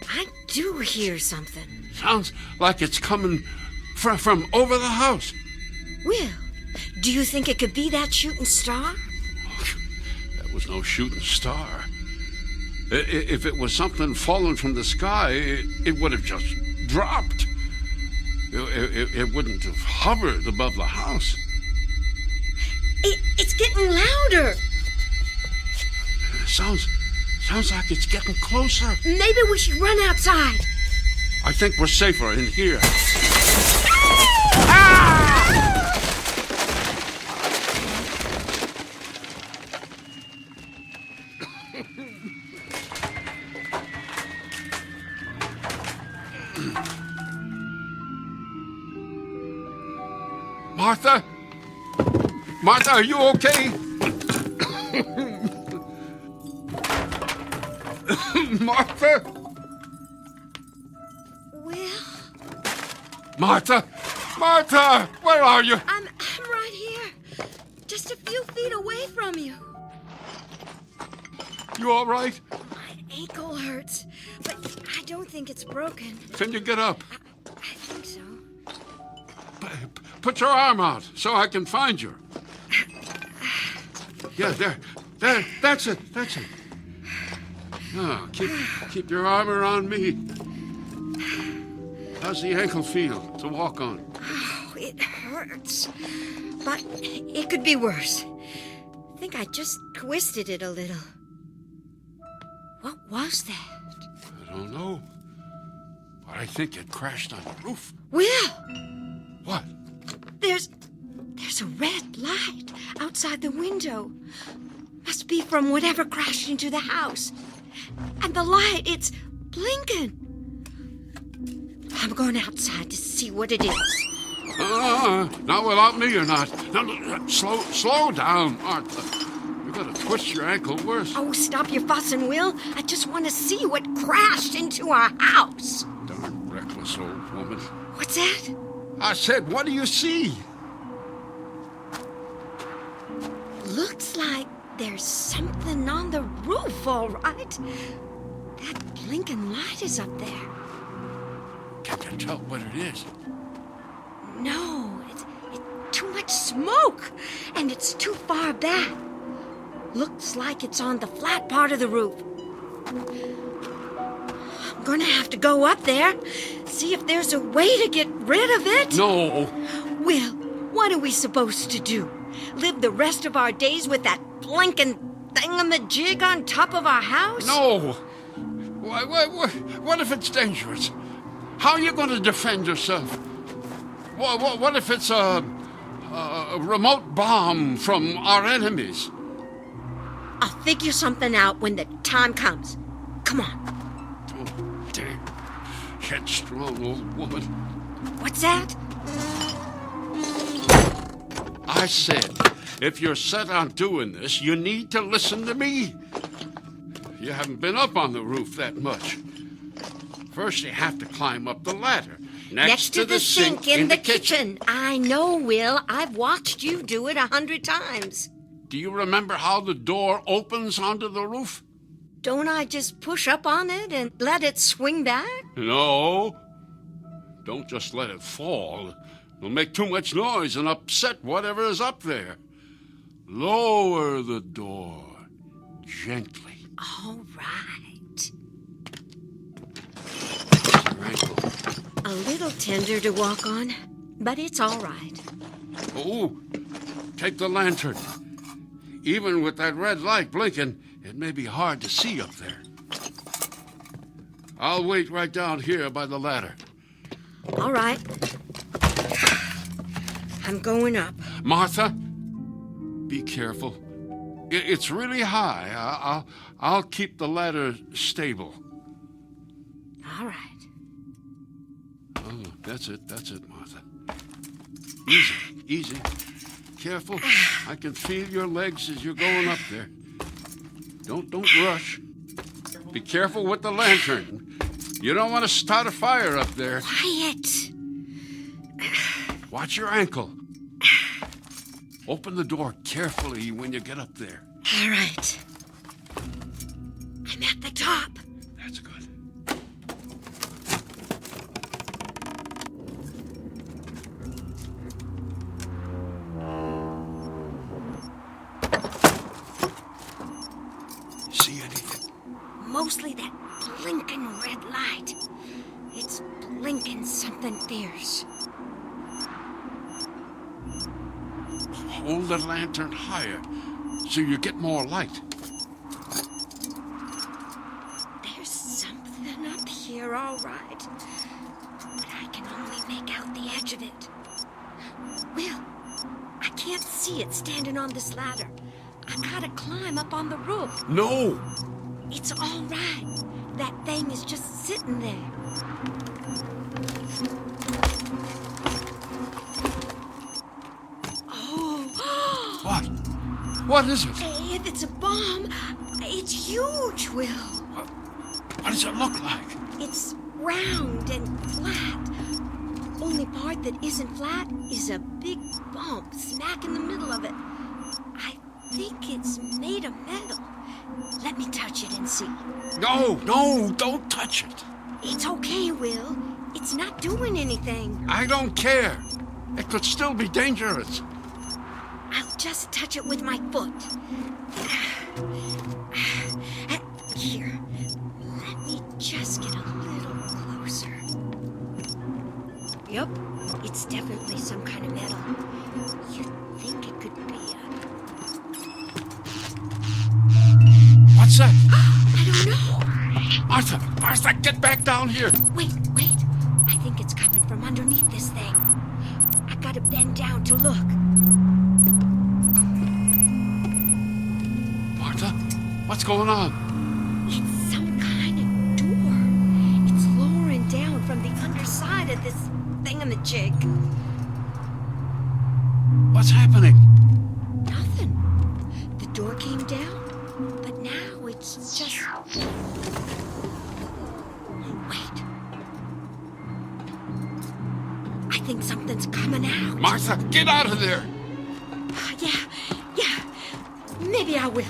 I do hear something. Sounds like it's coming from over the house. Will, do you think it could be that shooting star? That was no shooting star. If it was something falling from the sky, it would have just dropped. It wouldn't have hovered above the house. It's getting louder. Sounds like it's getting closer. Maybe we should run outside. I think we're safer in here. Martha? Martha, are you okay? Martha? Will? Martha? Martha! Where are you? I'm right here. Just a few feet away from you. You all right? My ankle hurts, but I don't think it's broken. Can you get up? I think so. Put your arm out so I can find you. Yeah, there. That's it. Oh, keep your arm around me. How's the ankle feel to walk on? Oh, it hurts. But it could be worse. I think I just twisted it a little. What was that? I don't know. But I think it crashed on the roof. Will! What? There's a red light outside the window. Must be from whatever crashed into the house. And the light, it's blinking. I'm going outside to see what it is. Not without me, you're not. No, slow down, Martha. You're gonna twist your ankle worse. Oh, stop your fussing, Will. I just want to see what crashed into our house. Darn reckless old woman. What's that? I said, what do you see? Looks like there's something on the roof, all right. That blinking light is up there. Can't you tell what it is? No, it's too much smoke, and it's too far back. Looks like it's on the flat part of the roof. I'm gonna have to go up there, see if there's a way to get rid of it. No. Will, what are we supposed to do? Live the rest of our days with that blinking thingamajig on top of our house? No. What if it's dangerous? How are you going to defend yourself? What if it's a remote bomb from our enemies? I'll figure something out when the time comes. Come on. Oh, damn. Headstrong old woman. What's that? I said, if you're set on doing this, you need to listen to me. You haven't been up on the roof that much. First, you have to climb up the ladder. Next to the sink in the kitchen. I know, Will. I've watched you do it 100 times. Do you remember how the door opens onto the roof? Don't I just push up on it and let it swing back? No. Don't just let it fall. It'll make too much noise and upset whatever is up there. Lower the door gently. All right. Your ankle. A little tender to walk on, but it's all right. Oh, take the lantern. Even with that red light blinking, it may be hard to see up there. I'll wait right down here by the ladder. All right. I'm going up. Martha, be careful. It's really high. I'll keep the ladder stable. All right. Oh, that's it, Martha. Easy. Careful. I can feel your legs as you're going up there. Don't rush. Be careful with the lantern. You don't want to start a fire up there. Quiet. Watch your ankle. Open the door carefully when you get up there. All right. I'm at the top. That's good. See anything? Mostly that blinking red light. It's blinking something fierce. Hold the lantern higher so you get more light. There's something up here, all right. But I can only make out the edge of it. Will, I can't see it standing on this ladder. I gotta climb up on the roof. No! It's all right. That thing is just sitting there. What? What is it? If it's a bomb, it's huge, Will. What does it look like? It's round and flat. Only part that isn't flat is a big bump smack in the middle of it. I think it's made of metal. Let me touch it and see. No, don't touch it. It's okay, Will. It's not doing anything. I don't care. It could still be dangerous. I'll just touch it with my foot. Here, let me just get a little closer. Yep, it's definitely some kind of metal. You'd think it could be What's that? I don't know. Martha, get back down here. Wait. I think it's coming from underneath this thing. I gotta bend down to look. Martha, what's going on? It's some kind of door. It's lowering down from the underside magic. What's happening? Nothing. The door came down, but now it's just... Wait. I think something's coming out. Martha, get out of there! Yeah. Maybe I will.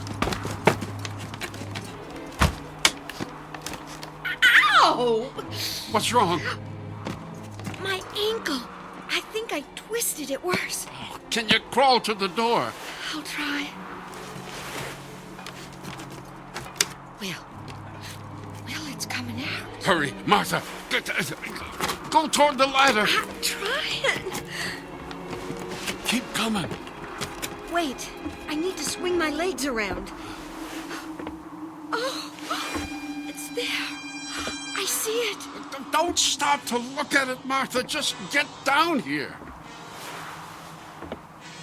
Ow! What's wrong? My ankle. I think I twisted it worse. Can you crawl to the door? I'll try. Well, it's coming out. Hurry, Martha. Go toward the ladder. I'm trying. Keep coming. Wait, I need to swing my legs around. Oh, it's there. I see it. Don't stop to look at it, Martha. Just get down here.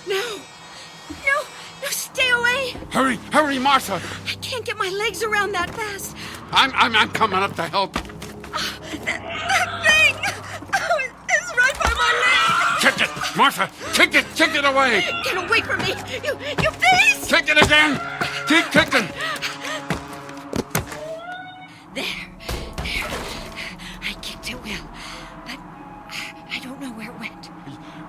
No, stay away. Hurry, Martha. I can't get my legs around that fast. I'm coming up to help. That thing! It's right by my leg! Kick it, Martha! Kick it away! Get away from me! You beast! Kick it again! Keep kicking! There. I kicked it well, but I don't know where it went.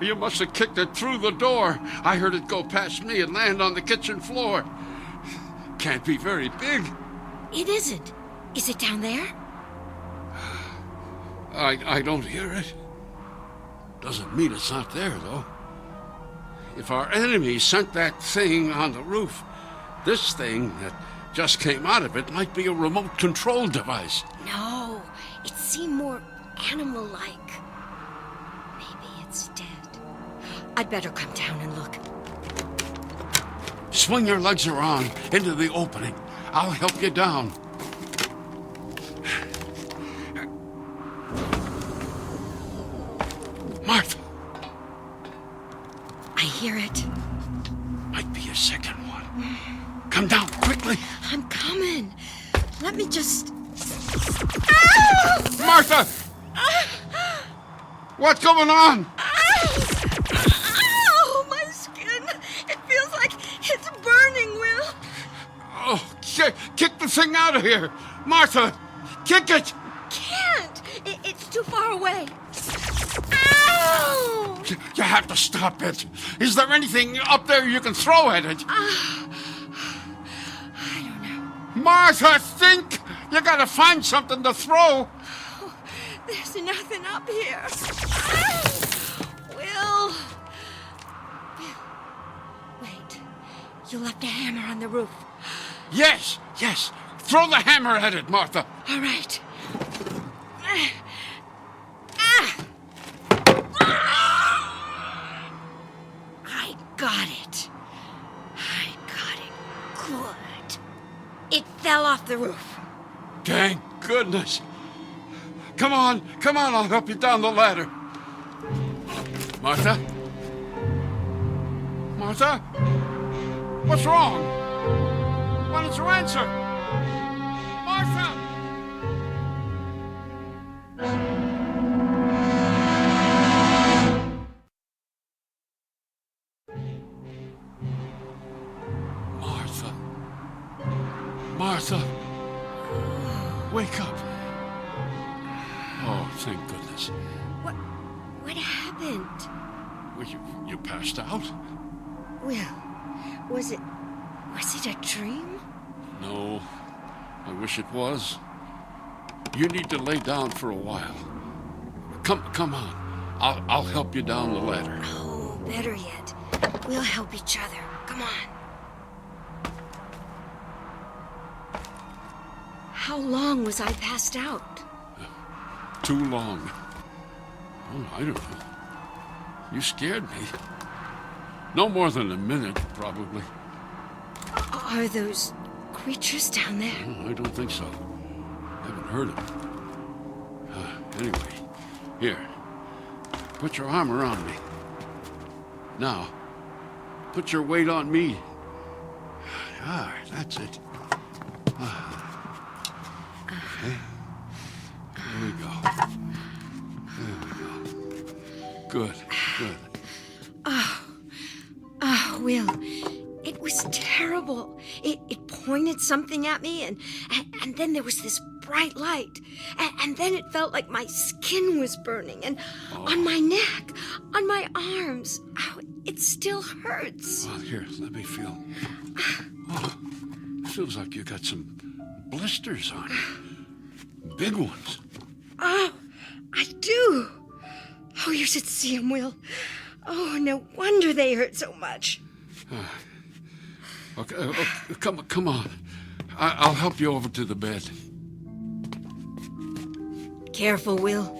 You must have kicked it through the door. I heard it go past me and land on the kitchen floor. Can't be very big. It isn't. Is it down there? I don't hear it. Doesn't mean it's not there, though. If our enemy sent that thing on the roof, this thing that just came out of it might be a remote control device. No, it seemed more animal-like. Maybe it's dead. I'd better come down and look. Swing your legs around into the opening. I'll help you down. Martha! I hear it. Might be a second one. Come down, quickly! I'm coming. Let me just... Martha! What's going on? Ow! My skin! It feels like it's burning, Will. Oh, kick the thing out of here! Martha, kick it! Can't! It's too far away. Ow! You have to stop it. Is there anything up there you can throw at it? I don't know. Martha, think! You gotta find something to throw. Oh, there's nothing up here. Will. Wait. You left a hammer on the roof. Yes. Throw the hammer at it, Martha. All right. I got it. Good. It fell off the roof. Thank goodness. Come on, I'll help you down the ladder. Martha? What's wrong? Why don't you answer? Martha! Martha! Wake up! Oh, thank goodness. What happened? Well, you passed out? Will, was it a dream? No, I wish it was. You need to lay down for a while. Come on. I'll help you down the ladder. Oh, better yet. We'll help each other. Come on. How long was I passed out? Too long. Oh, I don't know. You scared me. No more than a minute, probably. Are those creatures down there? No, I don't think so. Haven't heard them. Anyway, here. Put your arm around me. Now, put your weight on me. Ah, that's it. Okay. There we go. Good. Oh, Will, it was terrible. It pointed something at me, and then there was this bright light. And then it felt like my skin was burning, and on my neck, on my arms. Oh, it still hurts. Well, here, let me feel. Oh, feels like you got some blisters on you. Big ones. Oh, I do. Oh, you should see them, Will. Oh, no wonder they hurt so much. Okay, come on. I'll help you over to the bed. Careful, Will.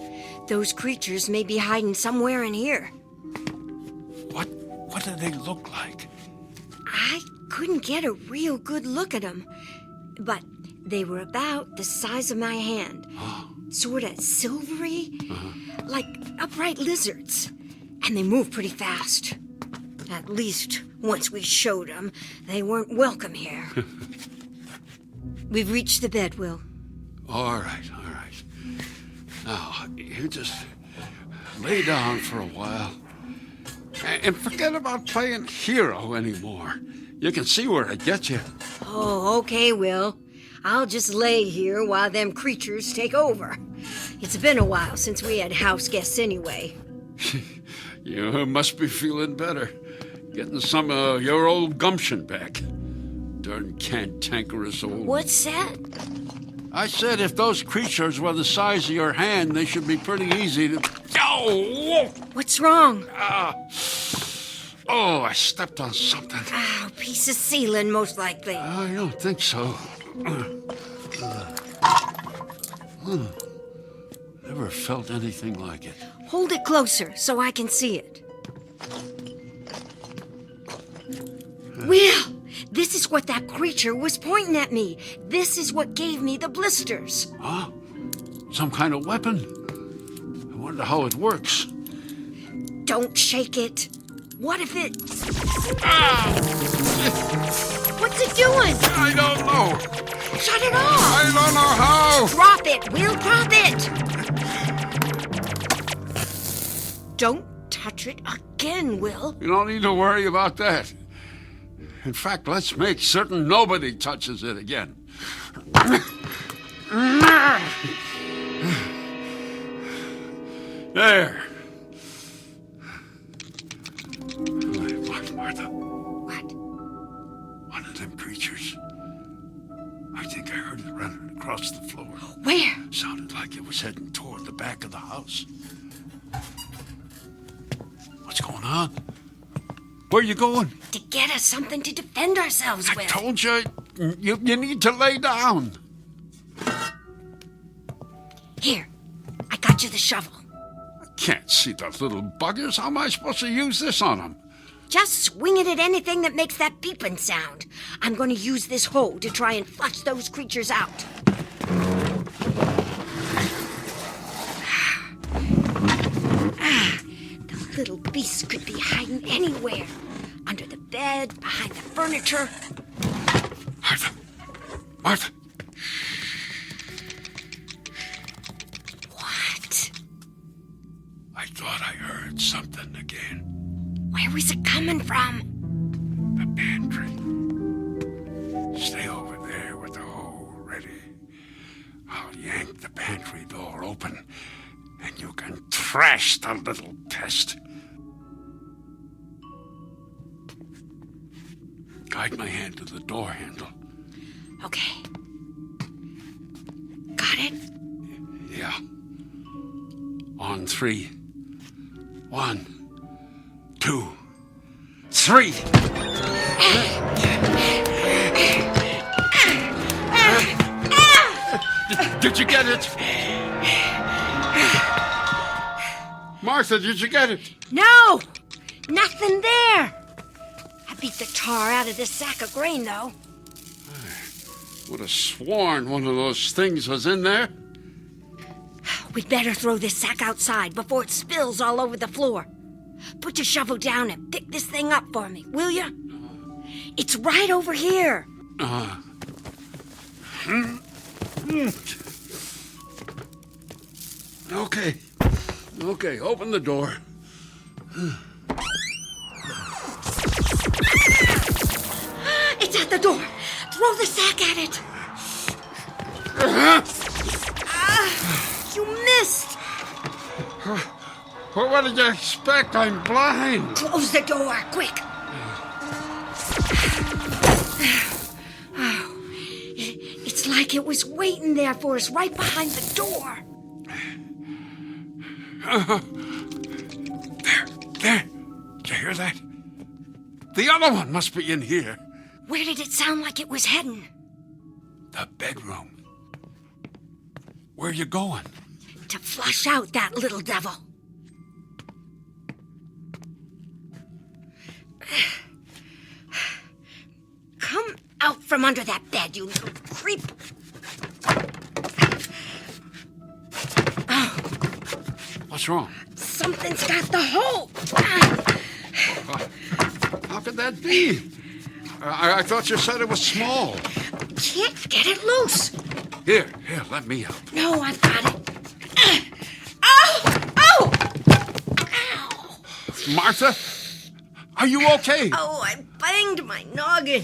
Those creatures may be hiding somewhere in here. What do they look like? I couldn't get a real good look at them, but they were about the size of my hand. Sort of silvery, like upright lizards. And they move pretty fast. At least, once we showed them, they weren't welcome here. We've reached the bed, Will. All right. Now, you just lay down for a while. And forget about playing hero anymore. You can see where it gets you. Oh, okay, Will. I'll just lay here while them creatures take over. It's been a while since we had house guests anyway. You must be feeling better. Getting some of your old gumption back. Darn cantankerous old... What's that? I said if those creatures were the size of your hand, they should be pretty easy to... Oh! What's wrong? Oh, I stepped on something. Oh, piece of ceiling, most likely. I don't think so. Never felt anything like it. Hold it closer so I can see it. Will, this is what that creature was pointing at me. This is what gave me the blisters. Huh? Some kind of weapon? I wonder how it works. Don't shake it. What if it... What's it doing? I don't know. Shut it off. I don't know how. Drop it, Will, drop it. Don't touch it again, Will. You don't need to worry about that. In fact, let's make certain nobody touches it again. There. Martha. What? One of them creatures. I think I heard it running across the floor. Where? Sounded like it was heading toward the back of the house. What's going on? Where are you going? To get us something to defend ourselves with. I told you, you need to lay down. Here, I got you the shovel. I can't see the little buggers. How am I supposed to use this on them? Just swing it at anything that makes that beeping sound. I'm going to use this hoe to try and flush those creatures out. The little beasts could be hiding anywhere. Under the bed, behind the furniture. Martha! What? I thought I heard something again. Where was it coming from? The pantry. Stay over there with the hoe ready. I'll yank the pantry door open, and you can thrash the little pest. Guide my hand to the door handle. Okay. Got it? Yeah. On 3. 1, 2, 3. Did you get it? Martha, did you get it? No! Nothing there! I beat the tar out of this sack of grain, though. Would have sworn one of those things was in there. We'd better throw this sack outside before it spills all over the floor. Put your shovel down and pick this thing up for me, will you? It's right over here. Okay, open the door. It's at the door. Throw the sack at it. You missed. What did you expect? I'm blind. Close the door, quick. Oh, it's like it was waiting there for us right behind the door. There. Did you hear that? The other one must be in here. Where did it sound like it was heading? The bedroom. Where are you going? To flush out that little devil. Come out from under that bed, you little creep. Oh. What's wrong? Something's got the hole. How could that be? I thought you said it was small. Can't get it loose. Here, let me help. No, I've got it. Ow! Martha, are you okay? Oh, I banged my noggin.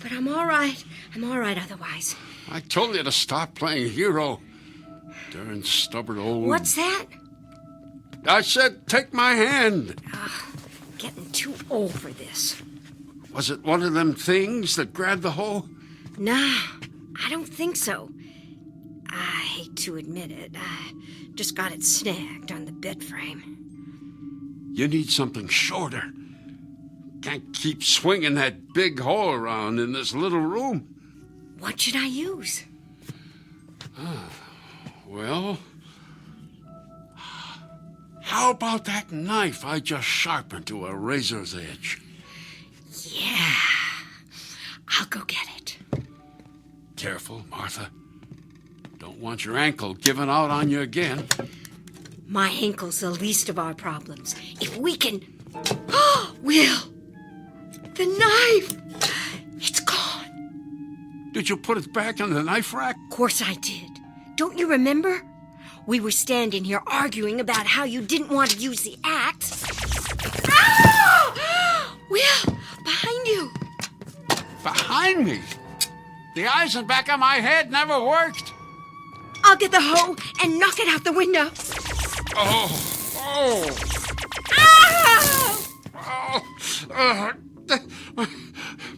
But I'm all right. I'm all right otherwise. I told you to stop playing hero. Darn stubborn old... What's that? I said, take my hand. Getting too old for this. Was it one of them things that grabbed the hole? Nah, I don't think so. I hate to admit it. I just got it snagged on the bed frame. You need something shorter. Can't keep swinging that big hole around in this little room. What should I use? Well, how about that knife I just sharpened to a razor's edge? Yeah, I'll go get it. Careful, Martha. Don't want your ankle giving out on you again. My ankle's the least of our problems. If we can... Oh, Will! The knife! It's gone. Did you put it back in the knife rack? Of course I did. Don't you remember? We were standing here arguing about how you didn't want to use the axe. Ah! Will, behind you. Behind me? The eyes in the back of my head never worked. I'll get the hoe and knock it out the window. Oh!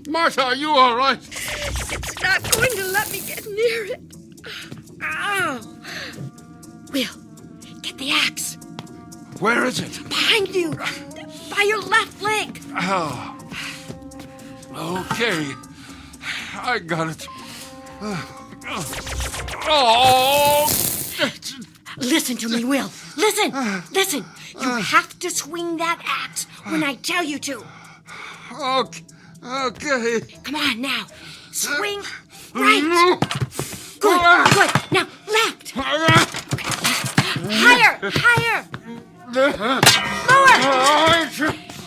Martha, are you all right? It's not going to let me get near it. Ow! Will, get the axe. Where is it? Behind you. By your left leg. Oh. Okay. I got it. Oh! Listen to me, Will. Listen. You have to swing that axe when I tell you to. Okay. Come on now. Swing right. Good. Now left. Higher. Lower.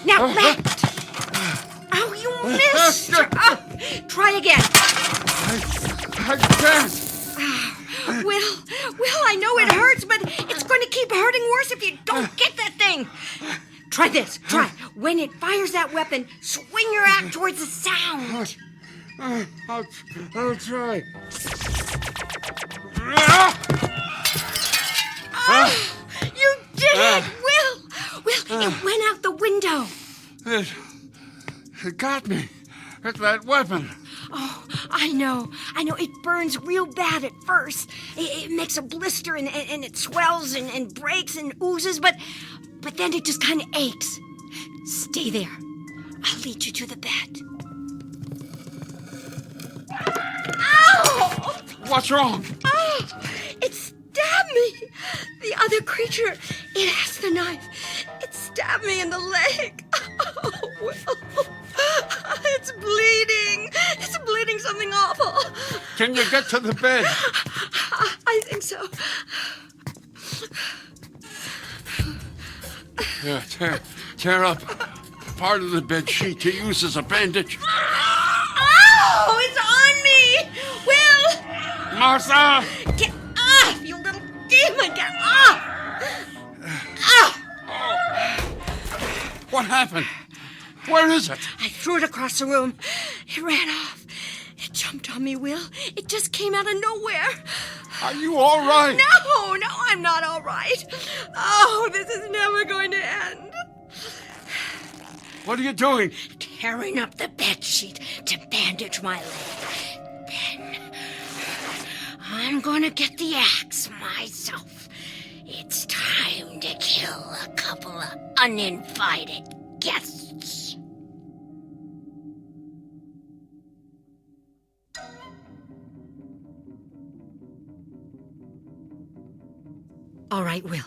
Now left. Oh, you missed. Try again. I can't. Will, I know it hurts, but it's going to keep hurting worse if you don't get that thing. Try this. When it fires that weapon, swing your axe towards the sound. I'll try. Oh, you did it, Will, it went out the window. It got me. It's that weapon. Oh, I know. It burns real bad at first. It makes a blister and it swells and breaks and oozes, but then it just kind of aches. Stay there. I'll lead you to the bed. Ow! What's wrong? Oh, it stabbed me. The other creature, it has the knife. It stabbed me in the leg. Oh, Will. It's bleeding. It's bleeding something awful. Can you get to the bed? I think so. Yeah, tear up part of the bed sheet to use as a bandage. Oh, it's on me! Will! Martha! Get off, you little demon! Get off! What happened? Where is it? I threw it across the room. It ran off. It jumped on me, Will. It just came out of nowhere. Are you all right? No, I'm not all right. Oh, this is never going to end. What are you doing? Tearing up the bedsheet to bandage my leg. Then I'm going to get the axe myself. It's time to kill a couple of uninvited guests. All right, Will.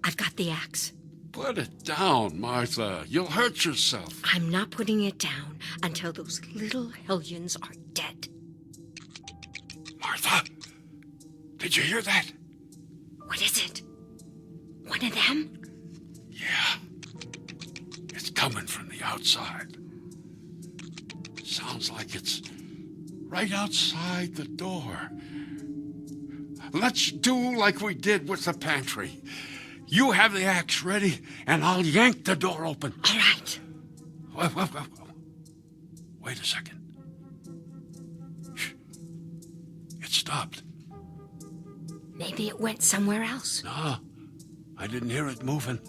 I've got the axe. Put it down, Martha. You'll hurt yourself. I'm not putting it down until those little hellions are dead. Martha, did you hear that? What is it? One of them? Yeah. It's coming from the outside. Sounds like it's right outside the door. Let's do like we did with the pantry. You have the axe ready, and I'll yank the door open. All right. Wait a second. Shh. It stopped. Maybe it went somewhere else. No, I didn't hear it moving.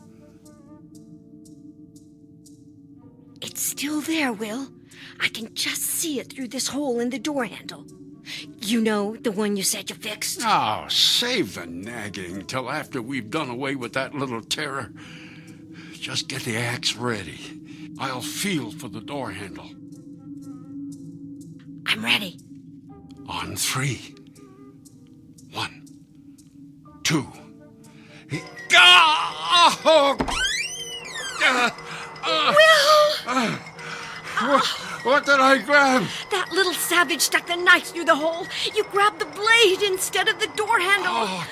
It's still there, Will. I can just see it through this hole in the door handle. You know, the one you said you fixed? Oh, save the nagging till after we've done away with that little terror. Just get the axe ready. I'll feel for the door handle. I'm ready. On 3. 1, 2. Will! What did I grab? That little savage stuck the knife through the hole. You grabbed the blade instead of the door handle. Oh,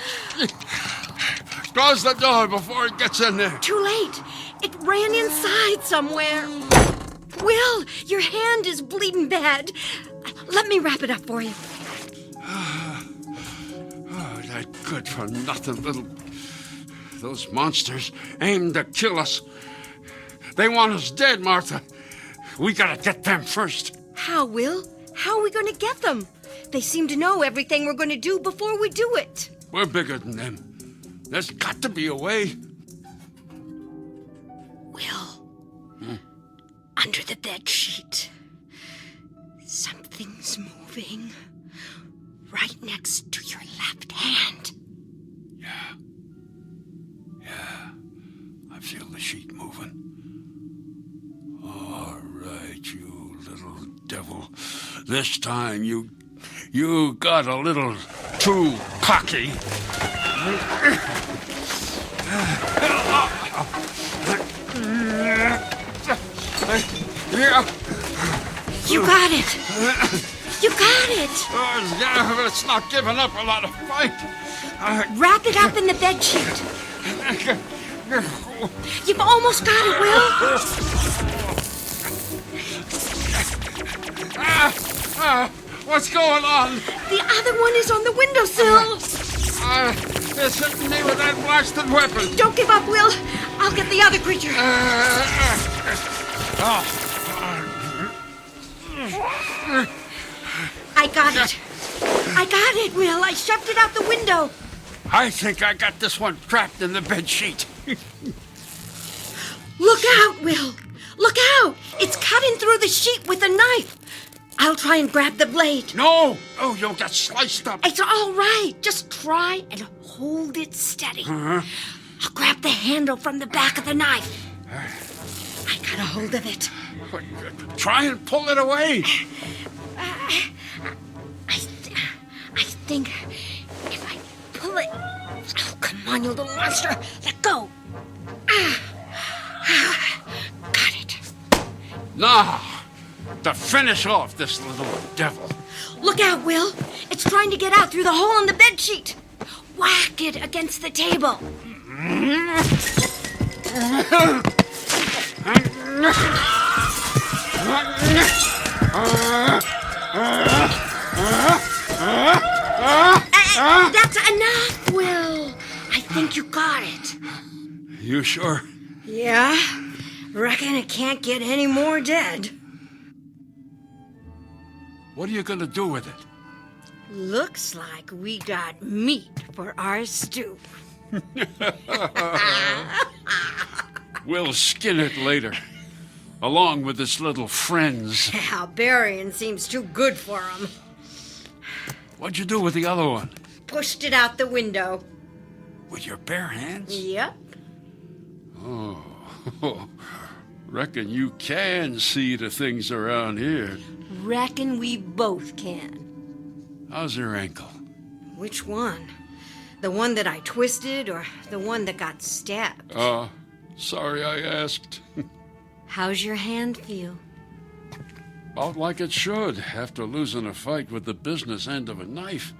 close the door before it gets in there. Too late. It ran inside somewhere. Will, your hand is bleeding bad. Let me wrap it up for you. Oh, that good-for-nothing little... Those monsters aim to kill us. They want us dead, Martha. We gotta get them first. How, Will? How are we going to get them? They seem to know everything we're going to do before we do it. We're bigger than them. There's got to be a way. Will, under the bed sheet, something's moving right next to your left hand. Yeah, I feel the sheet moving. All right, you little devil. This time you got a little too cocky. You got it. You got it. Yeah, but it's not giving up a lot of fight. Wrap it up in the bed sheet. You've almost got it, Will. What's going on? The other one is on the windowsill. They're hitting me with that blasted weapon. Don't give up, Will. I'll get the other creature. I got it. I got it, Will. I shoved it out the window. I think I got this one trapped in the bed sheet. Look out, Will. Look out. It's cutting through the sheet with a knife. I'll try and grab the blade. No! Oh, you'll get sliced up. It's all right. Just try and hold it steady. I'll grab the handle from the back of the knife. I got a hold of it. Try and pull it away. I think if I pull it... Oh, come on, you little monster. Let go. Got it. Now, to finish off this little devil. Look out, Will. It's trying to get out through the hole in the bedsheet. Whack it against the table. That's enough, Will. I think you got it. You sure? Yeah. Reckon it can't get any more dead. What are you gonna do with it? Looks like we got meat for our stew. We'll skin it later, along with its little friends. How burying seems too good for 'em. What'd you do with the other one? Pushed it out the window. With your bare hands? Yep. Oh, reckon you can see the things around here. Reckon we both can. How's your ankle? Which one? The one that I twisted or the one that got stabbed? Sorry I asked. How's your hand feel? About like it should, after losing a fight with the business end of a knife.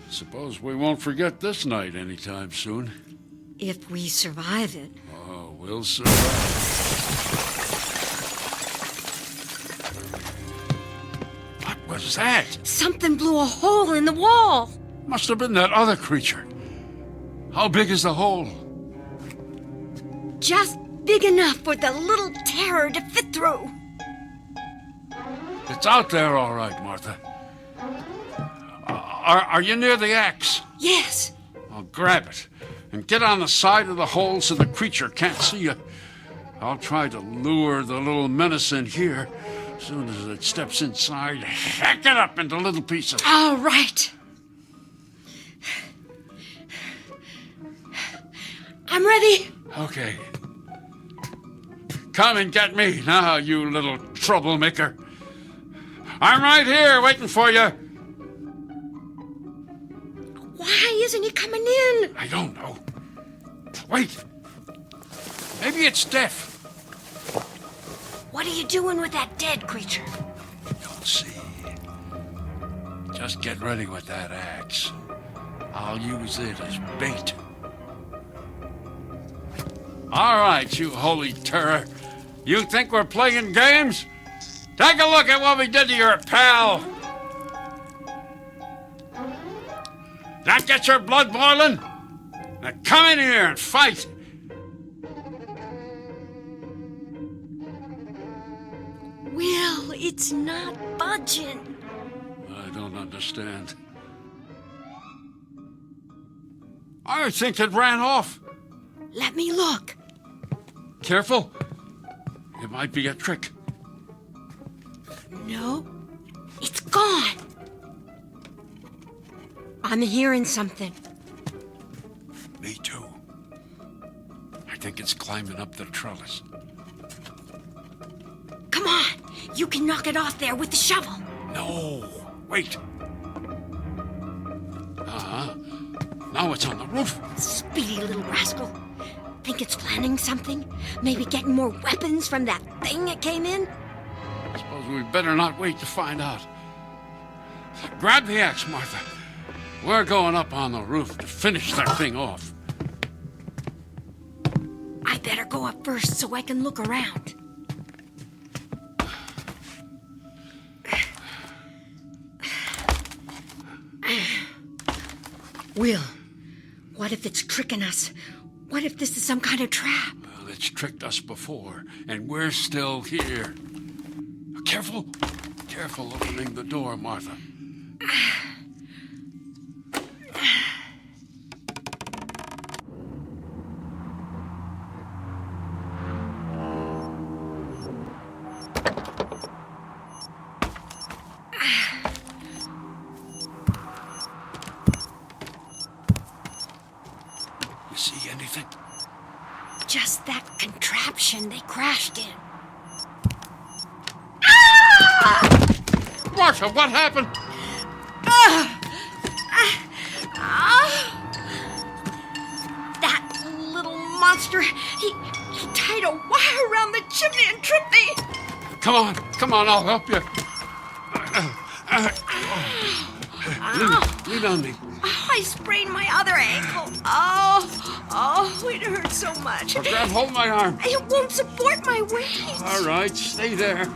Suppose we won't forget this night anytime soon. If we survive it. Oh, we'll survive. What was that? Something blew a hole in the wall. Must have been that other creature. How big is the hole? Just big enough for the little terror to fit through. It's out there all right, Martha. Are you near the axe? Yes. I'll grab it and get on the side of the hole so the creature can't see you. I'll try to lure the little menace in here. As soon as it steps inside, hack it up into little pieces. All right. I'm ready. Okay. Come and get me now, you little troublemaker. I'm right here waiting for you. Why isn't he coming in? I don't know. Wait. Maybe it's deaf. What are you doing with that dead creature? You'll see. Just get ready with that axe. I'll use it as bait. All right, you holy terror. You think we're playing games? Take a look at what we did to your pal. That gets your blood boiling? Now come in here and fight. Will, it's not budging. I don't understand. I think it ran off. Let me look. Careful. It might be a trick. No, it's gone. I'm hearing something. Me too. I think it's climbing up the trellis. Come on, you can knock it off there with the shovel. No, wait. Now it's on the roof. Speedy little rascal. Think it's planning something? Maybe getting more weapons from that thing that came in? I suppose we better not wait to find out. Grab the axe, Martha. We're going up on the roof to finish that thing off. I better go up first so I can look around. Will, what if it's tricking us? What if this is some kind of trap? Well, it's tricked us before, and we're still here. Careful. Careful opening the door, Martha. You see anything? Just that contraption they crashed in. Martha, what happened? That little monster, he tied a wire around the chimney and tripped me. Come on, I'll help you. Lean on me. Oh, I sprained my other ankle. Oh, it hurts so much. Grab hold of my arm. It won't support my weight. All right, stay there.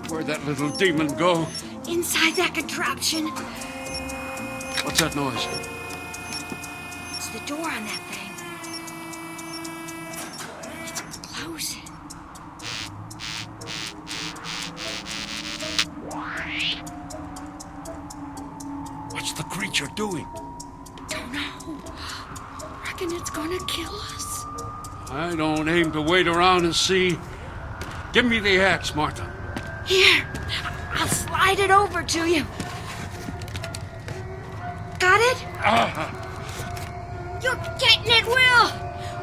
Where'd that little demon go? Inside that contraption. What's that noise? It's the door on that thing. It's what you're doing? Don't know. Reckon it's gonna kill us. I don't aim to wait around and see. Give me the axe, Martha. Here, I'll slide it over to you. Got it? You're getting it, Will!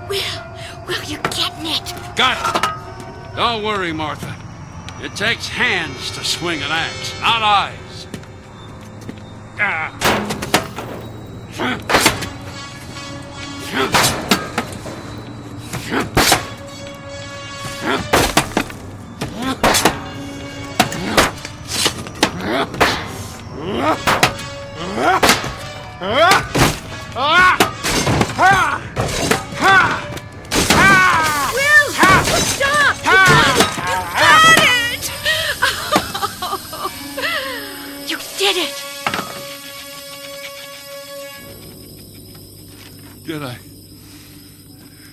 Will, you're getting it. Got it. Don't worry, Martha. It takes hands to swing an axe, not eyes.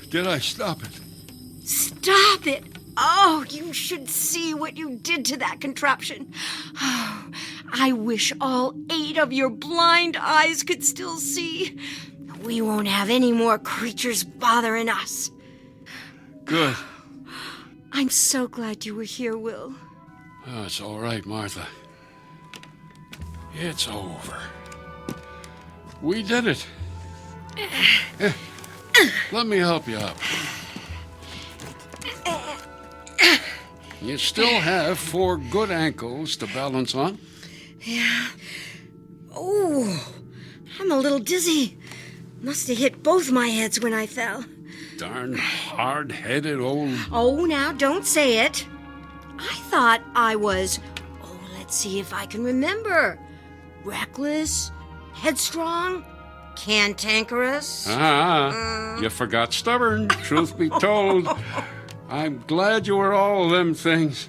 Did I stop it? Stop it! Oh, you should see what you did to that contraption. Oh, I wish all 8 of your blind eyes could still see. We won't have any more creatures bothering us. Good. I'm so glad you were here, Will. Oh, it's all right, Martha. It's over. We did it. Here, let me help you up. You still have 4 good ankles to balance on. Yeah. Oh, I'm a little dizzy. Must have hit both my heads when I fell. Darn hard-headed old... Oh, now don't say it. I thought I was, let's see if I can remember. Reckless, headstrong, cantankerous. You forgot stubborn, truth be told. I'm glad you were all of them things.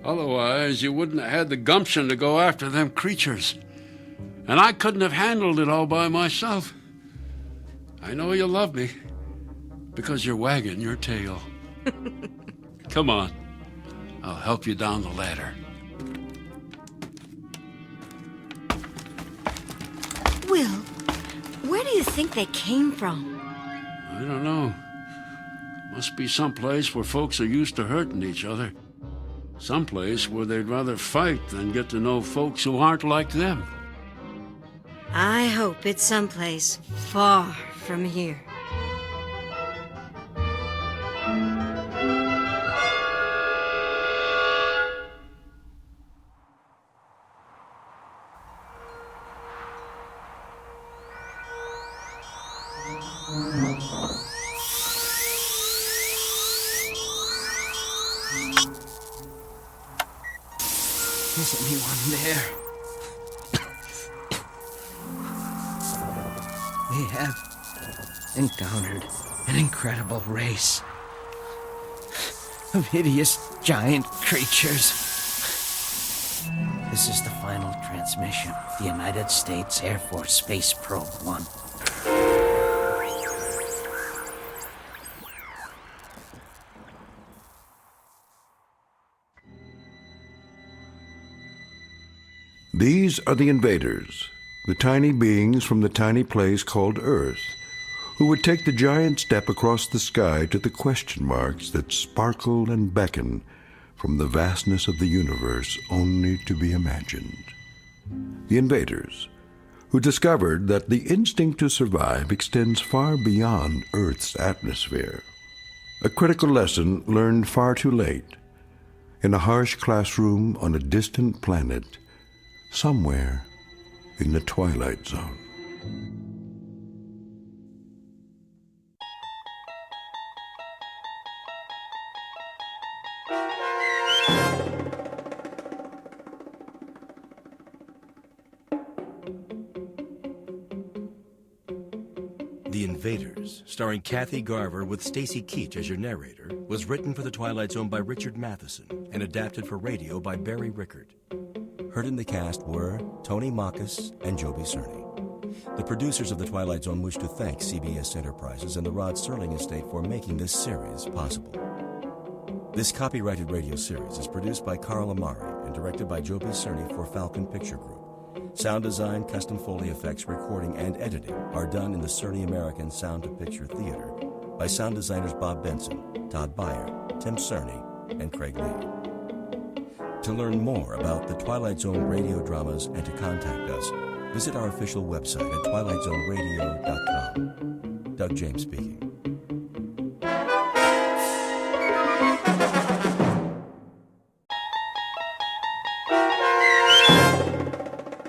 Otherwise, you wouldn't have had the gumption to go after them creatures. And I couldn't have handled it all by myself. I know you love me because you're wagging your tail. Come on. I'll help you down the ladder. Will, where do you think they came from? I don't know. Must be someplace where folks are used to hurting each other. Someplace where they'd rather fight than get to know folks who aren't like them. I hope it's someplace far from here. Is anyone there? We have encountered an incredible race of hideous giant creatures. This is the final transmission of the United States Air Force Space Probe 1. These are the invaders, the tiny beings from the tiny place called Earth, who would take the giant step across the sky to the question marks that sparkle and beckon from the vastness of the universe only to be imagined. The invaders, who discovered that the instinct to survive extends far beyond Earth's atmosphere. A critical lesson learned far too late, in a harsh classroom on a distant planet, somewhere in the Twilight Zone. The Invaders, starring Kathy Garver with Stacy Keach as your narrator, was written for The Twilight Zone by Richard Matheson and adapted for radio by Barry Rickard. Heard in the cast were Tony Makis and Joby Cerny. The producers of The Twilight Zone wish to thank CBS Enterprises and the Rod Serling Estate for making this series possible. This copyrighted radio series is produced by Carl Amari and directed by Joby Cerny for Falcon Picture Group Sound design, custom Foley effects, recording, and editing are done in the Cerny American Sound to Picture Theater by sound designers Bob Benson, Todd Beyer, Tim Cerny, and Craig Lee. To learn more about the Twilight Zone radio dramas and to contact us, visit our official website at twilightzoneradio.com. Doug James speaking.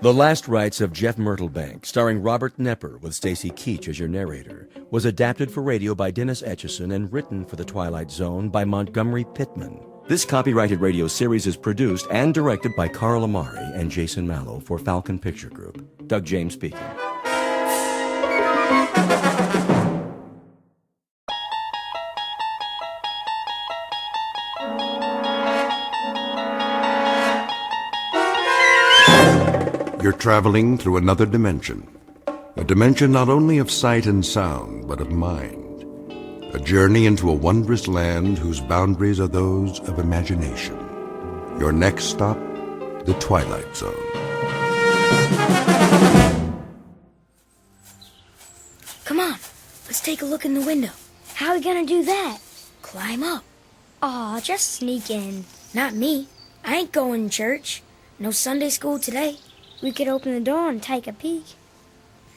The Last Rites of Jeff Myrtlebank, starring Robert Knepper with Stacy Keach as your narrator, was adapted for radio by Dennis Etchison and written for The Twilight Zone by Montgomery Pittman. This copyrighted radio series is produced and directed by Carl Amari and Jason Mallow for Falcon Picture Group. Doug James speaking. You're traveling through another dimension. A dimension not only of sight and sound, but of mind. A journey into a wondrous land whose boundaries are those of imagination. Your next stop, the Twilight Zone. Come on, let's take a look in the window. How are we gonna do that? Climb up. Aw, just sneak in. Not me. I ain't going to church. No Sunday school today. We could open the door and take a peek.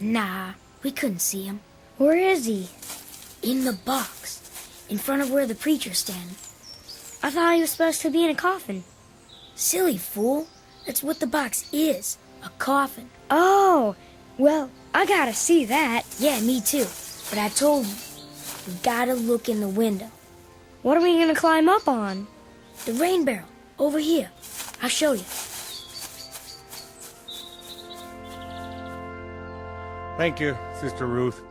Nah, we couldn't see him. Where is he? In the box, in front of where the preacher's standing. I thought he was supposed to be in a coffin. Silly fool. That's what the box is, a coffin. Oh, well, I gotta see that. Yeah, me too. But I told you, we gotta look in the window. What are we gonna climb up on? The rain barrel, over here. I'll show you. Thank you, Sister Ruth.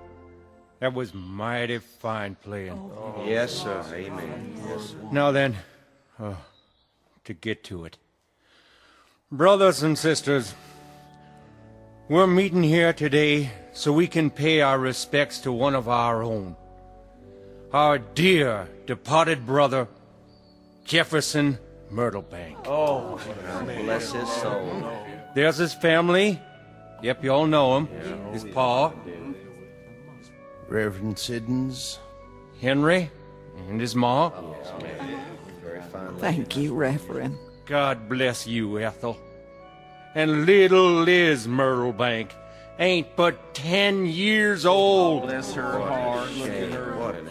That was mighty fine playing. Yes, sir. Amen. Yes, sir. Now then, to get to it. Brothers and sisters, we're meeting here today so we can pay our respects to one of our own. Our dear departed brother, Jefferson Myrtlebank. Oh, bless his soul. There's his family. Yep, you all know him. His pa, Reverend Siddons. Henry, and his ma. Very fine. Thank you, Reverend. God bless you, Ethel. And little Liz Myrtlebank ain't but 10 years old. Bless her heart. Look at her. What an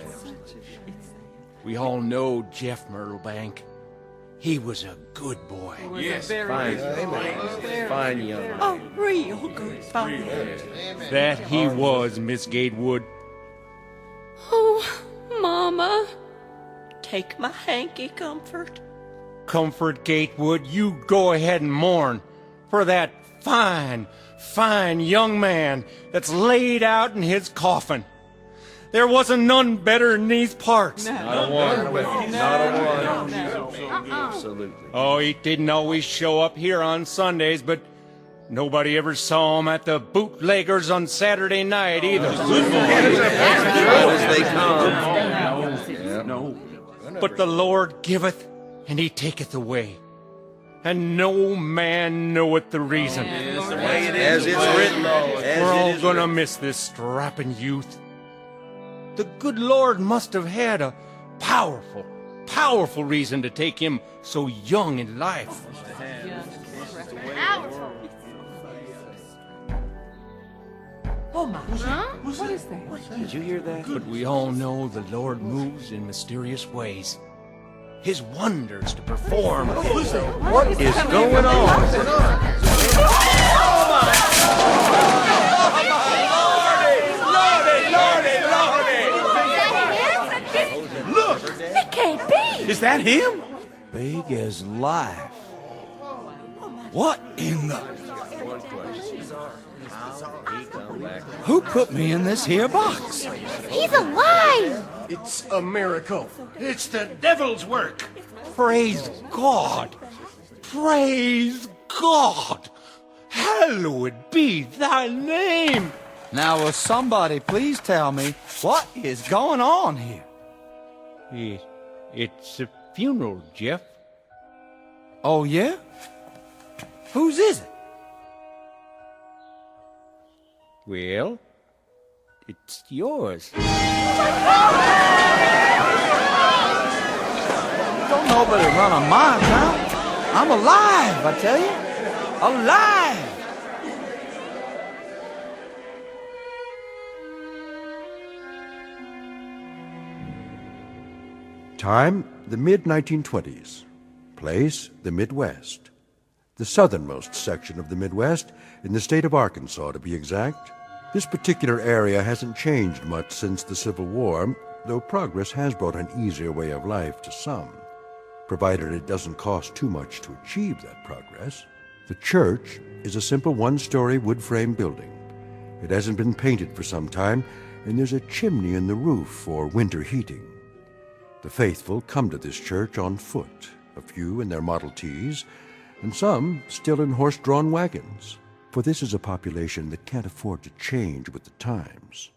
We all know Jeff Myrtlebank. He was a good boy. Yes, fine. Fine young man. A real good boy. That he was, Miss Gatewood. Oh, Mama. Take my hanky, Comfort. Comfort Gatewood, you go ahead and mourn for that fine, fine young man that's laid out in his coffin. There wasn't none better in these parts. Not a one. Not a one. Absolutely. Oh, he didn't always show up here on Sundays, but nobody ever saw him at the bootleggers on Saturday night either. As they come. But the Lord giveth, and he taketh away. And no man knoweth the reason. As it's written. We're all gonna miss this strapping youth. The good Lord must have had a powerful, powerful reason to take him so young in life. Oh, my. Huh? What is that? Did you hear that? But we all know the Lord moves in mysterious ways. His wonders to perform. What is going on? Look! It can't be! Is that him? Big as life. What in the... Who put me in this here box? He's alive! It's a miracle. It's the devil's work. Praise God! Praise God! Hallowed be thy name! Now, will somebody please tell me what is going on here? It's a funeral, Jeff. Oh, yeah? Whose is it? Well, it's yours. Don't nobody run on my account. I'm alive, I tell you. Alive! Time, the mid-1920s. Place, the Midwest. The southernmost section of the Midwest, in the state of Arkansas, to be exact. This particular area hasn't changed much since the Civil War, though progress has brought an easier way of life to some, provided it doesn't cost too much to achieve that progress. The church is a simple one-story wood-frame building. It hasn't been painted for some time, and there's a chimney in the roof for winter heating. The faithful come to this church on foot, a few in their Model Ts, and some still in horse-drawn wagons, for this is a population that can't afford to change with the times.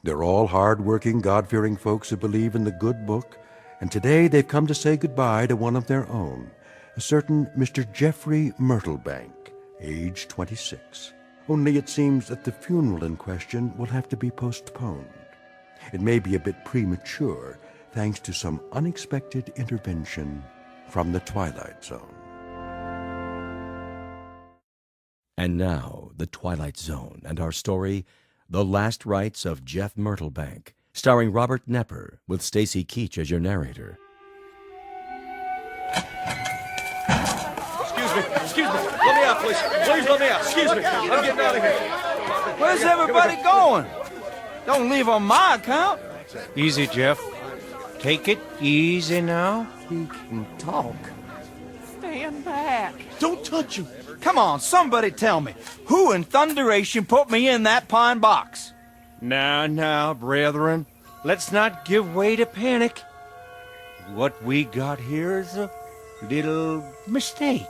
They're all hard-working, God-fearing folks who believe in the good book, and today they've come to say goodbye to one of their own, a certain Mr. Jeffrey Myrtlebank, age 26. Only it seems that the funeral in question will have to be postponed. It may be a bit premature, thanks to some unexpected intervention from the Twilight Zone. And now, The Twilight Zone and our story, The Last Rites of Jeff Myrtlebank, starring Robert Nepper, with Stacy Keach as your narrator. Excuse me. Let me out, please. Please let me out. Excuse me. I'm getting out of here. Where's everybody going? Don't leave on my account. Easy, Jeff. Take it easy now. He can talk. Stand back. Don't touch him. Come on, somebody tell me. Who in thunderation put me in that pine box? Now, brethren. Let's not give way to panic. What we got here is a little mistake.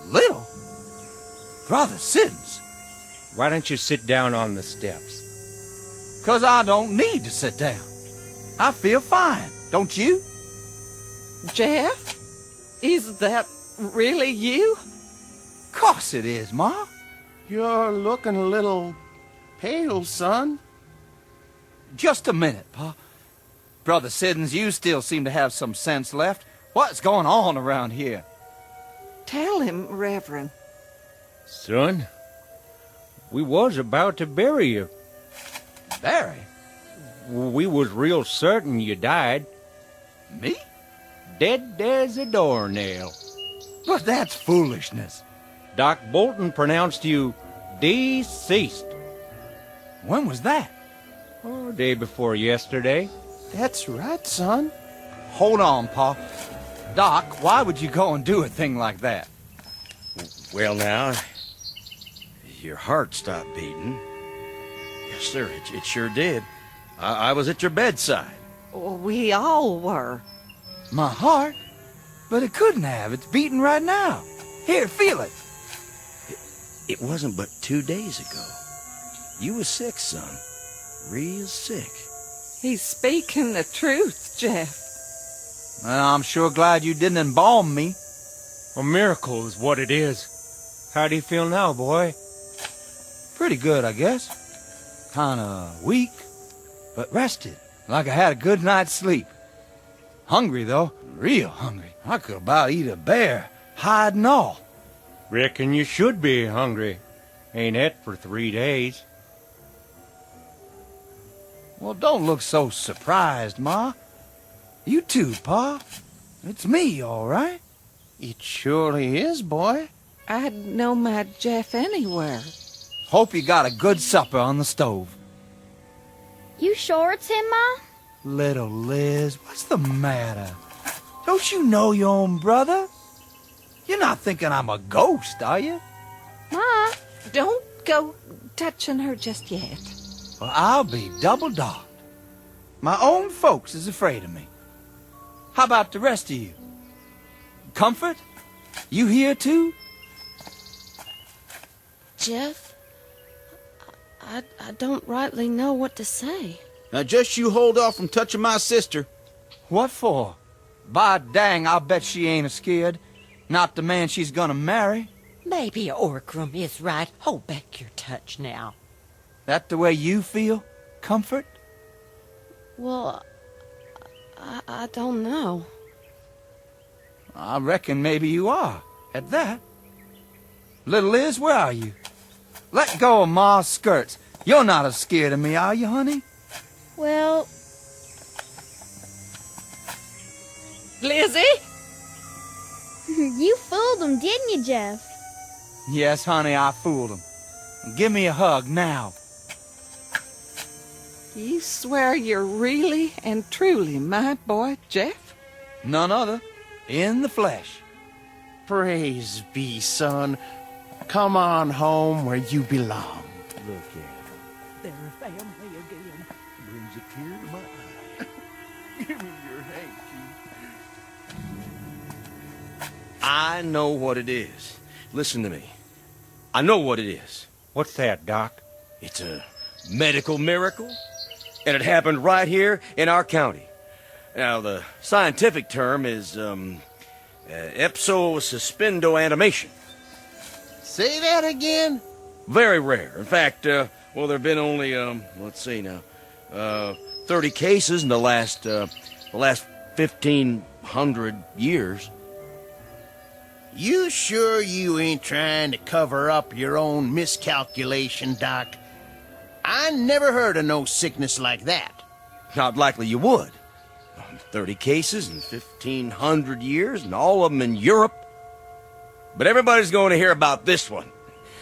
Little? Brother Siddons. Why don't you sit down on the steps? 'Cause I don't need to sit down. I feel fine, don't you? Jeff? Is that really you? Course it is, Ma. You're looking a little pale, son. Just a minute, Pa. Brother Siddons, you still seem to have some sense left. What's going on around here? Tell him, Reverend. Son, we was about to bury you. Bury? We was real certain you died. Me? Dead as a doornail. But that's foolishness. Doc Bolton pronounced you deceased. When was that? Oh, day before yesterday. That's right, son. Hold on, Pa. Doc, why would you go and do a thing like that? Well, now, your heart stopped beating. Yes, sir, it sure did. I was at your bedside. We all were. My heart? But it couldn't have. It's beating right now. Here, feel it. It wasn't but 2 days ago. You was sick, son. Real sick. He's speaking the truth, Jeff. Well, I'm sure glad you didn't embalm me. A miracle is what it is. How do you feel now, boy? Pretty good, I guess. Kinda weak, but rested, like I had a good night's sleep. Hungry, though. Real hungry. I could about eat a bear, hide and all. Reckon you should be hungry. Ain't et for 3 days. Well, don't look so surprised, Ma. You too, Pa. It's me, all right? It surely is, boy. I'd know my Jeff anywhere. Hope you got a good supper on the stove. You sure it's him, Ma? Little Liz, what's the matter? Don't you know your own brother? You're not thinking I'm a ghost, are you? Ma, don't go touching her just yet. Well, I'll be double-dogged. My own folks is afraid of me. How about the rest of you? Comfort? You here, too? Jeff, I don't rightly know what to say. Now just you hold off from touching my sister. What for? By dang, I'll bet she ain't scared. Not the man she's gonna marry. Maybe Orkram is right. Hold back your touch now. That the way you feel? Comfort? Well, I don't know. I reckon maybe you are, at that. Little Liz, where are you? Let go of Ma's skirts. You're not as scared of me, are you, honey? Well... Lizzie? You fooled him, didn't you, Jeff? Yes, honey, I fooled him. Give me a hug now. You swear you're really and truly my boy, Jeff? None other. In the flesh. Praise be, son. Come on home where you belong. Look here. They're a family again. Brings a tear to my eye. Give me your hanky. I know what it is. Listen to me. I know what it is. What's that, Doc? It's a medical miracle, and it happened right here in our county. Now, the scientific term is, ipso-suspendo-animation. Say that again? Very rare. In fact, there have been only, let's see now, 30 cases in the last 1,500 years. You sure you ain't trying to cover up your own miscalculation, Doc? I never heard of no sickness like that. Not likely you would. 30 cases in 1,500 years, and all of them in Europe. But everybody's going to hear about this one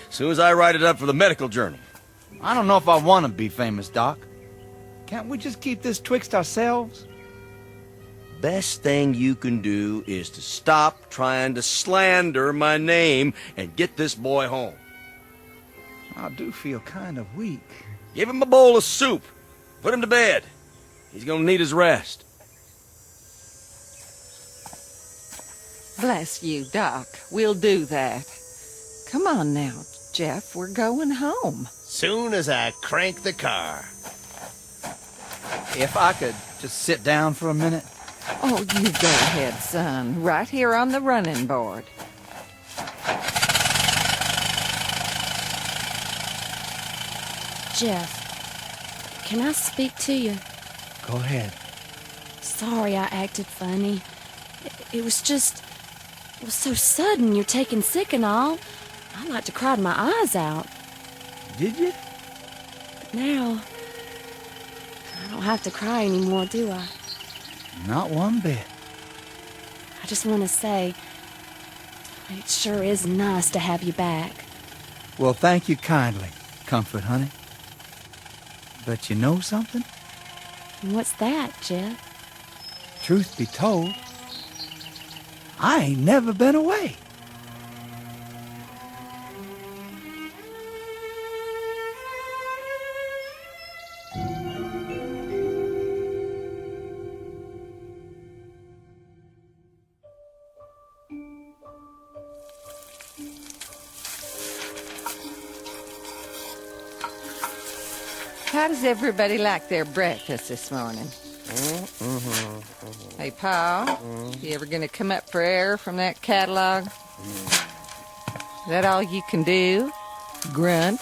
as soon as I write it up for the medical journal. I don't know if I want to be famous, Doc. Can't we just keep this twixt ourselves? Best thing you can do is to stop trying to slander my name and get this boy home. I do feel kind of weak. Give him a bowl of soup. Put him to bed. He's going to need his rest. Bless you, Doc. We'll do that. Come on now, Jeff. We're going home. Soon as I crank the car. If I could just sit down for a minute. Oh, you go ahead, son. Right here on the running board. Jeff, can I speak to you? Go ahead. Sorry I acted funny. It was so sudden. You're taking sick and all. I like to cry my eyes out. Did you? But now, I don't have to cry anymore, do I? Not one bit. I just want to say, it sure is nice to have you back. Well, thank you kindly, Comfort, honey. But you know something? What's that, Jeff? Truth be told, I ain't never been away. How does everybody like their breakfast this morning? Hey, Pa, you ever gonna come up for air from that catalog? Is that all you can do? Grunt?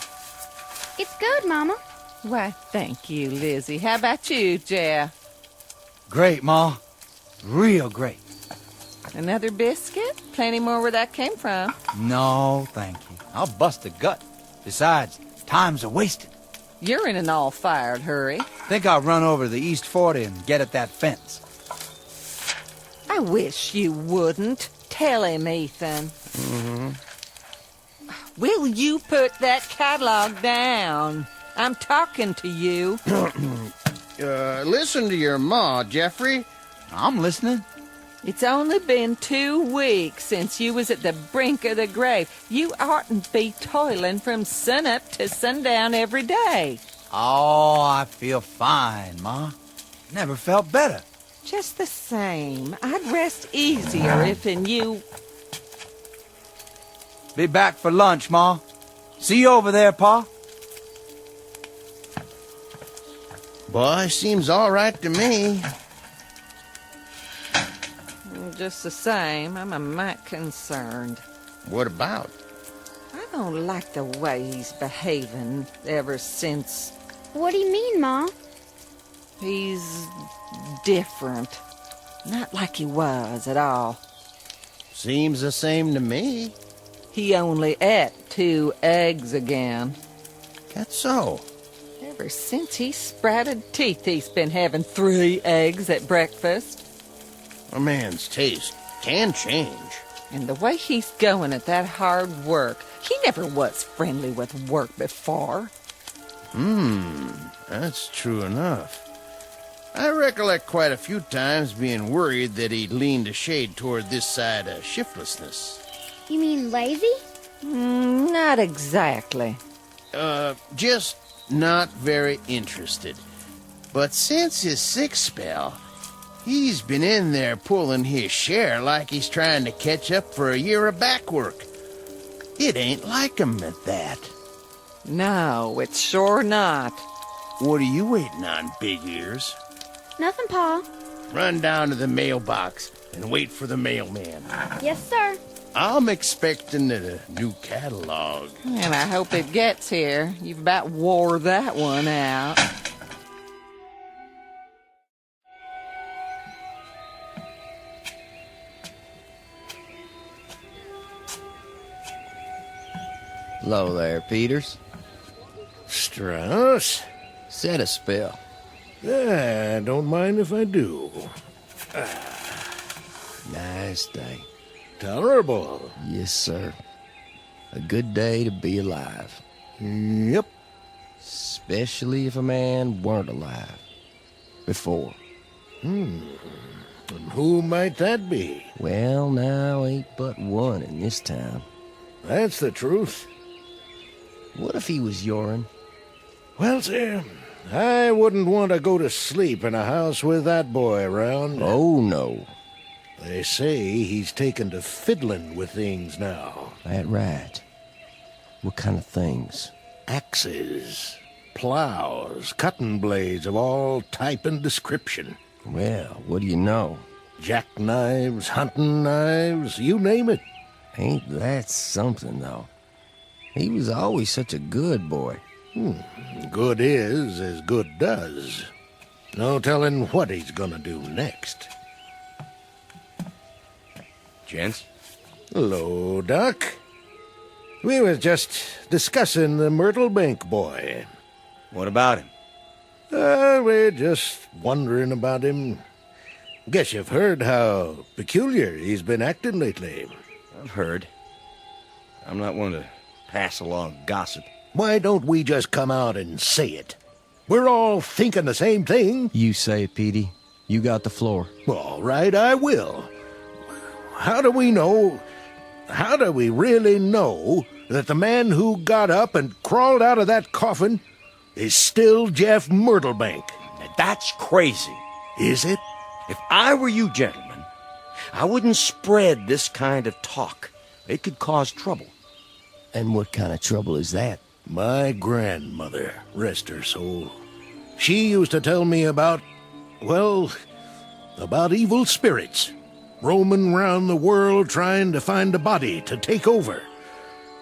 It's good, Mama. Why, thank you, Lizzie. How about you, Jeff? Great, Ma. Real great. Another biscuit? Plenty more where that came from. No, thank you. I'll bust a gut. Besides, time's a wasted. You're in an all-fired hurry. Think I'll run over to the East 40 and get at that fence. I wish you wouldn't. Tell him, Ethan. Will you put that catalog down? I'm talking to you. Listen to your ma, Jeffrey. I'm listening. It's only been 2 weeks since you was at the brink of the grave. You oughtn't be toiling from sunup to sundown every day. Oh, I feel fine, Ma. Never felt better. Just the same, I'd rest easier if in you... Be back for lunch, Ma. See you over there, Pa. Boy, seems all right to me. Just the same, I'm a mite concerned. What about? I don't like the way he's behaving ever since. What do you mean, Ma? He's different. Not like he was at all. Seems the same to me. He only ate 2 eggs again. That's so. Ever since he sprouted teeth, he's been having 3 eggs at breakfast. A man's taste can change. And the way he's going at that hard work, he never was friendly with work before. That's true enough. I recollect quite a few times being worried that he'd leaned a shade toward this side of shiftlessness. You mean lazy? Not exactly. Just not very interested. But since his sick spell, he's been in there pulling his share like he's trying to catch up for a year of back work. It ain't like him at that. No, it's sure not. What are you waiting on, Big Ears? Nothing, Pa. Run down to the mailbox and wait for the mailman. Yes, sir. I'm expecting a new catalog. And I hope it gets here. You've about wore that one out. Hello there, Peters. Strauss? Set a spell. Don't mind if I do. Nice day. Tolerable. Yes, sir. A good day to be alive. Yep. Especially if a man weren't alive. Before. And who might that be? Well, now ain't but one in this town. That's the truth. What if he was your'n? Well, sir, I wouldn't want to go to sleep in a house with that boy around. Oh, no. They say he's taken to fiddling with things now. That right. What kind of things? Axes, plows, cutting blades of all type and description. Well, what do you know? Jackknives, hunting knives, you name it. Ain't that something, though? He was always such a good boy. Good is as good does. No telling what he's gonna do next. Gents? Hello, Doc. We was just discussing the Myrtle Bank boy. What about him? We're just wondering about him. Guess you've heard how peculiar he's been acting lately. I've heard. I'm not one to pass along gossip. Why don't we just come out and say it? We're all thinking the same thing. You say it, Petey. You got the floor. All right, I will. How do we really know that the man who got up and crawled out of that coffin is still Jeff Myrtlebank? Now, that's crazy. Is it? If I were you gentlemen, I wouldn't spread this kind of talk. It could cause trouble. And what kind of trouble is that? My grandmother, rest her soul, she used to tell me about evil spirits roaming round the world trying to find a body to take over.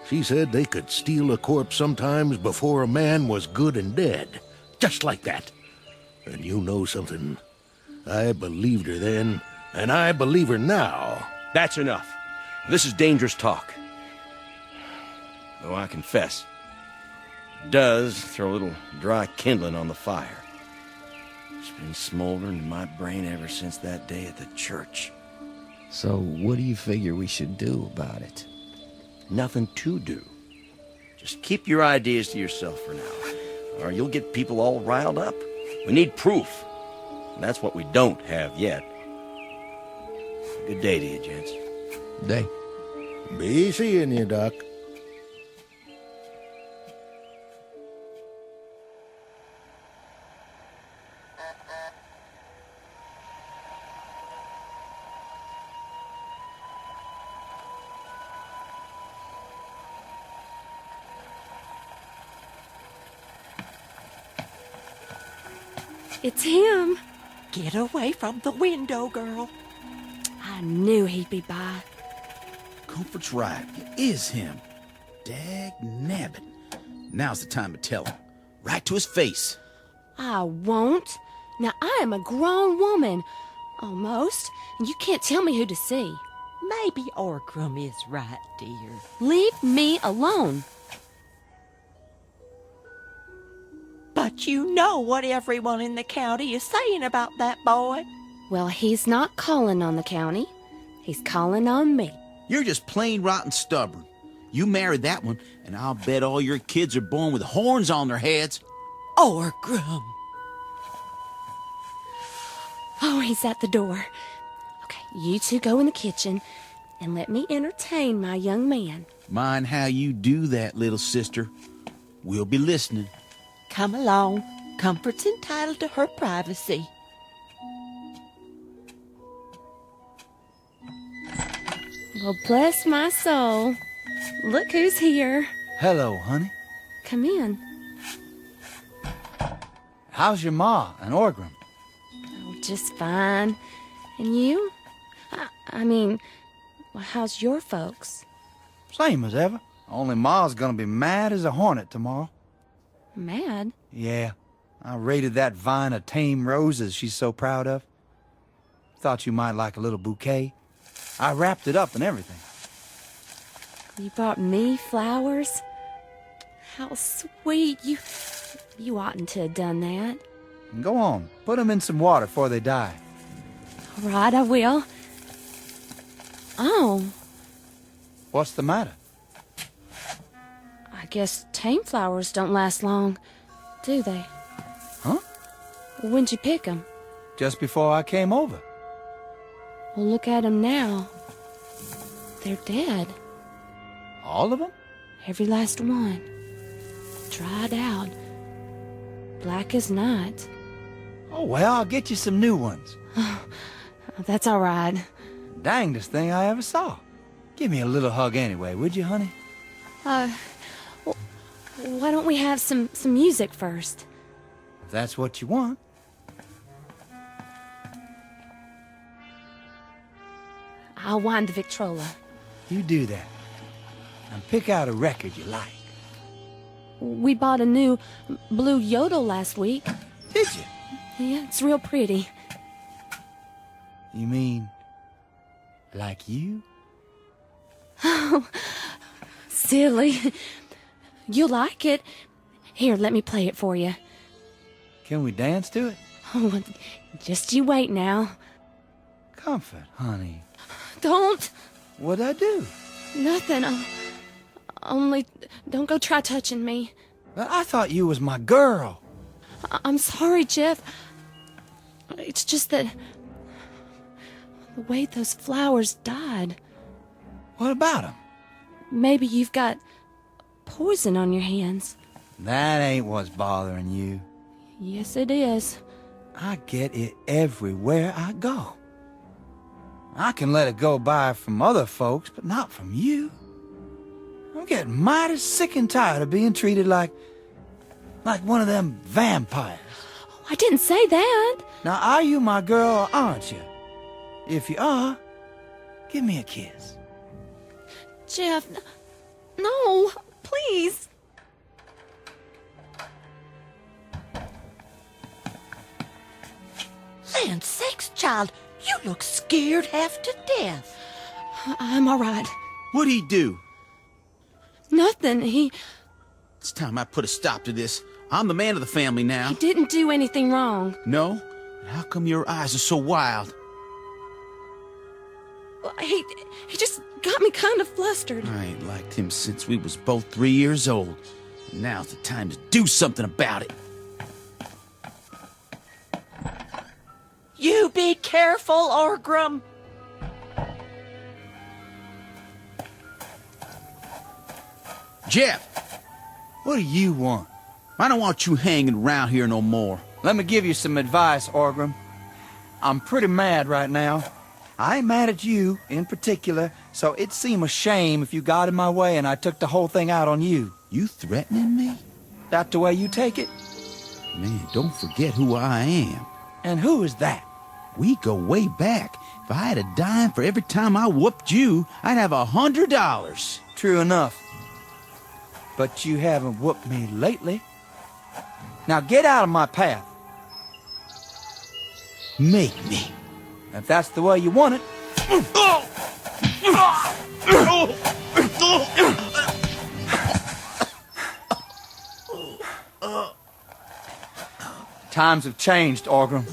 She said they could steal a corpse sometimes before a man was good and dead. Just like that. And you know something? I believed her then, and I believe her now. That's enough. This is dangerous talk. Though I confess, it does throw a little dry kindling on the fire. It's been smoldering in my brain ever since that day at the church. So what do you figure we should do about it? Nothing to do. Just keep your ideas to yourself for now, or you'll get people all riled up. We need proof. And that's what we don't have yet. Good day to you, gents. Day. Be seeing you, Doc. It's him. Get away from the window, girl. I knew he'd be by. Comfort's right. It is him. Dag nabbit. Now's the time to tell him. Right to his face. I won't. Now, I am a grown woman. Almost. And you can't tell me who to see. Maybe Orgrim is right, dear. Leave me alone. But you know what everyone in the county is saying about that boy. Well, he's not calling on the county. He's calling on me. You're just plain rotten stubborn. You married that one, and I'll bet all your kids are born with horns on their heads. Orgrim. Oh, he's at the door. Okay, you two go in the kitchen and let me entertain my young man. Mind how you do that, little sister. We'll be listening. Come along. Comfort's entitled to her privacy. Well, bless my soul. Look who's here. Hello, honey. Come in. How's your ma and Orgrim? Oh, just fine. And you? I mean, well, how's your folks? Same as ever. Only ma's gonna be mad as a hornet tomorrow. Mad? Yeah. I raided that vine of tame roses she's so proud of. Thought you might like a little bouquet. I wrapped it up and everything. You brought me flowers? How sweet. You oughtn't to have done that. Go on. Put them in some water before they die. All right, I will. Oh. What's the matter? I guess tame flowers don't last long, do they? Huh? When'd you pick them? Just before I came over. Well, look at them now. They're dead. All of them? Every last one. Dried out. Black as night. Oh, well, I'll get you some new ones. That's all right. Dangest thing I ever saw. Give me a little hug anyway, would you, honey? Why don't we have some music first? If that's what you want. I'll wind the Victrola. You do that. And pick out a record you like. We bought a new blue yodel last week. Did you? Yeah, it's real pretty. You mean, like you? Oh, silly. You'll like it. Here, let me play it for you. Can we dance to it? Oh, just you wait now. Comfort, honey. Don't. What'd I do? Nothing. Only don't go try touching me. I thought you was my girl. I'm sorry, Jeff. It's just that the way those flowers died. What about them? Maybe you've got poison on your hands. That ain't what's bothering you. Yes, it is. I get it everywhere I go. I can let it go by from other folks, but not from you. I'm getting mighty sick and tired of being treated like one of them vampires. Oh, I didn't say that. Now, are you my girl or aren't you? If you are, give me a kiss. Jeff, no, please. Land sakes, child, you look scared half to death. I'm all right. What'd he do? Nothing. It's time I put a stop to this. I'm the man of the family now. He didn't do anything wrong. No? How come your eyes are so wild? He just got me kind of flustered. I ain't liked him since we was both 3 years old. Now's the time to do something about it. You be careful, Orgrim. Jeff! What do you want? I don't want you hanging around here no more. Let me give you some advice, Orgrim. I'm pretty mad right now. I ain't mad at you in particular, so it'd seem a shame if you got in my way and I took the whole thing out on you. You threatening me? That the way you take it? Man, don't forget who I am. And who is that? We go way back. If I had a dime for every time I whooped you, I'd have $100. True enough. but you haven't whooped me lately. Now get out of my path. Make me. If that's the way you want it. Times have changed, Orgrim.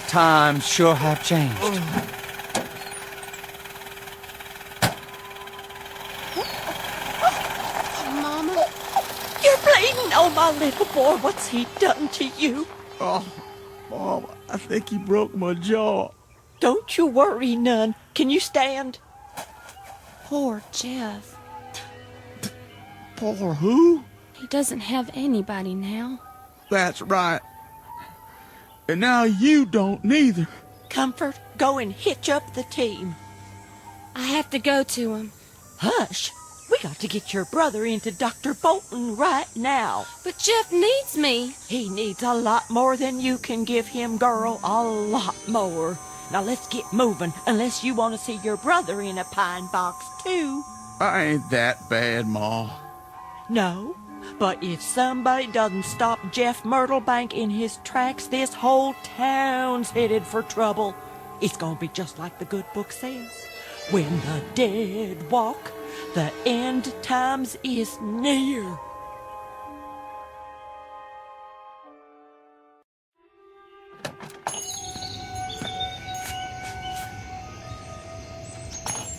Times sure have changed. Mama? You're bleeding! Oh, my little boy, what's he done to you? Oh, Mom, I think he broke my jaw. Don't you worry none. Can you stand? Poor Jeff. Poor who? He doesn't have anybody now. That's right. And now you don't neither. Comfort, go and hitch up the team. I have to go to him. Hush! We got to get your brother into Dr. Bolton right now. But Jeff needs me. He needs a lot more than you can give him, girl. A lot more. Now let's get moving, unless you want to see your brother in a pine box, too. I ain't that bad, Ma. No, but if somebody doesn't stop Jeff Myrtlebank in his tracks, this whole town's headed for trouble. It's gonna be just like the good book says. When the dead walk, the end times is near.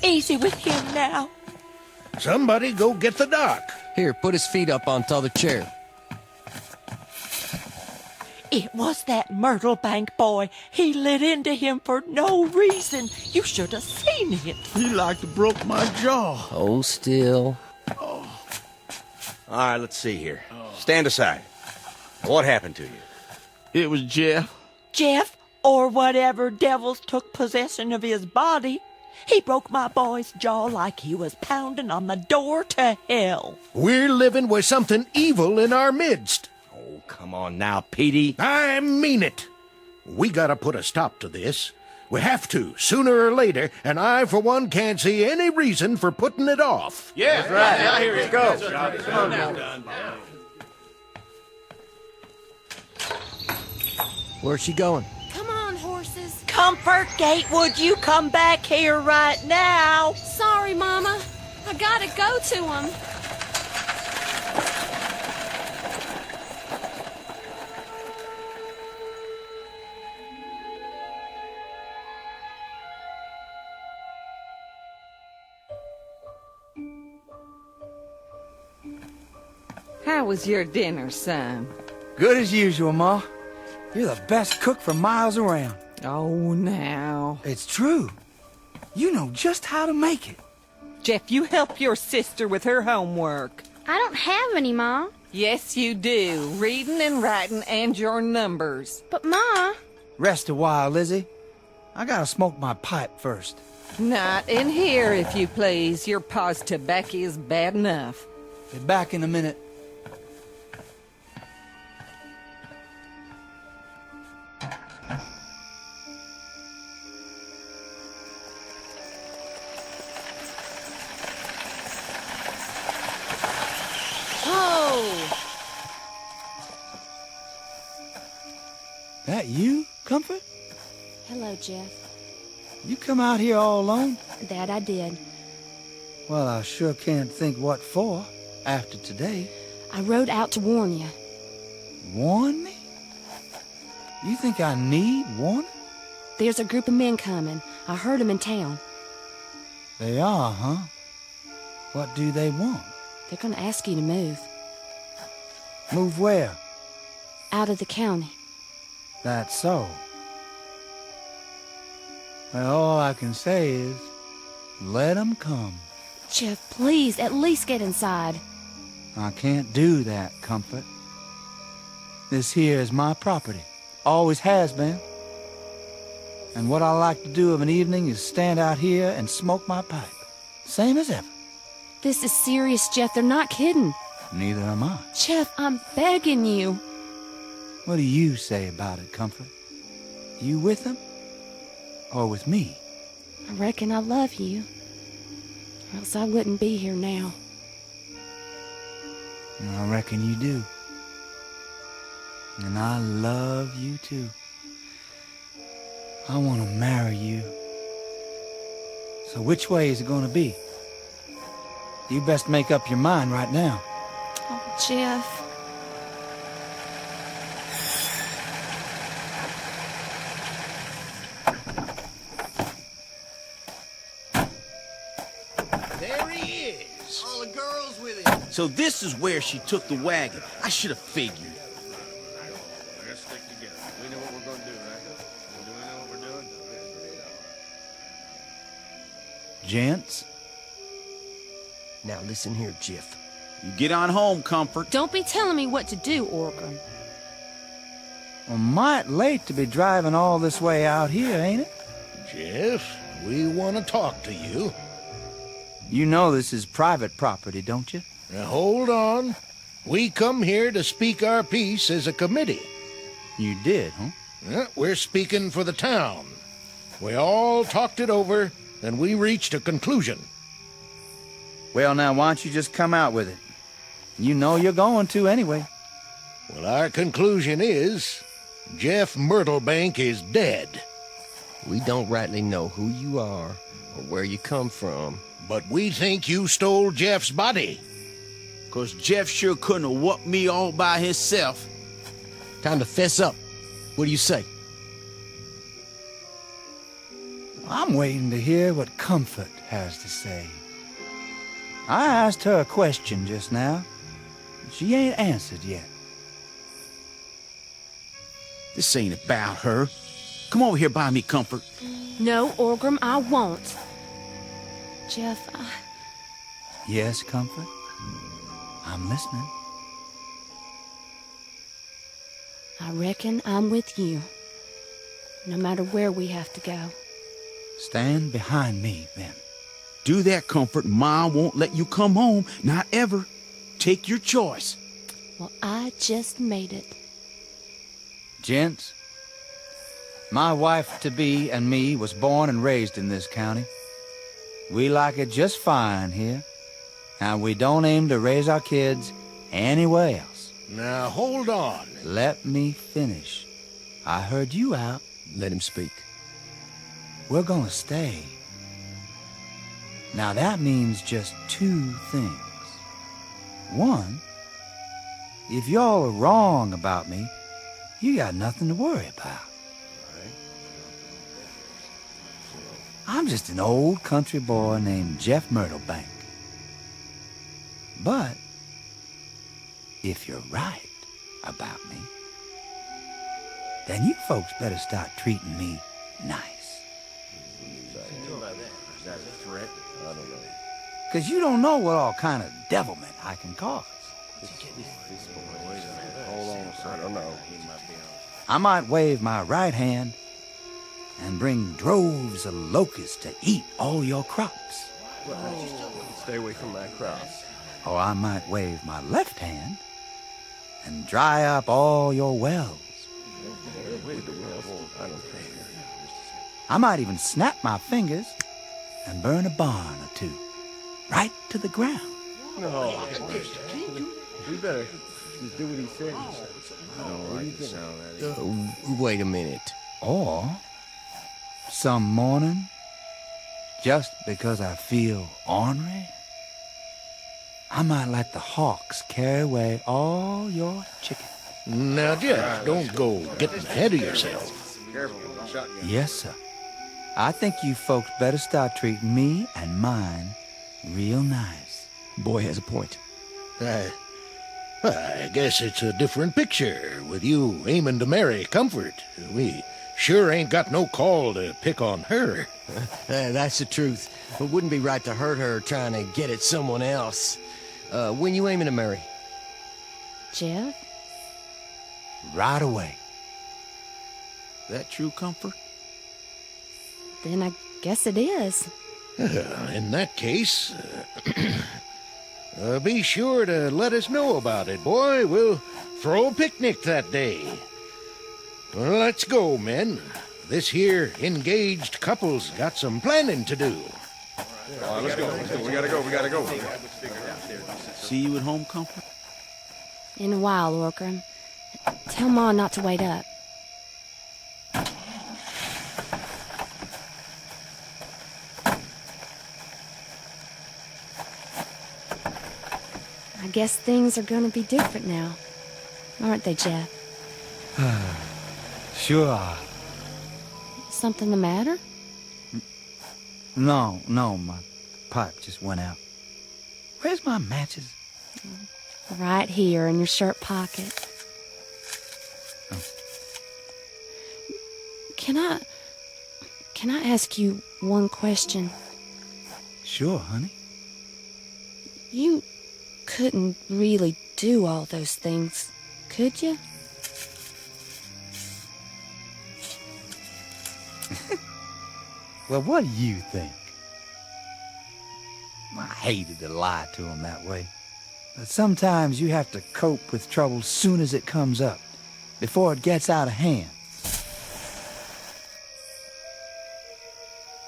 Easy with him now. Somebody go get the doc. Here, put his feet up on t'other chair. It was that Myrtlebank boy. He lit into him for no reason. You should have seen it. He like to broke my jaw. Hold still. All right, let's see here. Stand aside. What happened to you? It was Jeff. Jeff, or whatever devils took possession of his body. He broke my boy's jaw like he was pounding on the door to hell. We're living with something evil in our midst. Oh, come on now, Petey. I mean it. We gotta put a stop to this. We have to, sooner or later, and I, for one, can't see any reason for putting it off. Yeah, that's right. Now here it goes. Come on now. Where's she going? Come on, horses. Comfort, Gatewood, you come back here right now. Sorry, Mama. I gotta go to him. How was your dinner, son? Good as usual, Ma. You're the best cook for miles around. Oh, now. It's true. You know just how to make it. Jeff, you help your sister with her homework. I don't have any, Ma. Yes, you do. Reading and writing and your numbers. But, Ma... Rest a while, Lizzie. I gotta smoke my pipe first. Not in here, if you please. Your pa's tobacco is bad enough. Be back in a minute. That you, Comfort? Hello, Jeff. You come out here all alone? That I did. Well, I sure can't think what for, after today. I rode out to warn you. Warn me? You think I need warning? There's a group of men coming. I heard them in town. They are, huh? What do they want? They're gonna ask you to move. Move where? Out of the county. That's so. Well, all I can say is, let 'em come. Jeff, please, at least get inside. I can't do that, Comfort. This here is my property. Always has been. And what I like to do of an evening is stand out here and smoke my pipe. Same as ever. This is serious, Jeff. They're not kidding. Neither am I. Jeff, I'm begging you. What do you say about it, Comfort? You with them? Or with me? I reckon I love you. Or else I wouldn't be here now. I reckon you do. And I love you too. I want to marry you. So which way is it going to be? You best make up your mind right now. Oh, Jeff. There he is. All the girls with him. So this is where she took the wagon. I should have figured. Let's stick together. We know what we're going to do, right? Do we know what we're doing? Gents? Now listen here, Jeff. You get on home, Comfort. Don't be telling me what to do, Orgram. Well, might late to be driving all this way out here, ain't it? Jeff, we want to talk to you. You know this is private property, don't you? Now, hold on. We come here to speak our piece as a committee. You did, huh? Yeah, we're speaking for the town. We all talked it over, and we reached a conclusion. Well, now, why don't you just come out with it? You know you're going to anyway. Well, our conclusion is Jeff Myrtlebank is dead. We don't rightly know who you are or where you come from. But we think you stole Jeff's body. 'Cause Jeff sure couldn't have whooped me all by himself. Time to fess up. What do you say? I'm waiting to hear what Comfort has to say. I asked her a question just now. She ain't answered yet. This ain't about her. Come over here by me, Comfort. No, Orgram, I won't. Jeff, Yes, Comfort? I'm listening. I reckon I'm with you. No matter where we have to go. Stand behind me, then. Do that, Comfort. Ma won't let you come home. Not ever. Take your choice. Well, I just made it. Gents, my wife-to-be and me was born and raised in this county. We like it just fine here, and we don't aim to raise our kids anywhere else. Now, hold on. Let me finish. I heard you out. Let him speak. We're gonna stay. Now that means just two things. One, if y'all are wrong about me, you got nothing to worry about. I'm just an old country boy named Jeff Myrtlebank. But if you're right about me, then you folks better start treating me nice. Is that a threat? I don't know. 'Cause you don't know what all kind of devilment I can cause. Hold on a second. I don't know. I might wave my right hand and bring droves of locusts to eat all your crops. Stay away from my crop. Or I might wave my left hand and dry up all your wells. I don't care. I might even snap my fingers and burn a barn or two right to the ground. No. We better just do what he says. I don't like the sound of that. Wait a minute. Or some morning, just because I feel ornery, I might let the hawks carry away all your chicken. Now, Jeff, don't go getting ahead of yourself. Careful, shotgun. Yes, sir. I think you folks better start treating me and mine real nice. Boy has a point. I guess it's a different picture with you aiming to marry Comfort. We sure ain't got no call to pick on her. That's the truth. It wouldn't be right to hurt her trying to get at someone else. When you aiming to marry? Jeff? Right away. That true, Comfort? Then I guess it is. In that case, be sure to let us know about it, boy. We'll throw a picnic that day. Well, let's go, men. This here engaged couple's got some planning to do. All right, let's go. We gotta go. See you at home, Comfort? In a while, Orkram. Tell Ma not to wait up. I guess things are gonna be different now, aren't they, Jeff? Sure are. Something the matter? No, my pipe just went out. Where's my matches? Right here in your shirt pocket. Oh. Can I ask you one question? Sure, honey. You couldn't really do all those things, could you? Well, what do you think? I hated to lie to him that way. But sometimes you have to cope with trouble soon as it comes up, before it gets out of hand.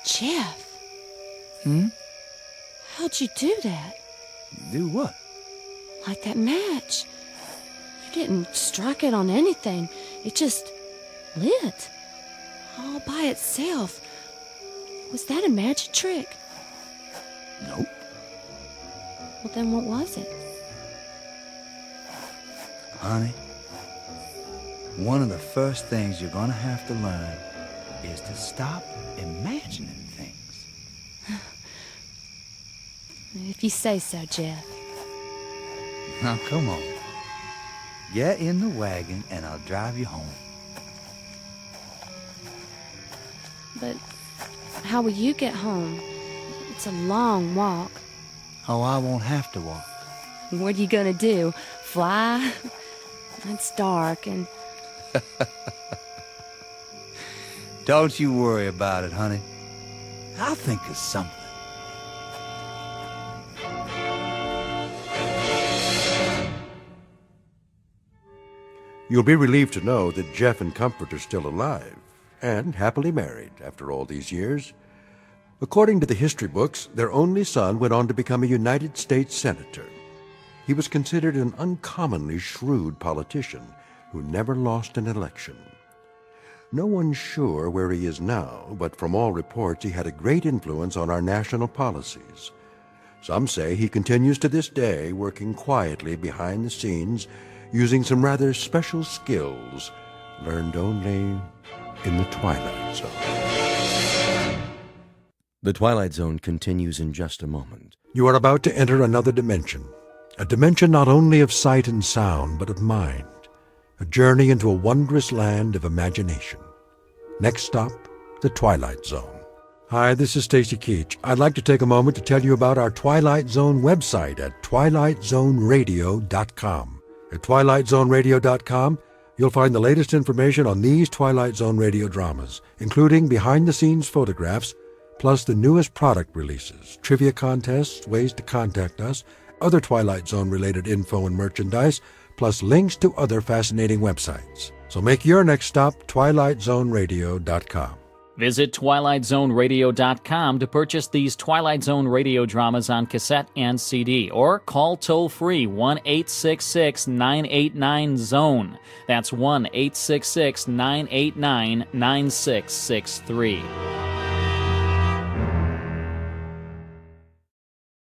Jeff, Hmm? how'd you do that? Do what? Like that match. You didn't strike it on anything. It just lit. All by itself. Was that a magic trick? Nope. Well, then what was it? Honey, one of the first things you're gonna have to learn is to stop imagining things. If you say so, Jeff. Now, come on. Get in the wagon and I'll drive you home. But how will you get home? It's a long walk. Oh, I won't have to walk. What are you gonna do? Fly? It's dark and... Don't you worry about it, honey. I'll think of something. You'll be relieved to know that Jeff and Comfort are still alive and happily married after all these years. According to the history books, their only son went on to become a United States Senator. He was considered an uncommonly shrewd politician who never lost an election. No one's sure where he is now, but from all reports he had a great influence on our national policies. Some say he continues to this day working quietly behind the scenes, using some rather special skills learned only in the Twilight Zone. The Twilight Zone continues in just a moment. You are about to enter another dimension, a dimension not only of sight and sound, but of mind, a journey into a wondrous land of imagination. Next stop, the Twilight Zone. Hi, this is Stacy Keach. I'd like to take a moment to tell you about our Twilight Zone website at twilightzoneradio.com. At twilightzoneradio.com, you'll find the latest information on these Twilight Zone radio dramas, including behind-the-scenes photographs, plus the newest product releases, trivia contests, ways to contact us, other Twilight Zone-related info and merchandise, plus links to other fascinating websites. So make your next stop twilightzoneradio.com. Visit twilightzoneradio.com to purchase these Twilight Zone radio dramas on cassette and CD, or call toll-free 1-866-989-ZONE. That's 1-866-989-9663.